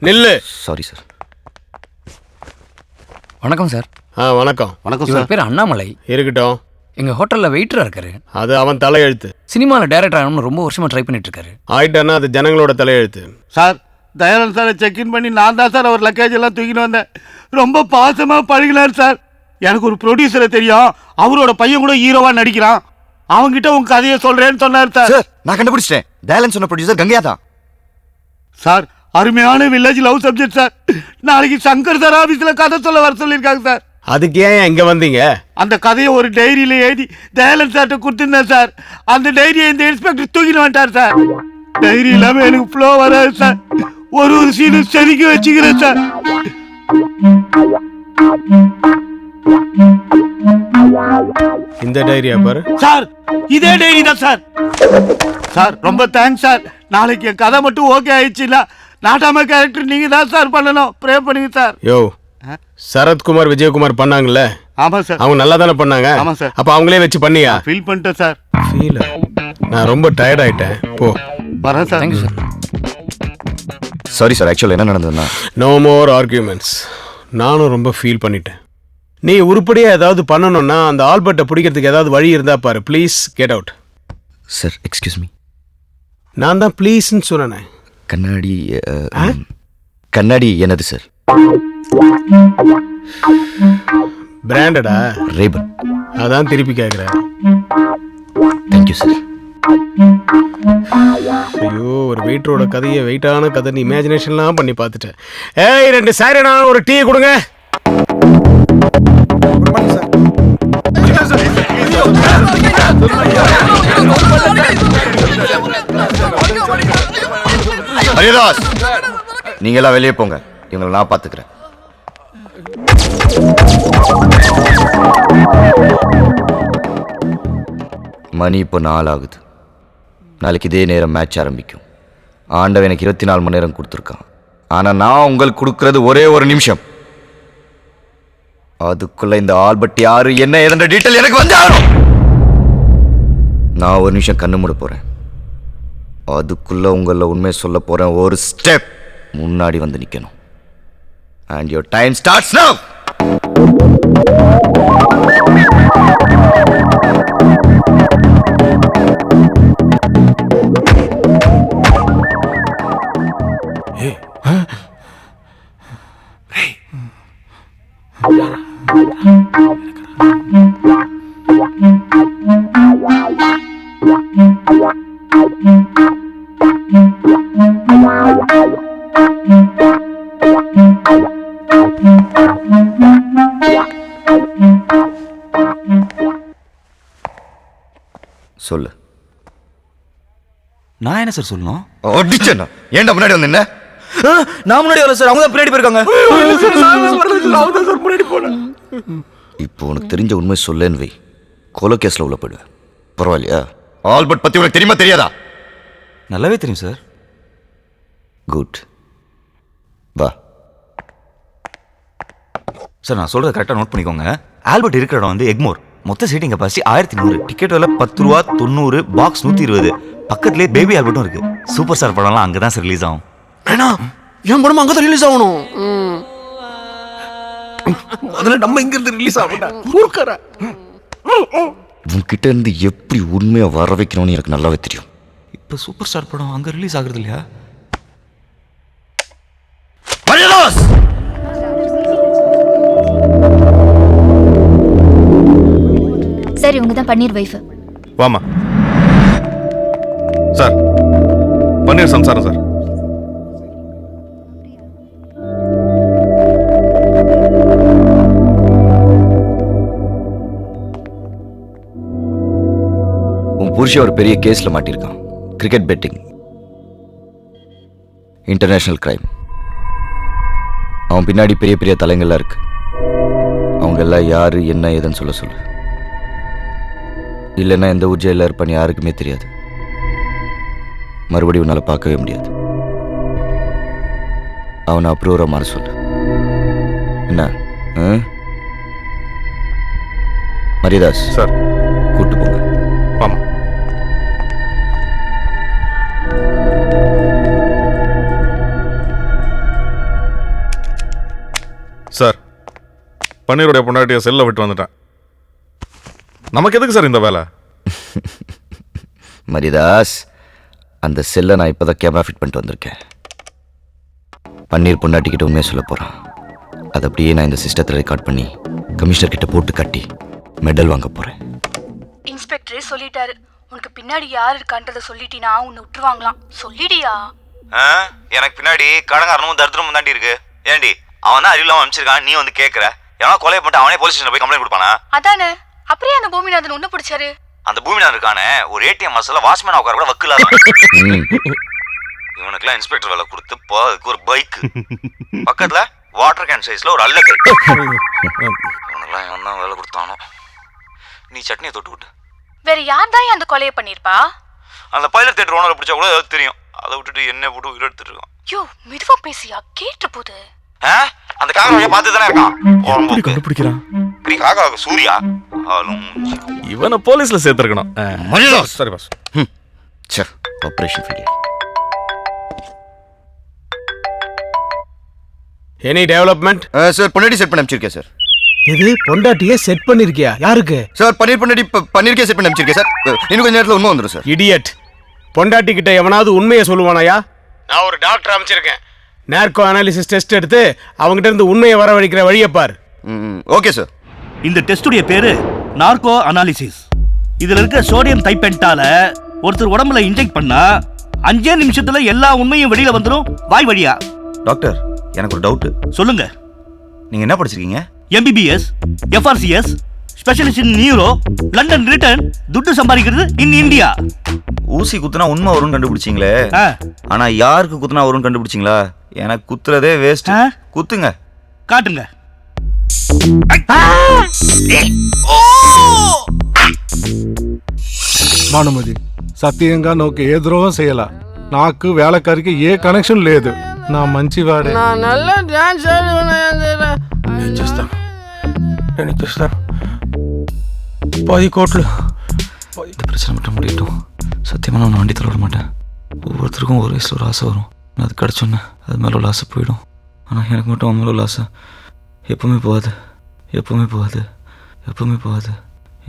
நில்லு. Sorry sir. வணக்கம் சார். வணக்கம். வணக்கம் சார். பேர் அண்ணாமலை. இருக்கட்டும். எங்க ஹோட்டல்ல வெயிட்டரா இருக்காரு. அது அவன் தலையெழுத்து. சினிமால டைரக்டர் ஆகணும்னு ரொம்ப வருஷமா ட்ரை பண்ணிட்டு இருக்காரு. ஆயிட்டானா அது ஜனங்களோட தலையெழுத்து. சார், தயானந்த் சாரை செக்இன் பண்ணி நான் தான் சார் அவர் லக்கேஜ் எல்லாம் தூக்கிட்டு வந்தேன். ரொம்ப பாசமாக பழகினார் சார். எனக்கு ஒரு ப்ரொடியூசரை தெரியும், அவரோட பையன் கூட ஹீரோவா நடிக்கிறான். அவங்ககிட்ட உங்க கதையை சொல்றேன்னு சொன்னார் சார். சார், நான் கண்டுபிடிச்சிட்டேன். தயாளன் சொன்ன ப்ரொடியூசர் கங்கையா தான். சார், அருமையான வில்லேஜ் லவ் சப்ஜெக்ட் சார். நாளைக்கு சங்கர் சார் ஆபீஸ்ல கதை சொல்ல வர சொல்லியிருக்காங்க சார். அதுக்கு ஏன் இங்க வந்தீங்க? அந்த கதையை ஒரு டைரியில எழுதி தயாளன் சார்ட்ட கொடுத்துருந்தேன் சார். அந்த டைரியை இந்த இன்ஸ்பெக்டர் தூக்கிட்டு வந்துட்டார் சார். டைரி இல்லாம எனக்கு ஃப்ளோ வராது சார். ஒரு சீனு செதுக்கி வச்சுக்கிறேன் சார். இந்த டைரியா பாரு சார். இதே டைரி தான் சார். சார், ரொம்ப தேங்க்ஸ் சார். நாளைக்கு என் கதை மட்டும் ஓகே ஆயிடுச்சுன்னா நாட்டாம கேரக்டர் நீங்க தான் சார் பண்ணணும். ப்ரே பண்ணுங்க சார். யோ, சரத்குமார் விஜயகுமார் பண்ணாங்கல்ல? ஆமா சார். அவங்க நல்லா தானே பண்ணாங்க? ஆமா சார். அப்ப அவங்களே வச்சு பண்ணியா? ஃபீல் பண்ணிட்டேன் சார். ஃபீல்? நான் ரொம்ப டயர்ட் ஆயிட்டேன். போ. வரேன் sir. Thank you sir. Sorry sir, ஆக்சுவலாக என்ன நடந்ததுன்னா நோ மோர் ஆர்கியூமெண்ட்ஸ். நானும் ரொம்ப ஃபீல் பண்ணிட்டேன். நீ உருப்படியாக ஏதாவது பண்ணணும்னா அந்த ஆல்பர்ட்டை பிடிக்கிறதுக்கு ஏதாவது வழி இருந்தா பாரு. Please get out. Sir, excuse me. நான் தான் ப்ளீஸ்ன்னு சொன்னேன். கண்ணாடி கண்ணாடி என்னது சார்? பிராண்டடா? ரேபன். அதான் திருப்பி கேட்குறேன். Thank you sir. ஐயோ, ஒரு வெயிட்டரோட கதையை வெயிட்டான கதைன்னு இமேஜினேஷன்லாம் பண்ணி பார்த்துட்டேன். ஏய், 2 சாரிண்ணா, ஒரு டீ கொடுங்க. ஹரிதாஸ், நீங்க எல்லாம் வெளியே போங்க. இவங்களை நான் பார்த்துக்கிறேன். மணி இப்போ 4 ஆகுது. நாளைக்கு இதே நேரம் மேட்ச் ஆரம்பிக்கும். ஆண்டவன் எனக்கு 24 மணி நேரம் கொடுத்துருக்கான். ஆனால் நான் உங்களுக்கு கொடுக்கறது ஒரே ஒரு நிமிஷம். அதுக்குள்ள இந்த ஆல்பர்ட் யாரு என்ன ஏதென்ற டீட்டெயில் எனக்கு வந்து ஆகணும். நான் ஒரு நிமிஷம் கண்ணு மூட போறேன். அதுக்குள்ள உங்கள உண்மை சொல்ல போறேன். ஒரு ஸ்டெப் முன்னாடி வந்து நிக்கணும். அண்ட் யுவர் டைம் ஸ்டார்ட்ஸ் நவ. சொல்லு. நான் என்ன சார் சொல்லணும்? அடிச்சேன்னா ஏன்டா முன்னாடி வந்து என்ன? நான் முன்னாடி வரல சார், அவங்க தான் பின்னாடி போயிருக்காங்க. இப்போ உனக்கு தெரிஞ்ச உண்மை சொல்லேன்னு வை. கொலை கேஸ்ல உள்ள போயிடுவேன். பரவாயில்லையா? ஆல்பர்ட் பத்தி உனக்கு தெரியுமா தெரியாதா? நல்லாவே தெரியும் சார். குட். வா சார், நான் சொல்றதை கரெக்டாக நோட் பண்ணிக்கோங்க. ஆல்பர்ட் இருக்கிற இடம் வந்து எக்மோர். மொத்த சீட்டிங் கெப்பாசிட்டி 1100. டிக்கெட் விலை 10 ரூபா 90. பாக்ஸ் 120. பக்கத்துலேயே பேபி ஆல்பர்ட்டும் இருக்கு. சூப்பர் ஸ்டார் படம்லாம் அங்கே தான் சார் ரிலீஸ் ஆகும். ஏன்னா என் படம் அங்கே தான் ரிலீஸ் ஆகணும். முதல்ல நம்ம இங்க இருந்து ரிலீஸ் ஆகணும். உன்கிட்ட இருந்து எப்படி உண்மையை வர வைக்கணும்னு எனக்கு நல்லாவே தெரியும். இப்போ சூப்பர் ஸ்டார் படம் அங்கே ரிலீஸ் ஆகுறது இல்லையா? சார் இவங்க தான் பன்னீர் வைஃப். வாமா சார், பன்னீர் சம்சாரம் சார். உன் புருஷன் ஒரு பெரிய கேஸ்ல மாட்டிருக்கான். Cricket betting, international crime. அவன் பின்னாடி பெரிய பெரிய தலைங்கள்லாம் இருக்கு. அவங்க எல்லாம் யாரு என்ன ஏதுன்னு சொல்ல சொல்லு. இல்லைன்னா எந்த ஊர் ஜெயிலில் இருப்பான்னு யாருக்குமே தெரியாது. மறுபடியும் உன்னால பார்க்கவே முடியாது. அவனை அப்ரூவரா மாற சொல்லு. என்ன மரியதாஸ் சார், கூட்டு போங்க. ஆமா சார், பன்னீருடைய பொண்டாட்டிய செல்ல விட்டு வந்துட்டேன். நமக்கு எதுக்கு சார் இந்த வேலை? மரியதாஸ், அந்த செல்லை நான் இப்போதான் கேமரா ஃபிட் பண்ணிட்டு வந்திருக்கேன். பன்னீர் பொண்டாட்டிக்கிட்ட உண்மையை சொல்ல போகிறான். அதை அப்படியே நான் இந்த சிஸ்டத்தில் ரெக்கார்ட் பண்ணி கமிஷனர் கிட்ட போட்டு கட்டி மெடல் வாங்க போகிறேன். இன்ஸ்பெக்டரே சொல்லிட்டாரு, உனக்கு பின்னாடி யார் இருக்கான்றத சொல்லிட்டினா உன்னை விட்டுருவாங்களாம். சொல்லிடியா? எனக்கு பின்னாடி கடங்காரனும் தரித்திரமும் தாண்டி இருக்கு. ஏண்டி அவன் தான் அறிவில்லாம அனுப்பிச்சிருக்கான், நீ வந்து கேட்குற? எவனா கொலை பண்ணிட்டு அவனே போலீஸ் ஸ்டேஷன் போய் கம்ப்ளைண்ட் கொடுப்பானா? அதானே. அப்படியே அந்த பூமிநாதன் உன்ன பிடிச்சாரு. அந்த பூமிநாதன் இருக்கானே ஒரு ஏடிஎம் மசாலா வாட்ச்மேன் உட்கார கூட வக்கில்லாத. இவனுக்குலாம் இன்ஸ்பெக்டர் வேலை கொடுத்து அதுக்கு ஒரு பைக் பக்கத்துல வாட்டர் கேன் சைஸ்ல ஒரு அல்லக்கை. இவனுக்குலாம் இவன் தான் வேலை கொடுத்தானோ. நீ சட்னியை தொட்டு விட்டு. வேற யார் தான் அந்த கொலையை பண்ணிருப்பா? அந்த பைலட் தேட்டர் ஓனரை பிடிச்சா கூட ஏதாவது தெரியும். அதை விட்டுட்டு என்ன போட்டு உயிர் எடுத்துட்டு இருக்கான். யோ மெதுவா பேசியா, கேட்டு போகுது. அந்த காக்கா பார்த்து தானே இருக்கான். கண்டுபிடிக்கிறான் காக்கா சூர்யா. இவனை போலீஸ்ல சேர்த்திருக்கணும். சரி boss. Sir, operation failure. Any development? Sir பொண்டாட்டி செட் பண்ணி அனுப்பிச்சிருக்கேன் சார். இது பொண்டாட்டியே செட் பண்ணிருக்கியா? யாருக்கு? சார் பன்னீர் பொண்டாட்டி பன்னீருக்கே செட் பண்ணி அனுப்பிச்சிருக்கேன் சார். இன்னும் கொஞ்ச நேரத்தில் உண்மை வந்துடும் சார். இடியட், பொண்டாட்டி கிட்ட எவனாவது உண்மையை சொல்லுவானாயா? நான் ஒரு டாக்டர் அமைச்சிருக்கேன். நேர்கோ அனாலிசிஸ் டெஸ்ட் எடுத்து அவங்ககிட்ட இருந்து உண்மையை வரவழைக்கிற வழியை பார். Okay sir. இந்த டெஸ்டுடைய பேரு நார்கோ அனாலிசிஸ். இதுல இருக்க சோடியம் தைப்பென்டால ஒருத்தர் உடம்புல இன்ஜெக்ட் பண்ணா 5 நிமிஷத்துல எல்லா உண்மையும் வெளியில வந்துடும் வாய் வழியா. டாக்டர், எனக்கு ஒரு டவுட். சொல்லுங்க. நீங்க என்ன படிச்சிருக்கீங்க? MBBS, FRCS, specialist in neuro, London return, துட்டு சம்பாதிக்கிறது இன் இந்தியா. ஊசி குத்துனா உண்மை வரும்னு கண்டுபிடிச்சிங்களே, ஆனா யாருக்கு குத்துனா வரும்னு கண்டுபிடிச்சிங்களா? எனக்கு குத்துறதே வேஸ்ட். குத்துங்க, காட்டுங்க. భానుమతి సత్యంగా నాకు ఏ ద్రోహం చేయాల. నాకు వేళకారికి ఏ కనెక్షన్ లేదు. నా మంచివాడే. నేను చేస్తాను 10 కోట్లు. இந்த பிரச்சனை மட்டும் முடியட்டும். சத்தியமாக நான் வண்டி தள்ள விட மாட்டேன். ஒவ்வொருத்தருக்கும் ஒரு வயசில் ஒரு ஆசை வரும். நான் அது கிடச்சோன்னே அது மேலே உள்ள ஆசை போயிடும். ஆனால் எனக்கு மட்டும் அவன் மேலே உள்ள ஆசை எப்பவுமே போகாது. எப்பவுமே போகாது. எப்பவுமே போகாது.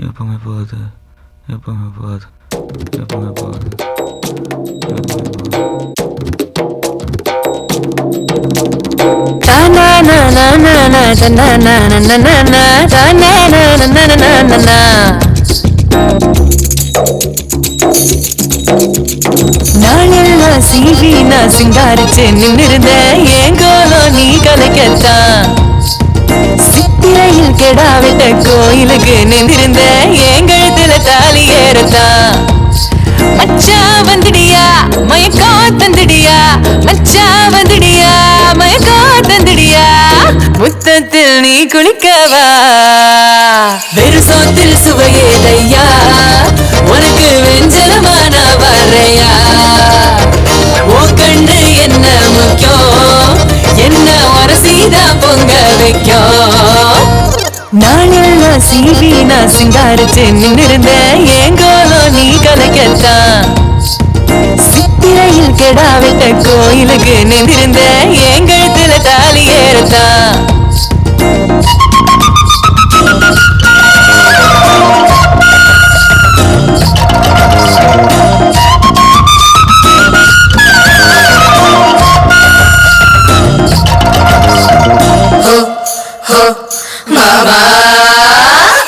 எப்பவுமே போகாது. எப்பவுமே போகாது. எப்பவுமே போகாது. நாளெல்லாம் சீவி நான் சிங்காரிச்சு நின்னிருந்த ஏங்கோலோ நீ கலைக்கத்தான். சித்திரையில் கெடா விட்ட கோயிலுக்கு நின்றிருந்த ஏங்கழுத்துல தாலி ஏறத்தான். மச்சா வந்துடியா மயக்கோ தந்துடியா. மச்சா வந்துடியா மயக்கோ தந்துடியா. முத்தத்தில் நீ குளிக்கவா. வெறு சோத்தில் சுவையேதையா. உனக்கு வெஞ்சலமான வரையா. ஓ கண்ணு என்ன முக்கியம். என்ன வரசீதான் பொங்க வைக்கும். நாளெல்லாம் சீவி நான் சிங்காரிச்சு நின்னிருந்த ஏங்கோலோ நீ கலைக்கத்தான். சித்திரையில் கெடா விட்ட கோயிலுக்கு நின்றிருந்த ஏங்கழுத்துல தாலி ஏறத்தான்.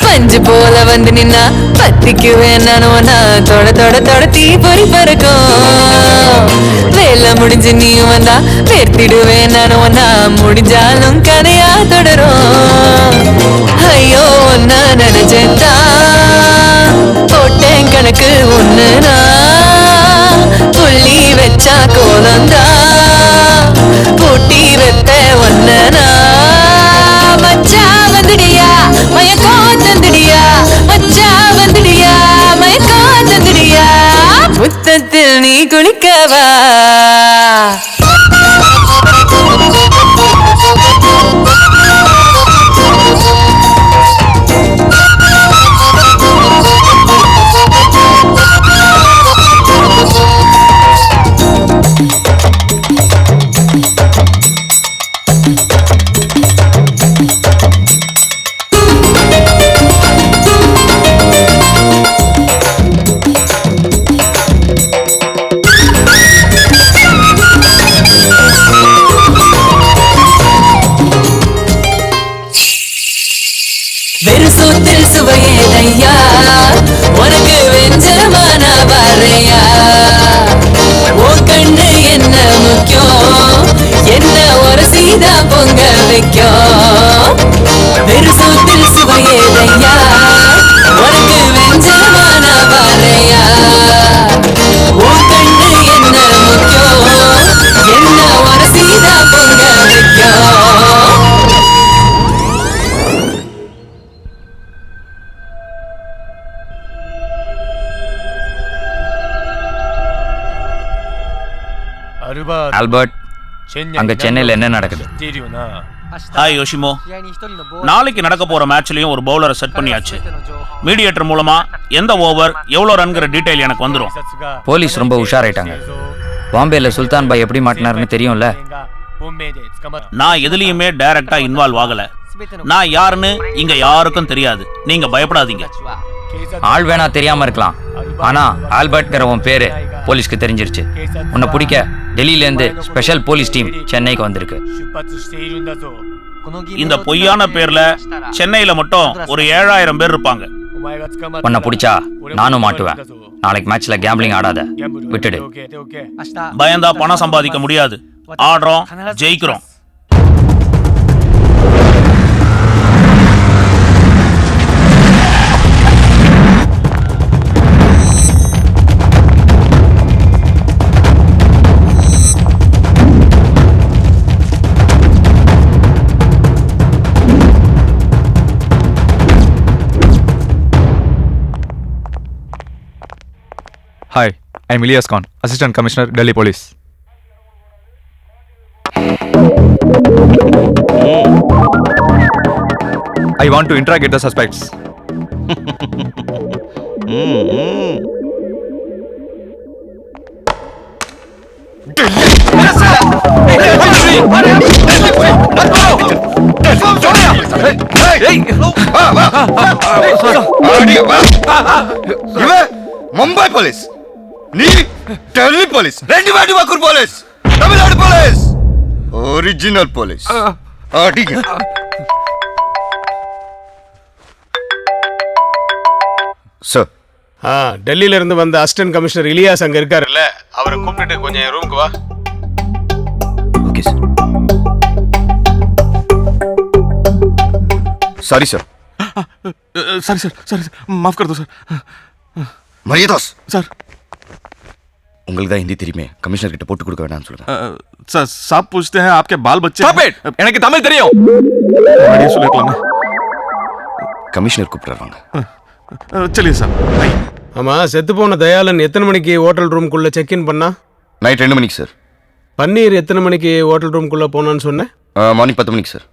பஞ்சு போல வந்து நின்னா குளிக்குவேன் நானும் நான் தொட தொட தொட தீ பொறி பறக்கும் வேலை முடிஞ்சு நீ வந்தா வேர்த்திடுவேன் நானும் நான் முடிஞ்சாலும் கதையா தொடரும் ஐயோ ஒன்னா நினைச்சேன் போட்டேன் கணக்கு ஒண்ணுனா புள்ளி வச்சா கோலந்தா பூட்டி வைப்ப ஒன்னனா மச்சா வந்துடியா மயக்கோ தந்துடியா மச்சா வந்துடியா மயக்கோ தந்துடியா முத்தத்தில் நீ குளிக்கவா வெறுசூத்தில் சுவையேதையா உனக்கு வெஞ்சமான பாறையா உன் கண்ணு என்ன முக்கியம் என்ன ஒரு சீதா பொங்க வைக்கும் வெறுசூத்தில் சுவையேதையா உனக்கு வெஞ்சமான பாறையா உன் கண்ணு என்ன முக்கியம் என்ன ஒரு சீதா பொங்க வைக்கும் ஆல்பர்ட் அங்க சென்னையில் என்ன நடக்குது? ஹாய் யோஷிமோ, நாளைக்கு நடக்க போற மேட்ச்லயும் ஒரு பவுலரை செட் பண்ணியாச்சு. மீடியேட்டர் மூலமா எந்த ஓவர் எவ்வளவு ரன்ங்கிற டீடைல் எனக்கு வந்துரும். போலீஸ் ரொம்ப உஷாராயிட்டாங்க. பாம்பேல சுல்தான் பாய் எப்படி மாட்டினாருன்னு தெரியும்ல. நான் எதுலயுமே டைரக்டா இன்வால்வ் ஆகல. நான் யாருன்னு இங்க யாருக்கும் தெரியாது. நீங்க பயப்படாதீங்க. ஆள் வேணா தெரியாம இருக்கலாம், ஆனா ஆல்பர்ட்ங்கிற உன் பேரு போலீஸ்க்கு தெரிஞ்சிருச்சு. உன்னை பிடிக்க டெல்லியில இருந்து ஸ்பெஷல் போலீஸ் டீம் சென்னைக்கு வந்திருக்கு. இந்த பொய்யான பேர்ல சென்னையில மட்டும் ஒரு 7000 பேர் இருப்பாங்க. உன்னை பிடிச்சா நானும் மாட்டுவேன். நாளைக்கு மேட்ச்ல கேம்பிளிங் ஆடாத, விட்டுடு. பயந்தா பணம் சம்பாதிக்க முடியாது. ஆடுறோம், ஜெயிக்கிறோம். Hi, I'm Ilyas Khan, Assistant Commissioner, Delhi Police. I want to interrogate the suspects. Mumbai police, நீ டெல்லி போலீஸ், ரெண்டு வாட்டி வக்கூர் police, Tamil Nadu police, original police. அடிங்க. சார், டெல்லியில இருந்து வந்த அசிஸ்டன்ட் கமிஷனர் இலியாஸ் அங்க இருக்காருல்ல, அவரை கூப்பிட்டுட்டு கொஞ்சம் என் ரூமுக்கு வா. Okay sir. Sorry sir. Sorry sir, sorry sir, माफ कर दो सर. மரியாதாஸ் சார், உங்களுக்கு தான் ஹிந்தி தெரியுமே, கமிஷனர் கிட்ட போட்டு கொடுக்க வேண்டாம்னு சொல்லுங்க. सर साहब पूछते हैं आपके बाल बच्चे. Stop it! எனக்கு தமிழ் தெரியும். बढ़िया சொல்லிக்கலாமே. கமிஷனர் கூப்பிடுறாங்க. चलिए साहब. ஆமா, செத்து போன தயாளன் எத்தனை மணிக்கு ஹோட்டல் ரூம்குள்ள செக் இன் பண்ணா? நைட் 2 மணிக்கு சார். பன்னீர் எத்தனை மணிக்கு ஹோட்டல் ரூம்குள்ள போனான்னு சொன்னேன்? மார்னிங் 10 மணிக்கு சார்.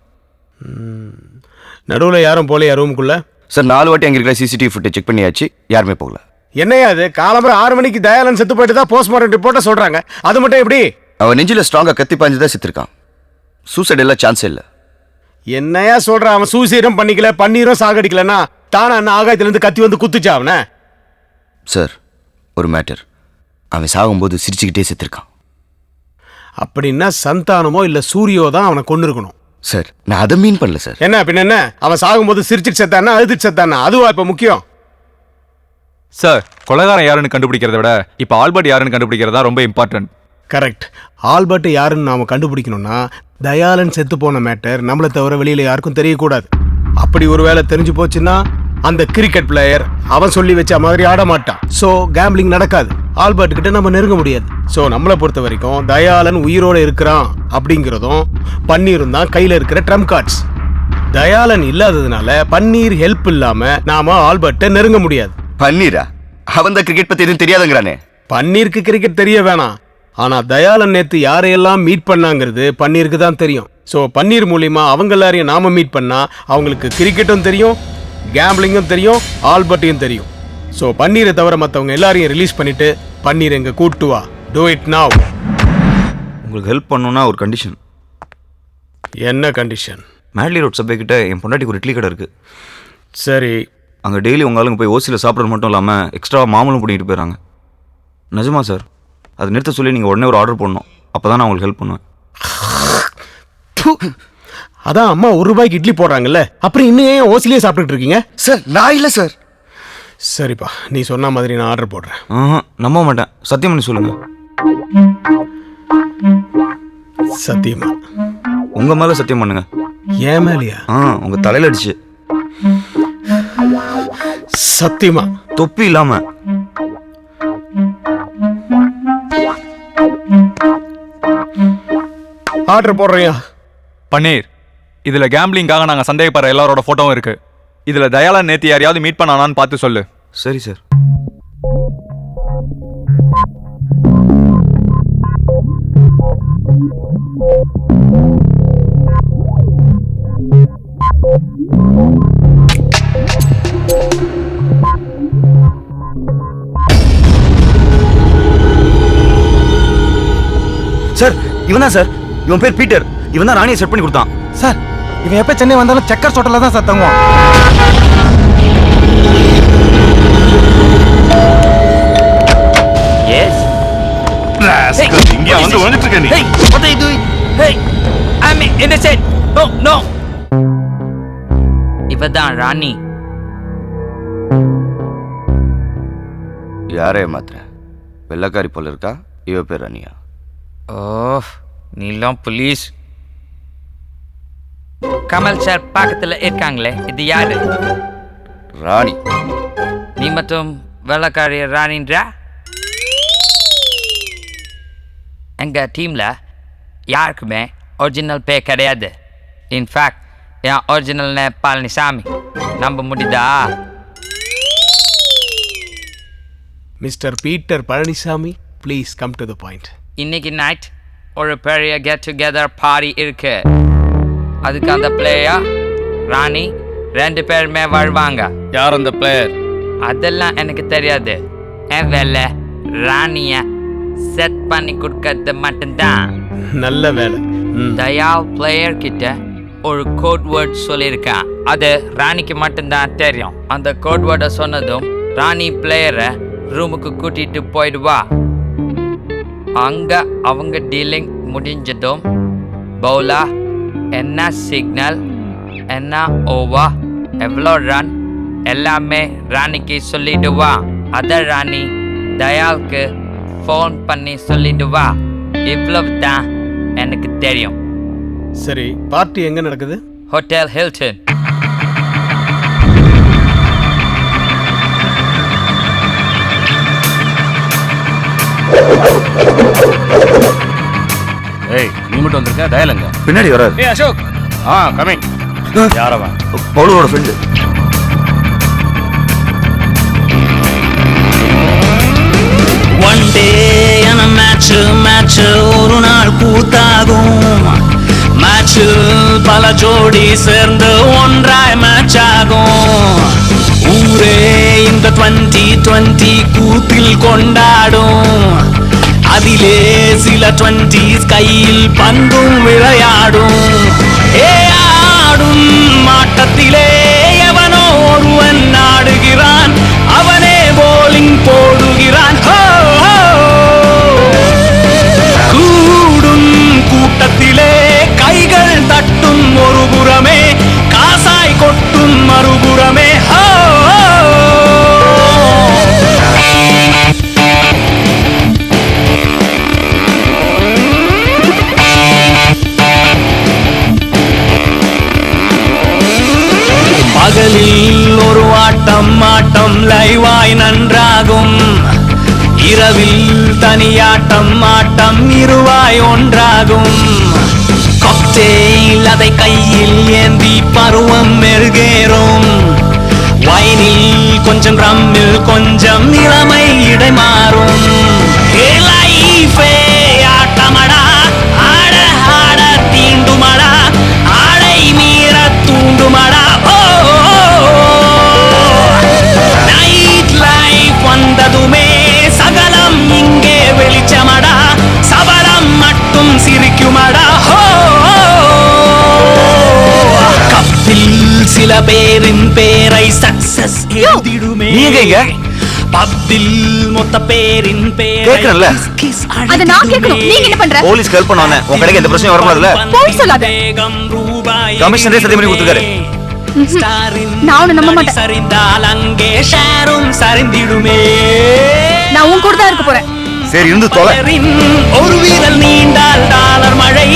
நடுவில் யாரும் போலையா ரூமுக்குள்ள? சார் 4 வாட்டி அங்கே இருக்கிற சிசிடிவி ஃபுட்டேஜ் செக் பண்ணியாச்சு, யாருமே போகல. என்னையா அது, காலம்பரம் 6 மணிக்கு தயாளன் செத்து போயிட்டு தான் போஸ்ட்மார்ட்டம் ரிப்போர்ட்டை சொல்றாங்க. அது மட்டும் எப்படி? அவன் நெஞ்சில ஸ்ட்ராங்கா கத்தி பாஞ்சு தான் செத்துருக்கான். சூசைட் எல்லாம் சான்ஸே இல்லை. என்னையா சொல்றான்? அவன் சூசைடும் பண்ணிக்கல, பன்னீரும் சாகடிக்கலன்னா தானே அண்ணன் ஆகாயத்திலிருந்து கத்தி வந்து குத்துச்சா அவனை? சார், ஒரு மேட்டர், அவன் சாகும்போது சிரிச்சுக்கிட்டே செத்துருக்கான். அப்படின்னா சந்தானமோ இல்ல சூரியோ தான் அவனை கொண்டு இருக்கணும். சார், நான் அதை மீன் பண்ணல சார். என்ன பின்ன என்ன, அவன் சாகும்போது சிரிச்சிட்டு செத்தானா அழுதுட்டு செத்தானா, அதுவா இப்ப முக்கியம்? சார் கொலைகாரன் யாருன்னு கண்டுபிடிக்கிறத விட இப்போ ஆல்பர்ட் யாருன்னு கண்டுபிடிக்கிறதா ரொம்ப இம்பார்ட்டன்ட். கரெக்ட். ஆல்பர்ட் யாருன்னு நாம கண்டுபிடிக்கணும்னா தயாளன் செத்து போன மேட்டர் நம்மளை தவிர வெளியில யாருக்கும் தெரியக்கூடாது. அப்படி ஒருவேளை தெரிஞ்சு போச்சுன்னா அந்த கிரிக்கெட் பிளேயர் அவன் சொல்லி வச்ச மாதிரி ஆட மாட்டான். ஸோ கேம்பிளிங் நடக்காது. ஆல்பர்ட் கிட்ட நம்ம நெருங்க முடியாது. ஸோ நம்மளை பொறுத்த வரைக்கும் தயாளன் உயிரோட இருக்கிறான் அப்படிங்கிறதும் பன்னீரும் தான் கையில இருக்கிற ட்ரம்ப் கார்ட்ஸ். தயாளன் இல்லாததுனால பன்னீர் ஹெல்ப் இல்லாம நாம ஆல்பர்ட்டை நெருங்க முடியாது. பன்னீரா? அவன் தான் கிரிக்கெட் பத்தி எதுவும் தெரியாதுங்கிறானே. பன்னீருக்கு கிரிக்கெட் தெரிய வேணாம். ஆனா தயாளன் நேத்து யாரையெல்லாம் மீட் பண்ணாங்கிறது பன்னீருக்கு தான் தெரியும். ஸோ பன்னீர் மூலியமா அவங்க எல்லாரையும் நாம மீட் பண்ணா அவங்களுக்கு கிரிக்கெட்டும் தெரியும், கேம்பிளிங்கும் தெரியும், ஆல்பர்ட்டையும் தெரியும். ஸோ பன்னீரை தவிர மற்றவங்க எல்லாரையும் ரிலீஸ் பண்ணிட்டு பன்னீர் எங்க கூட்டு வா. Do it now. உங்களுக்கு ஹெல்ப் பண்ணணும்னா ஒரு கண்டிஷன். என்ன கண்டிஷன்? மேட்லி ரோட் சபை கிட்ட என் பொண்டாட்டிக்கு ஒரு இட்லி கடை இருக்கு. சரி. அங்கே டெய்லி உங்க ஆளுங்க போய் ஓசியில் சாப்பிட்றது மட்டும் இல்லாமல் எக்ஸ்ட்ரா மாமூலும் பண்ணிட்டு போயிடறாங்க. நிஜமா சார்? அதை நிறுத்த சொல்லி நீங்கள் உடனே ஒரு ஆர்டர் பண்ணணும். அப்போ தான் நான் உங்களுக்கு ஹெல்ப் பண்ணுவேன். அதான் அம்மா ₹1 இட்லி போடுறாங்கல்ல, அப்புறம் இன்னும் ஏன் ஓசிலேயே சாப்பிட்டுட்டு இருக்கீங்க? சார் நான் இல்லை சார். சரிப்பா, நீ சொன்ன மாதிரி நான் ஆர்டர் போடுறேன். நம்ப மாட்டேன். சத்தியம் பண்ணி சொல்லுங்க. சத்தியமா? உங்க மேல சத்தியம் பண்ணுங்க. ஏன் மேலையா? உங்க தலையில அடிச்சு. சத்தியமா? தொப்பி இல்லாம. ஆர்டர் போடுறியா? பன்னீர், இதுல கேம்பிளிங்காக நாங்க சந்தேகப்படுற எல்லாரோட போட்டோவும் இருக்கு. இதுல தயாளன் நேத்து யாரையாவது மீட் பண்ணானான்னு பார்த்து சொல்லு. சரி சார். சார் இவன் தான் சார். இவன் பேர் பீட்டர். இவன் தான் ராணியை செட் பண்ணி கொடுத்தான். சார் இவன் எப்ப சென்னை வந்தாலும் செக்கர் ஹோட்டல்ல தான் சார் தங்குவான். எஸ் இங்க வந்து ஒளிஞ்சிட்டு இருக்க நீ. What are you doing? Hey, I'm innocent. No, no. இவதான் ராணி. யாரே மாத்திர வெள்ளக்காரி போல இருக்கா. இவ பேர் ராணியா? ஓ, நீலாம் போலீஸ். கமல் சார் பக்கத்துல இருக்காங்களே, இது யாரு? ராணி. நீ மட்டும் வெள்ளக்காரி ராணின்றா? எங்க டீம்ல யாருக்குமே ஒரிஜினல் பேர் கிடையாது. இன்ஃபேக்ட் என் ஒரிஜினல் நேம் பழனிசாமி. நம்ப முடியுதா? Mister Peter Palaniswami, please come to the point. இன்னைக்கு நைட் ஒரு பெரிய கெட் டுகெதர் பார்ட்டி இருக்கு. அதுக்கு அந்த பிளேயர் ராணி 2 பேருமே வருவாங்க. யார் அந்த பிளேயர்? அதெல்லாம் எனக்கு தெரியாது. என் வேலை ராணிய செட் பண்ணி கொடுக்கறது மட்டும்தான். நல்ல வேலை. தயால் பிளேயர் கிட்ட ஒரு கோட் வேர்ட் சொல்லியிருக்கான். அது ராணிக்கு மட்டும்தான் தெரியும். அந்த கோட் வேர்டை சொன்னதும் ராணி பிளேயரை ரூமுக்கு கூட்டிட்டு போயிடுவா. அங்க அவங்க டீலிங் முடிஞ்சதும் பவுலா என்ன சிக்னல், என்ன ஓவர், எவ்வளோ ரன் எல்லாமே ராணிக்கு சொல்லிடுவா. அத ராணி தயாலுக்கு ஃபோன் பண்ணி சொல்லிடுவா. இவ்வளவு தான் எனக்கு தெரியும். சரி, பார்ட்டி எங்க நடக்குது? Hotel Hilton. ஏய், நீ மட்டும் வந்திருக்க. தயாலங்க பின்னாடி வராது. ஏய் அசோக். கமிங். யாரவன்? பவுலோட ஃப்ரெண்டு. ஒன் டே என மேட்ச் ஒரு நாள் கூத்தாகும். மேட்சில் பல ஜோடி சேர்ந்து ஒன்றாய் மேட்ச் ஆகும். ஊரே இந்த 2020 கூத்தில் கொண்டாடும். அதிலே சில 20s கையில் பந்தும் விளையாடும். ஆடும் ஆட்டத்திலே எவனோ ஒருவன் ஆடுகிறான். அவனே போலிங் போடுகிறான். கூடும் கூட்டத்திலே கைகள் தட்டும் ஒரு புறமே, காசாய் கொட்டும் மறுபுறமே. ஆட்டம் லைவாய் நன்றாகும் இரவில் தனியாட்டம் ஆட்டம் இருவாய் ஒன்றாகும் காக்டெயில் அதை கையில் ஏந்தி பருவம் மெருகேறும் வைனில் கொஞ்சம் ரம்மில் கொஞ்சம் இளமை இடை மாறும் லைஃபே ஆட்டமடா ஆட ஆட தீண்டுமடா ஆடை மீற தூண்டுமடா நைட் லைஃப் வந்ததுமே சகலம் இங்கே வெளிச்சமடா சபலம் மட்டும் சிரிக்குமடா கப்பில் சில பேரின் பேரை சக்சஸ் எழுதிடுமே பப்பில் மொத்த பேரின் கேக்குறல்ல? அத நான் கேட்கணும். நீங்க என்ன பண்ற? போலீஸ்க்கு ஹெல்ப் பண்ண வந்தேன். உன் கடைக்கு எந்த பிரச்சனையும் வரக்கூடாதுல? போய் சொல்லாத. கமிஷனரே சத்தியம் பண்ணி கொடுத்துருக்காரு. நான் உன்னை நம்ப மாட்டேன். சரிந்தால் அங்கே ஷேரும் சரிந்திடுமே. நான் உன் கூட தான் இருக்க போறேன். சரி இருந்து தொலை. ஒரு வீரல் நீண்டால் டாலர் மழை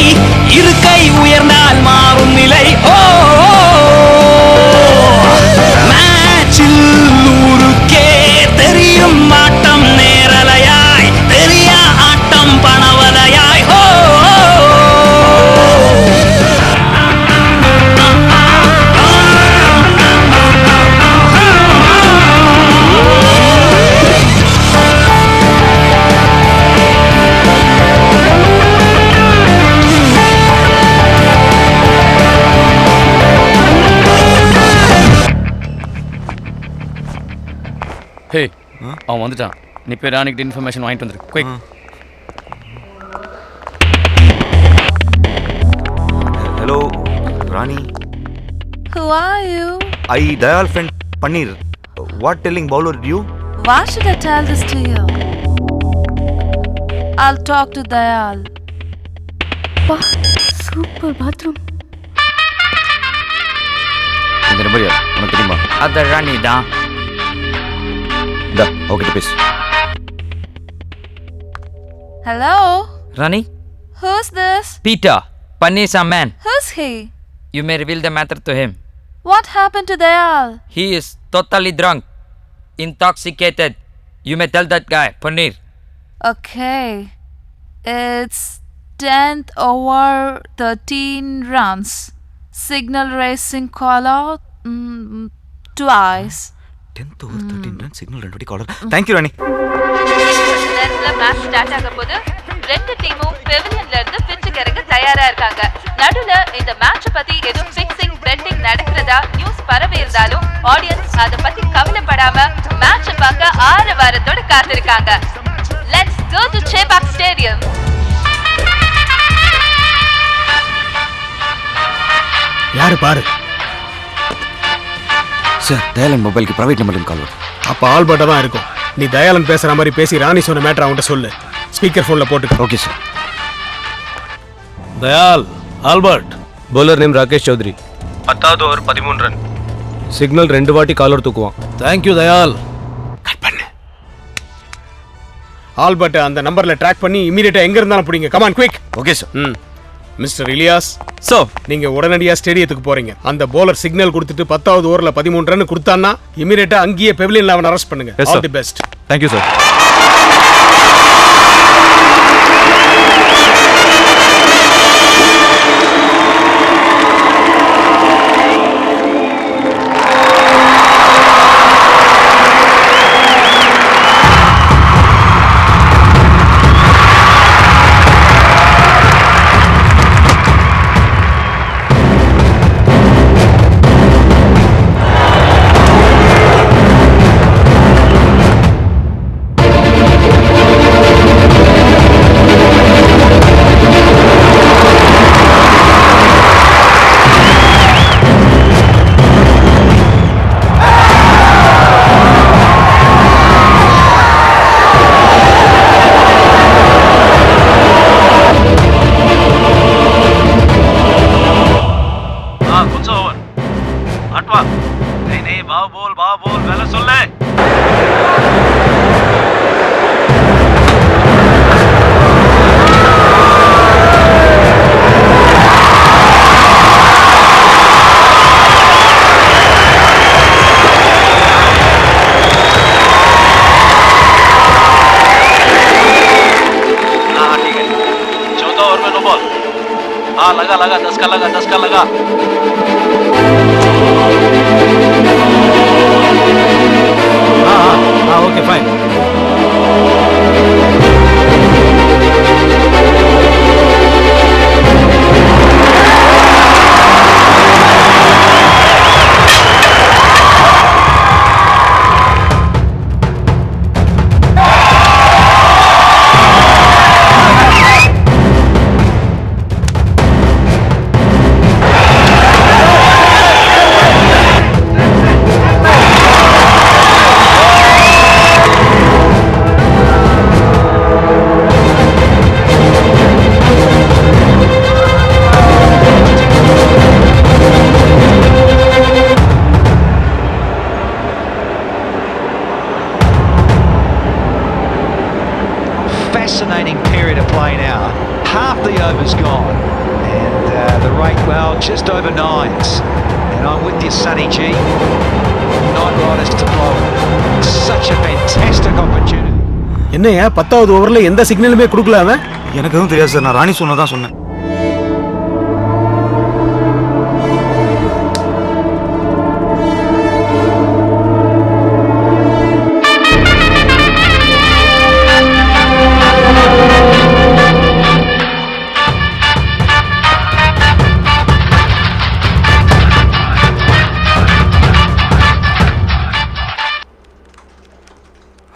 இரு கை உயர்ந்தால் மாறும் நிலை மேட்சில் ஊருக்கே தெரியும் ஆட்டம் நேரலையாய் தெரிய ஆட்டம் பணவலையாய் ஹே அவன் வந்துட்டான். நீ போய் ராணிக்கிட்ட இன்ஃபர்மேஷன் வாங்கிட்டு வந்துரு. Quick. Hello Rani. Who are you? I Dayal friend Paneer. What telling bowler you? Why should I tell this to you? I'll talk to Dayal. Super bathroom. இந்த நம்பர் யார் உனக்கு தெரியுமா? அத ராணி தான். Da, okay, please. Hello? Rani? Who's this? Peter. Paneer's our man. Who's he? You may reveal the matter to him. What happened to Dayal? He is totally drunk. Intoxicated. You may tell that guy, Paneer. Okay. It's 10th over 13 runs. Signal racing call out twice. 10th over 13 run signal 2 வாட்டி collar. Thank you ராணி. நேரத்துல match start ஆக போது ரெண்டு டீமும் பெவிலியன்ல இருந்து பிட்சுக்கு இறங்க தயாரா இருக்காங்க. நடுவுல இந்த மேட்ச பத்தி எதுவும் ஃபிக்சிங் பெட்டிங் நடக்கிறதா நியூஸ் பரவி இருந்தாலும் ஆடியன்ஸ் அத பத்தி கவலைப்படாம மேட்ச பார்க்க ஆரவாரத்தோட காத்திருக்காங்க. Let's go to Chepauk Stadium. யாரு பாரு. சார் தயாளன் மொபைலுக்கு பிரைவேட் நம்பர்ல கால் வருது. அப்ப ஆல்பர்ட்டா தான் இருக்கும். நீ தயாளன் பேசுற மாதிரி பேசி ராணி சொன்ன மேட்டர் அவன்கிட்ட சொல்லு. ஸ்பீக்கர் போன்ல போட்டு. Okay sir. Dayal Albert. bowler name Rakesh Chowdhury. 10வது ஓவர் 13 ரன். சிக்னல் 2 வாட்டி காலர் தூக்குவான். Thank you Dayal. கட் பண்ணு. ஆல்பர்ட் அந்த நம்பர்ல ட்ராக் பண்ணி இமிடியேட்டா எங்க இருந்தாலும் பிடிங்க. Come on quick. Okay sir. Mister Ilyas so நீங்க உடனடியா ஸ்டேடியத்துக்கு போறீங்க. அந்த bowler சிக்னல் கொடுத்துட்டு 10வது ஓவர்ல 13 ரன் கொடுத்தான்னா இமிடியேட்டா அங்கேயே பெவிலியன்ல அவனை அரெஸ்ட் பண்ணுங்க. All the best. Thank you sir. बोल हाँ लगा लगा 10 का लगा 10 का लगा हाँ okay fine Fascinating period of play now. Half the over's gone, and the rate, well, just over 9s. And I'm with you, Sonny G. Night Riders to blow. Such a fantastic opportunity. என்னையா 10வது ஓவர்ல எந்த சிக்னலுமே கொடுக்கல அவன்? எனக்கு எதுவும் தெரியாது sir, நான் ராணி சொன்னதான் சொன்னேன்.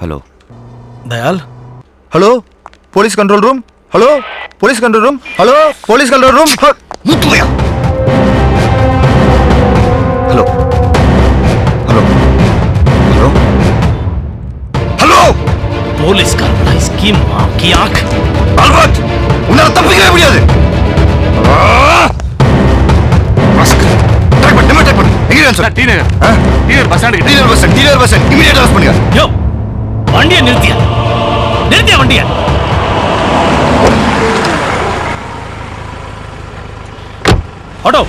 Hello Dayal hello police control room hello police control room hello police control room Muthaiya hello hello hello hello police காரனா ஸ்கீம் की आंख ஆல்பர்ட் உன்னால தப்பிக்கவே முடியாது மாஸ்க் ட்ராக் பண்ணு ட்ராக் பண்ணு எங்க சார் டீனர் பஸ் ஸ்டாண்ட் இமிடியேட் அரெஸ்ட் பண்ணுங்க யோ வண்டியை நிறுத்தியா வண்டியை ஆட்டோ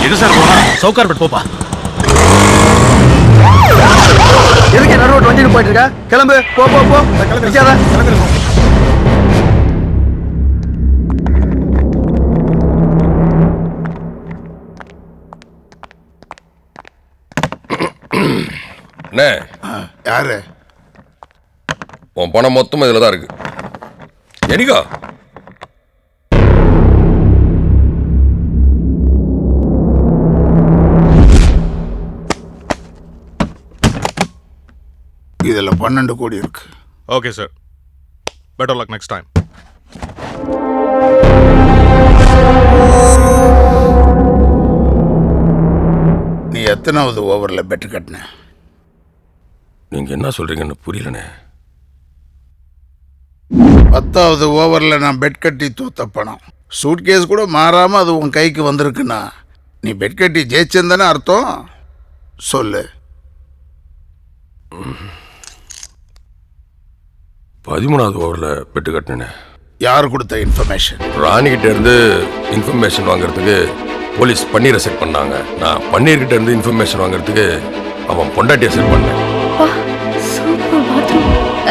எது சார் போனா சவுகார்பேட் போப்பா எதுக்கு நடு ரோட் வண்டிக்கு போயிட்டு இருக்க கிளம்பு போ போ போ நிக்காத அண்ணே யாரு உன் பணம் மொத்தம் இதில் தான் இருக்கு எனிகா இதுல 12 கோடி இருக்கு. Okay sir, better luck next time. நீ எத்தனாவது ஓவர்ல பெட் கட்டின? நீங்க என்ன சொல்றீங்கன்னு புரியலண்ணே. 10வது ஓவர்ல நான் பெட் கட்டி தோத்த பணம். சூட்கேஸ் கூட மாறாம அது உன் கைக்கு வந்திருக்குன்னா நீ பெட் கட்டி ஜெயிச்சேன்னு அர்த்தம். சொல்லு. 13வது ஓவர்ல பெட்டு கட்டினேன். யார் கொடுத்த இன்ஃபர்மேஷன்? ராணிகிட்ட இருந்து இன்ஃபர்மேஷன் வாங்குறதுக்கு போலீஸ் பன்னீரை செட் பண்ணாங்க. நான் பன்னீர்கிட்ட இருந்து இன்ஃபர்மேஷன் வாங்குறதுக்கு அவன் பொண்டாட்டியை செட் பண்ணேன்.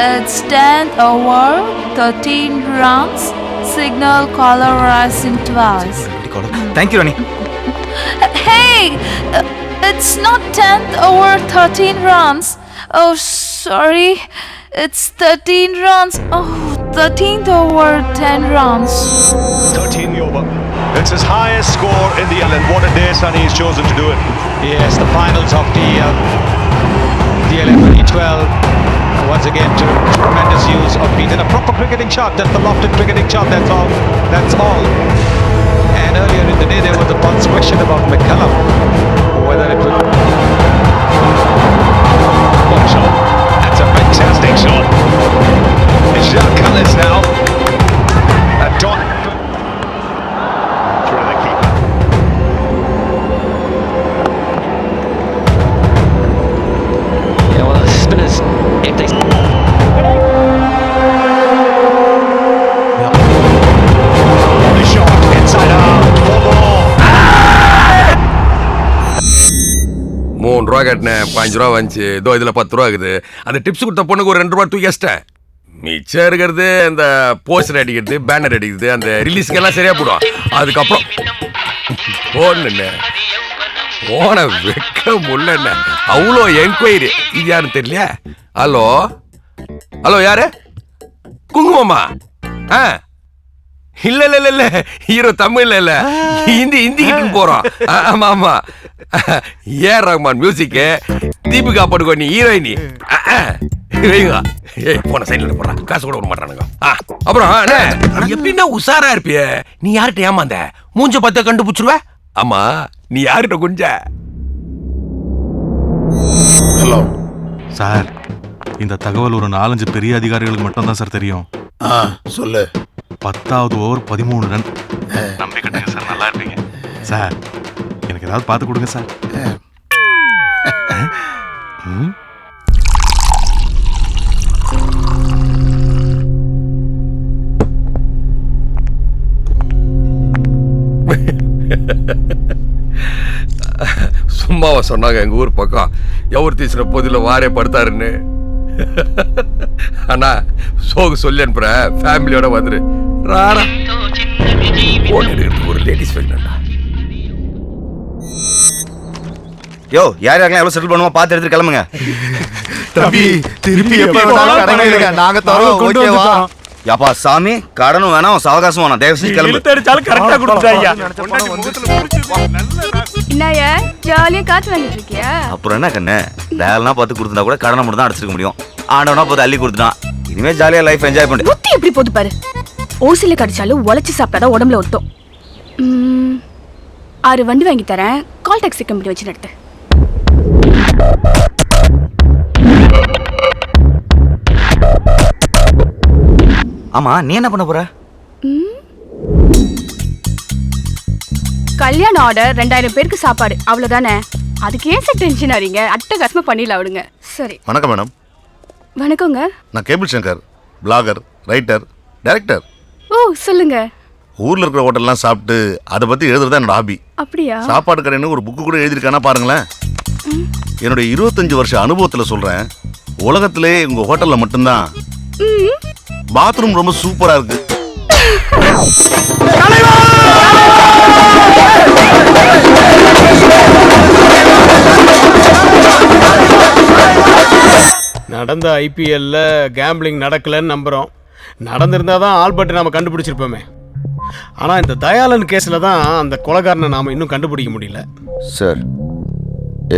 It's 10th over, 13 runs. Signal caller rising twice. Thank you, Rani. Hey, it's not 10th over, 13 runs. Oh, sorry. It's 13 runs. Oh, 13th over, 10 runs. 13 over. It's his highest score in the L, and what a day Sonny has chosen to do it. Yes, the finals of the DL 2012. Once again, tremendous use of beat and a proper cricketing shot. That's the lofted cricketing shot. That's all. That's all. And earlier in the day, there was a pulse question about McCullum, whether it would. What a shot! That's a fantastic shot. It's Jacques Cullis now. A dot. For the keeper. Yeah, well, the spinners, if they. The shot inside out. 4 more. $3 கட்டினேன், $5 வந்துச்சு. இதோ இதுல $10 இருக்குது. அந்த tips கொடுத்த பொண்ணுக்கு ஒரு $2 தூக்கி வச்சிட்டேன். மிச்சம் இருக்கிறது அந்த போஸ்டர் அடிக்கிறது, பேனர் அடிக்கிறது, அந்த ரிலீஸ்க்கு எல்லாம் சரியா போடும். அதுக்கப்புறம் போன வெக்க முல்ல அவ்வளோ என்கொயரி. இது யாருன்னு தெரியலையா? ஹலோ ஹலோ, யாரு? குங்குமம்மா? இல்ல இல்ல இல்ல இல்ல, ஹீரோ தமிழ்ல இல்ல, ஹிந்திக்கு போறோம். ஆமா ஆமா, ஏஆர் ரஹ்மான் மியூசிக், தீபிகா படுகோனி ஹீரோயினி. போன சைட்ல போடுறா, காசு கூட விட மாட்டானுங்க. அப்புறம் எப்படின்னா உஷாரா இருப்பிய. நீ யார்கிட்ட ஏமாந்த? மூஞ்ச பார்த்த கண்டுபிடிச்சிருவ. ஆமா, நீ யார்கிட்ட குஞ்ச? ஹலோ சார், இந்த தகவல் ஒரு 4-5 பெரிய அதிகாரிகளுக்கு மட்டும் தான் சார் தெரியும். சொல்லு. 10வது ஓவர் 13 ரன். நம்பி கட்டுங்க சார், நல்லா இருப்பீங்க சார். எனக்கு ஏதாவது பார்த்து கொடுங்க சார். சும்மாவா சொன்னாங்க எங்க ஊர் பக்கம் எவர் தீசுற பொதுல வாரே படுத்தாருன்னு. ஆனா சோகு சொல்லி அனுப்புற, ஃபேமிலியோட வந்துரு. ராரா போன் எடுக்கிறதுக்கு ஒரு லேடிஸ் வேணும்டா. யோ, யார் யாரெல்லாம் எவ்வளவு செட்டில் பண்ணுவோம் பார்த்து எடுத்து கிளம்புங்க. தம்பி திருப்பி எப்ப வேணாலும் கடனை எடுங்க, நாங்க தரோம். ஓகேவா? யாப்பா சாமி, கடனும் வேணாம், சாவகாசம் வேணாம், தயவு செஞ்சு கிளம்பு. கரெக்டா கொடுத்துட்டாங்க. என்னய்யா ஜாலியா காத்து வாங்கிட்டு இருக்கியா? அப்புறம் என்ன கண்ணு, வேலைனா பார்த்து கொடுத்துட்டா கூட கடனை மட்டும் தான் அடிச்சிருக்க முடியும். ஆண்டவனா பார்த்து அள்ளி கொடுத்துட்டான். இனிமே ஜாலியா லைஃப் என்ஜாய் பண்ணு. புத்தி எப்படி போது பாரு. ஓசில கடிச்சாலும் உழைச்சி சாப்பிட்டாதான் உடம்புல ஒட்டும். 6 வண்டி வாங்கி தரேன், கால் டாக்ஸி கம்பெனி வச்சு நடத்து. ஆமா, நீ என்ன பண்ண போற? கல்யாண ஆர்டர் 2000 பேருக்கு சாப்பாடு, அவ்வளவுதானே. அதுக்கு ஏன் சார் டென்ஷன் ஆறீங்க? அட்டகாசமா பண்ணிடலாம் விடுங்க. சரி. வணக்கம் மேடம். வணக்கங்க. நான் cable Shankar, blogger, writer, director. ஓ சொல்லுங்க. ஊர்ல இருக்கிற ஹோட்டல்லாம் சாப்பிட்டு அதை பத்தி எழுதுறது என்னோட ஹாபி. அப்படியா? சாப்பாடு கடைன்னு ஒரு புக்கு கூட எழுதிருக்கானா பாருங்களேன். என்னுடைய 25 வருஷ அனுபவத்துல சொல்றேன், உலகத்திலே உங்க ஹோட்டல்ல மட்டும்தான் பாத்ரூம் ரொம்ப சூப்பரா இருக்கு. நடந்த ஐபிஎல்ல கேம்பிளிங் நடக்கலன்னு நம்புறோம். நடந்திருந்தா தான் ஆல்பர்ட் நாம கண்டுபிடிச்சிருப்போமே. ஆனா இந்த தயாளன் கேஸ்ல தான் அந்த கொலைகாரனை நாம இன்னும் கண்டுபிடிக்க முடியல. சார்,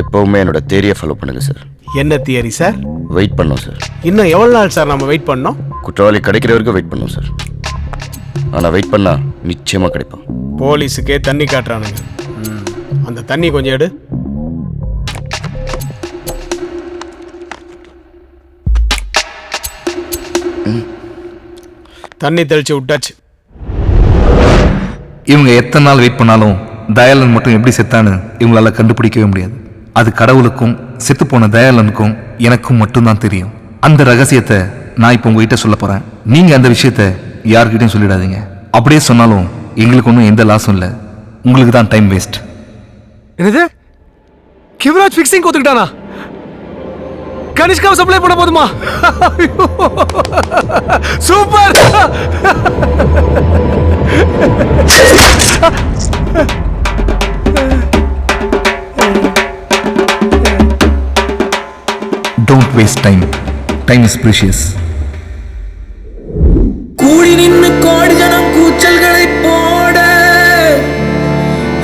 எப்பவுமே என்னோட தியரியை ஃபாலோ பண்ணுங்க சார். என்ன தியரி சார்? வெயிட் பண்ணோம் சார். இன்னும் எவ்வளவு நாள் சார் நம்ம வெயிட் பண்ணோம்? குற்றவாளி கிடைக்கிற வரைக்கும் வெயிட் பண்ணோம் சார். ஆனா வெயிட் பண்ணா நிச்சயமா கிடைப்பான். போலீஸுக்கே தண்ணி காட்டுறானுங்க. அந்த தண்ணி கொஞ்சம் எடு. தண்ணி தெளிச்சு விட்டாச்சு. இவங்க எத்தனை நாள் வெயிட் பண்ணாலும் தயாளன் மட்டும் எப்படி செத்தான்னு இவங்களால கண்டுபிடிக்கவே முடியாது. அது கடவுளுக்கும் செத்து போன தயாளனுக்கும் எனக்கும் மட்டும்தான் தெரியும். அந்த ரகசியத்தை நான் இப்போ உங்ககிட்ட சொல்ல போறேன். நீங்க அந்த விஷயத்த யார்கிட்டையும் சொல்லிடாதீங்க. அப்படியே சொன்னாலும் எங்களுக்கு ஒன்றும் எந்த லாஸும் இல்லை, உங்களுக்கு தான் டைம் வேஸ்ட். என்னது? கிவராஜ் ஃபிக்ஸிங் ஒத்துக்கிட்டானா? கனிஷ்காவை சப்ளை பண்ண போதுமா? Super. Don't waste time. Time is precious. கூடி நின்னு கோடி ஜனம் கூச்சல்களை போட,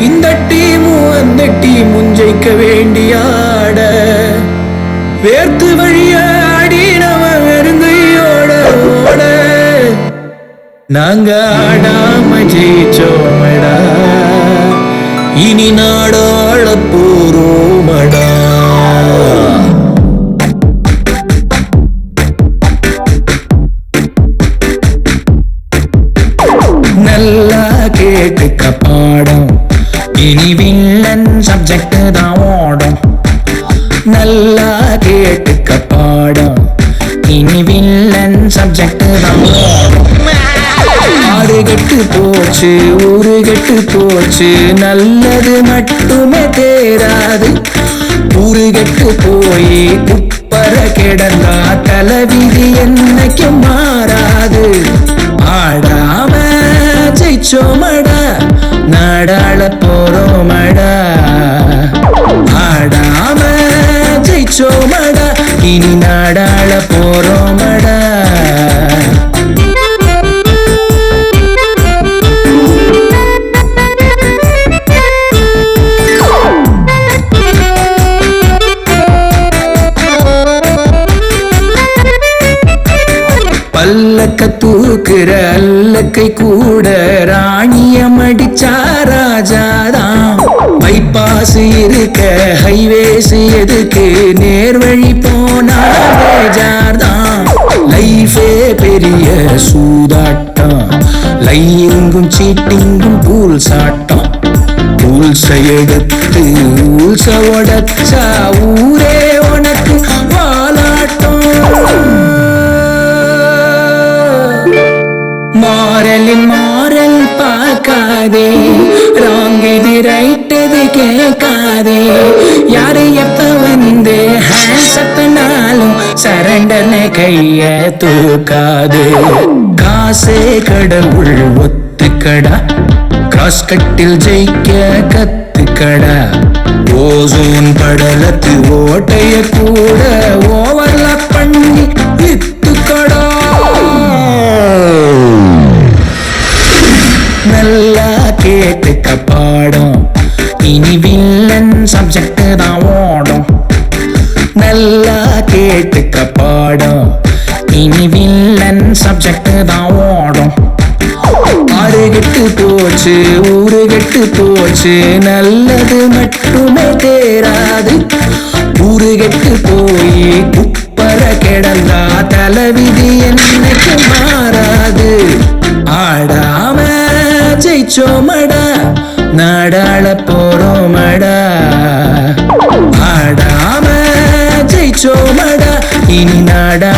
இந்த டீமும் அந்த டீமும் ஜெயிக்க வேண்டியாட, வேர்த்து வழிய ஆடி நம்ம வெறுங்கையோட ஓட, நாங்க ஆடாம ஜெயிச்சோமடா, இனி நாடாள போறோமடா. நல்லா கேட்டுக்க பாடம், இனி வில்லன் சப்ஜெக்ட் தான் ஓடும். நல்லா கேட்டுக்க பாடம், இனி வில்லன் சப்ஜெக்ட் தான் ஓடும். ஆடு கெட்டு போச்சு, ஊரு கெட்டு போச்சு, நல்லது மட்டுமே தேராது. ஊரு கெட்டு போய் குப்பை குப்பர கிடந்தா தலைவிதி என்னைக்கும் மாறாது. ஆடாம ஜெயிச்சோமடா, நாடாள போறோமடா. ஆடாம ஜெயிச்சோமடா, இனி நாடாள போறோமடா. பல்லக்க தூக்குற அல்லக்கை கூட ராணிய மடிச்சா ராஜாதான். பைபாஸ் இருக்க ஹைவேஸ் எதுக்கு, நேர்வழி போனா பேஜார்தான். லைஃபே பெரிய சூதாட்டம், லையிங்கும் சீட்டிங்கும் பூல் சாட்டம். பூல்ஸை எடுத்து ஊல்ஸ உடச்சா ஊரே உனக்கு வாலாட்டம். மாறலின் மாறல் பார்க்காதே, ராங் இது ரைட் இது கேட்காதே. யாரு எப்ப வந்து ஹேண்ட்ஸ் அப்னாலும் சரண்டர்னு கைய தூக்காது. காசே கடவுள் ஒத்துக்கடா, கிராஸ் கட்டில் ஜெயிக்க கத்துக்கடா. ஓசோன் படலத்து ஓட்டைய கூட ஓவர்லாப் பண்ணி வித்துக்கடா. நல்லா கேட்டுக்க பாடம், இனி வில்லன் சப்ஜெக்ட் தான் ஓடும். நல்லா கேட்டுக்க பாடம், இனி வில்லன் சப்ஜெக்ட் தான் ஓடும். ஆறு கெட்டு போச்சு ஊரு கெட்டு போச்சு, நல்லது மட்டுமே தேராது. ஊரு கெட்டு போய் குப்பர கிடந்தா தலைவிதி என்னைக்கு மாறாது. ஆடாம ஜெயிச்சோமடா, நாடாள போறோமடா. ஆடாம ஜெயிச்சோமடா, இனி நாடா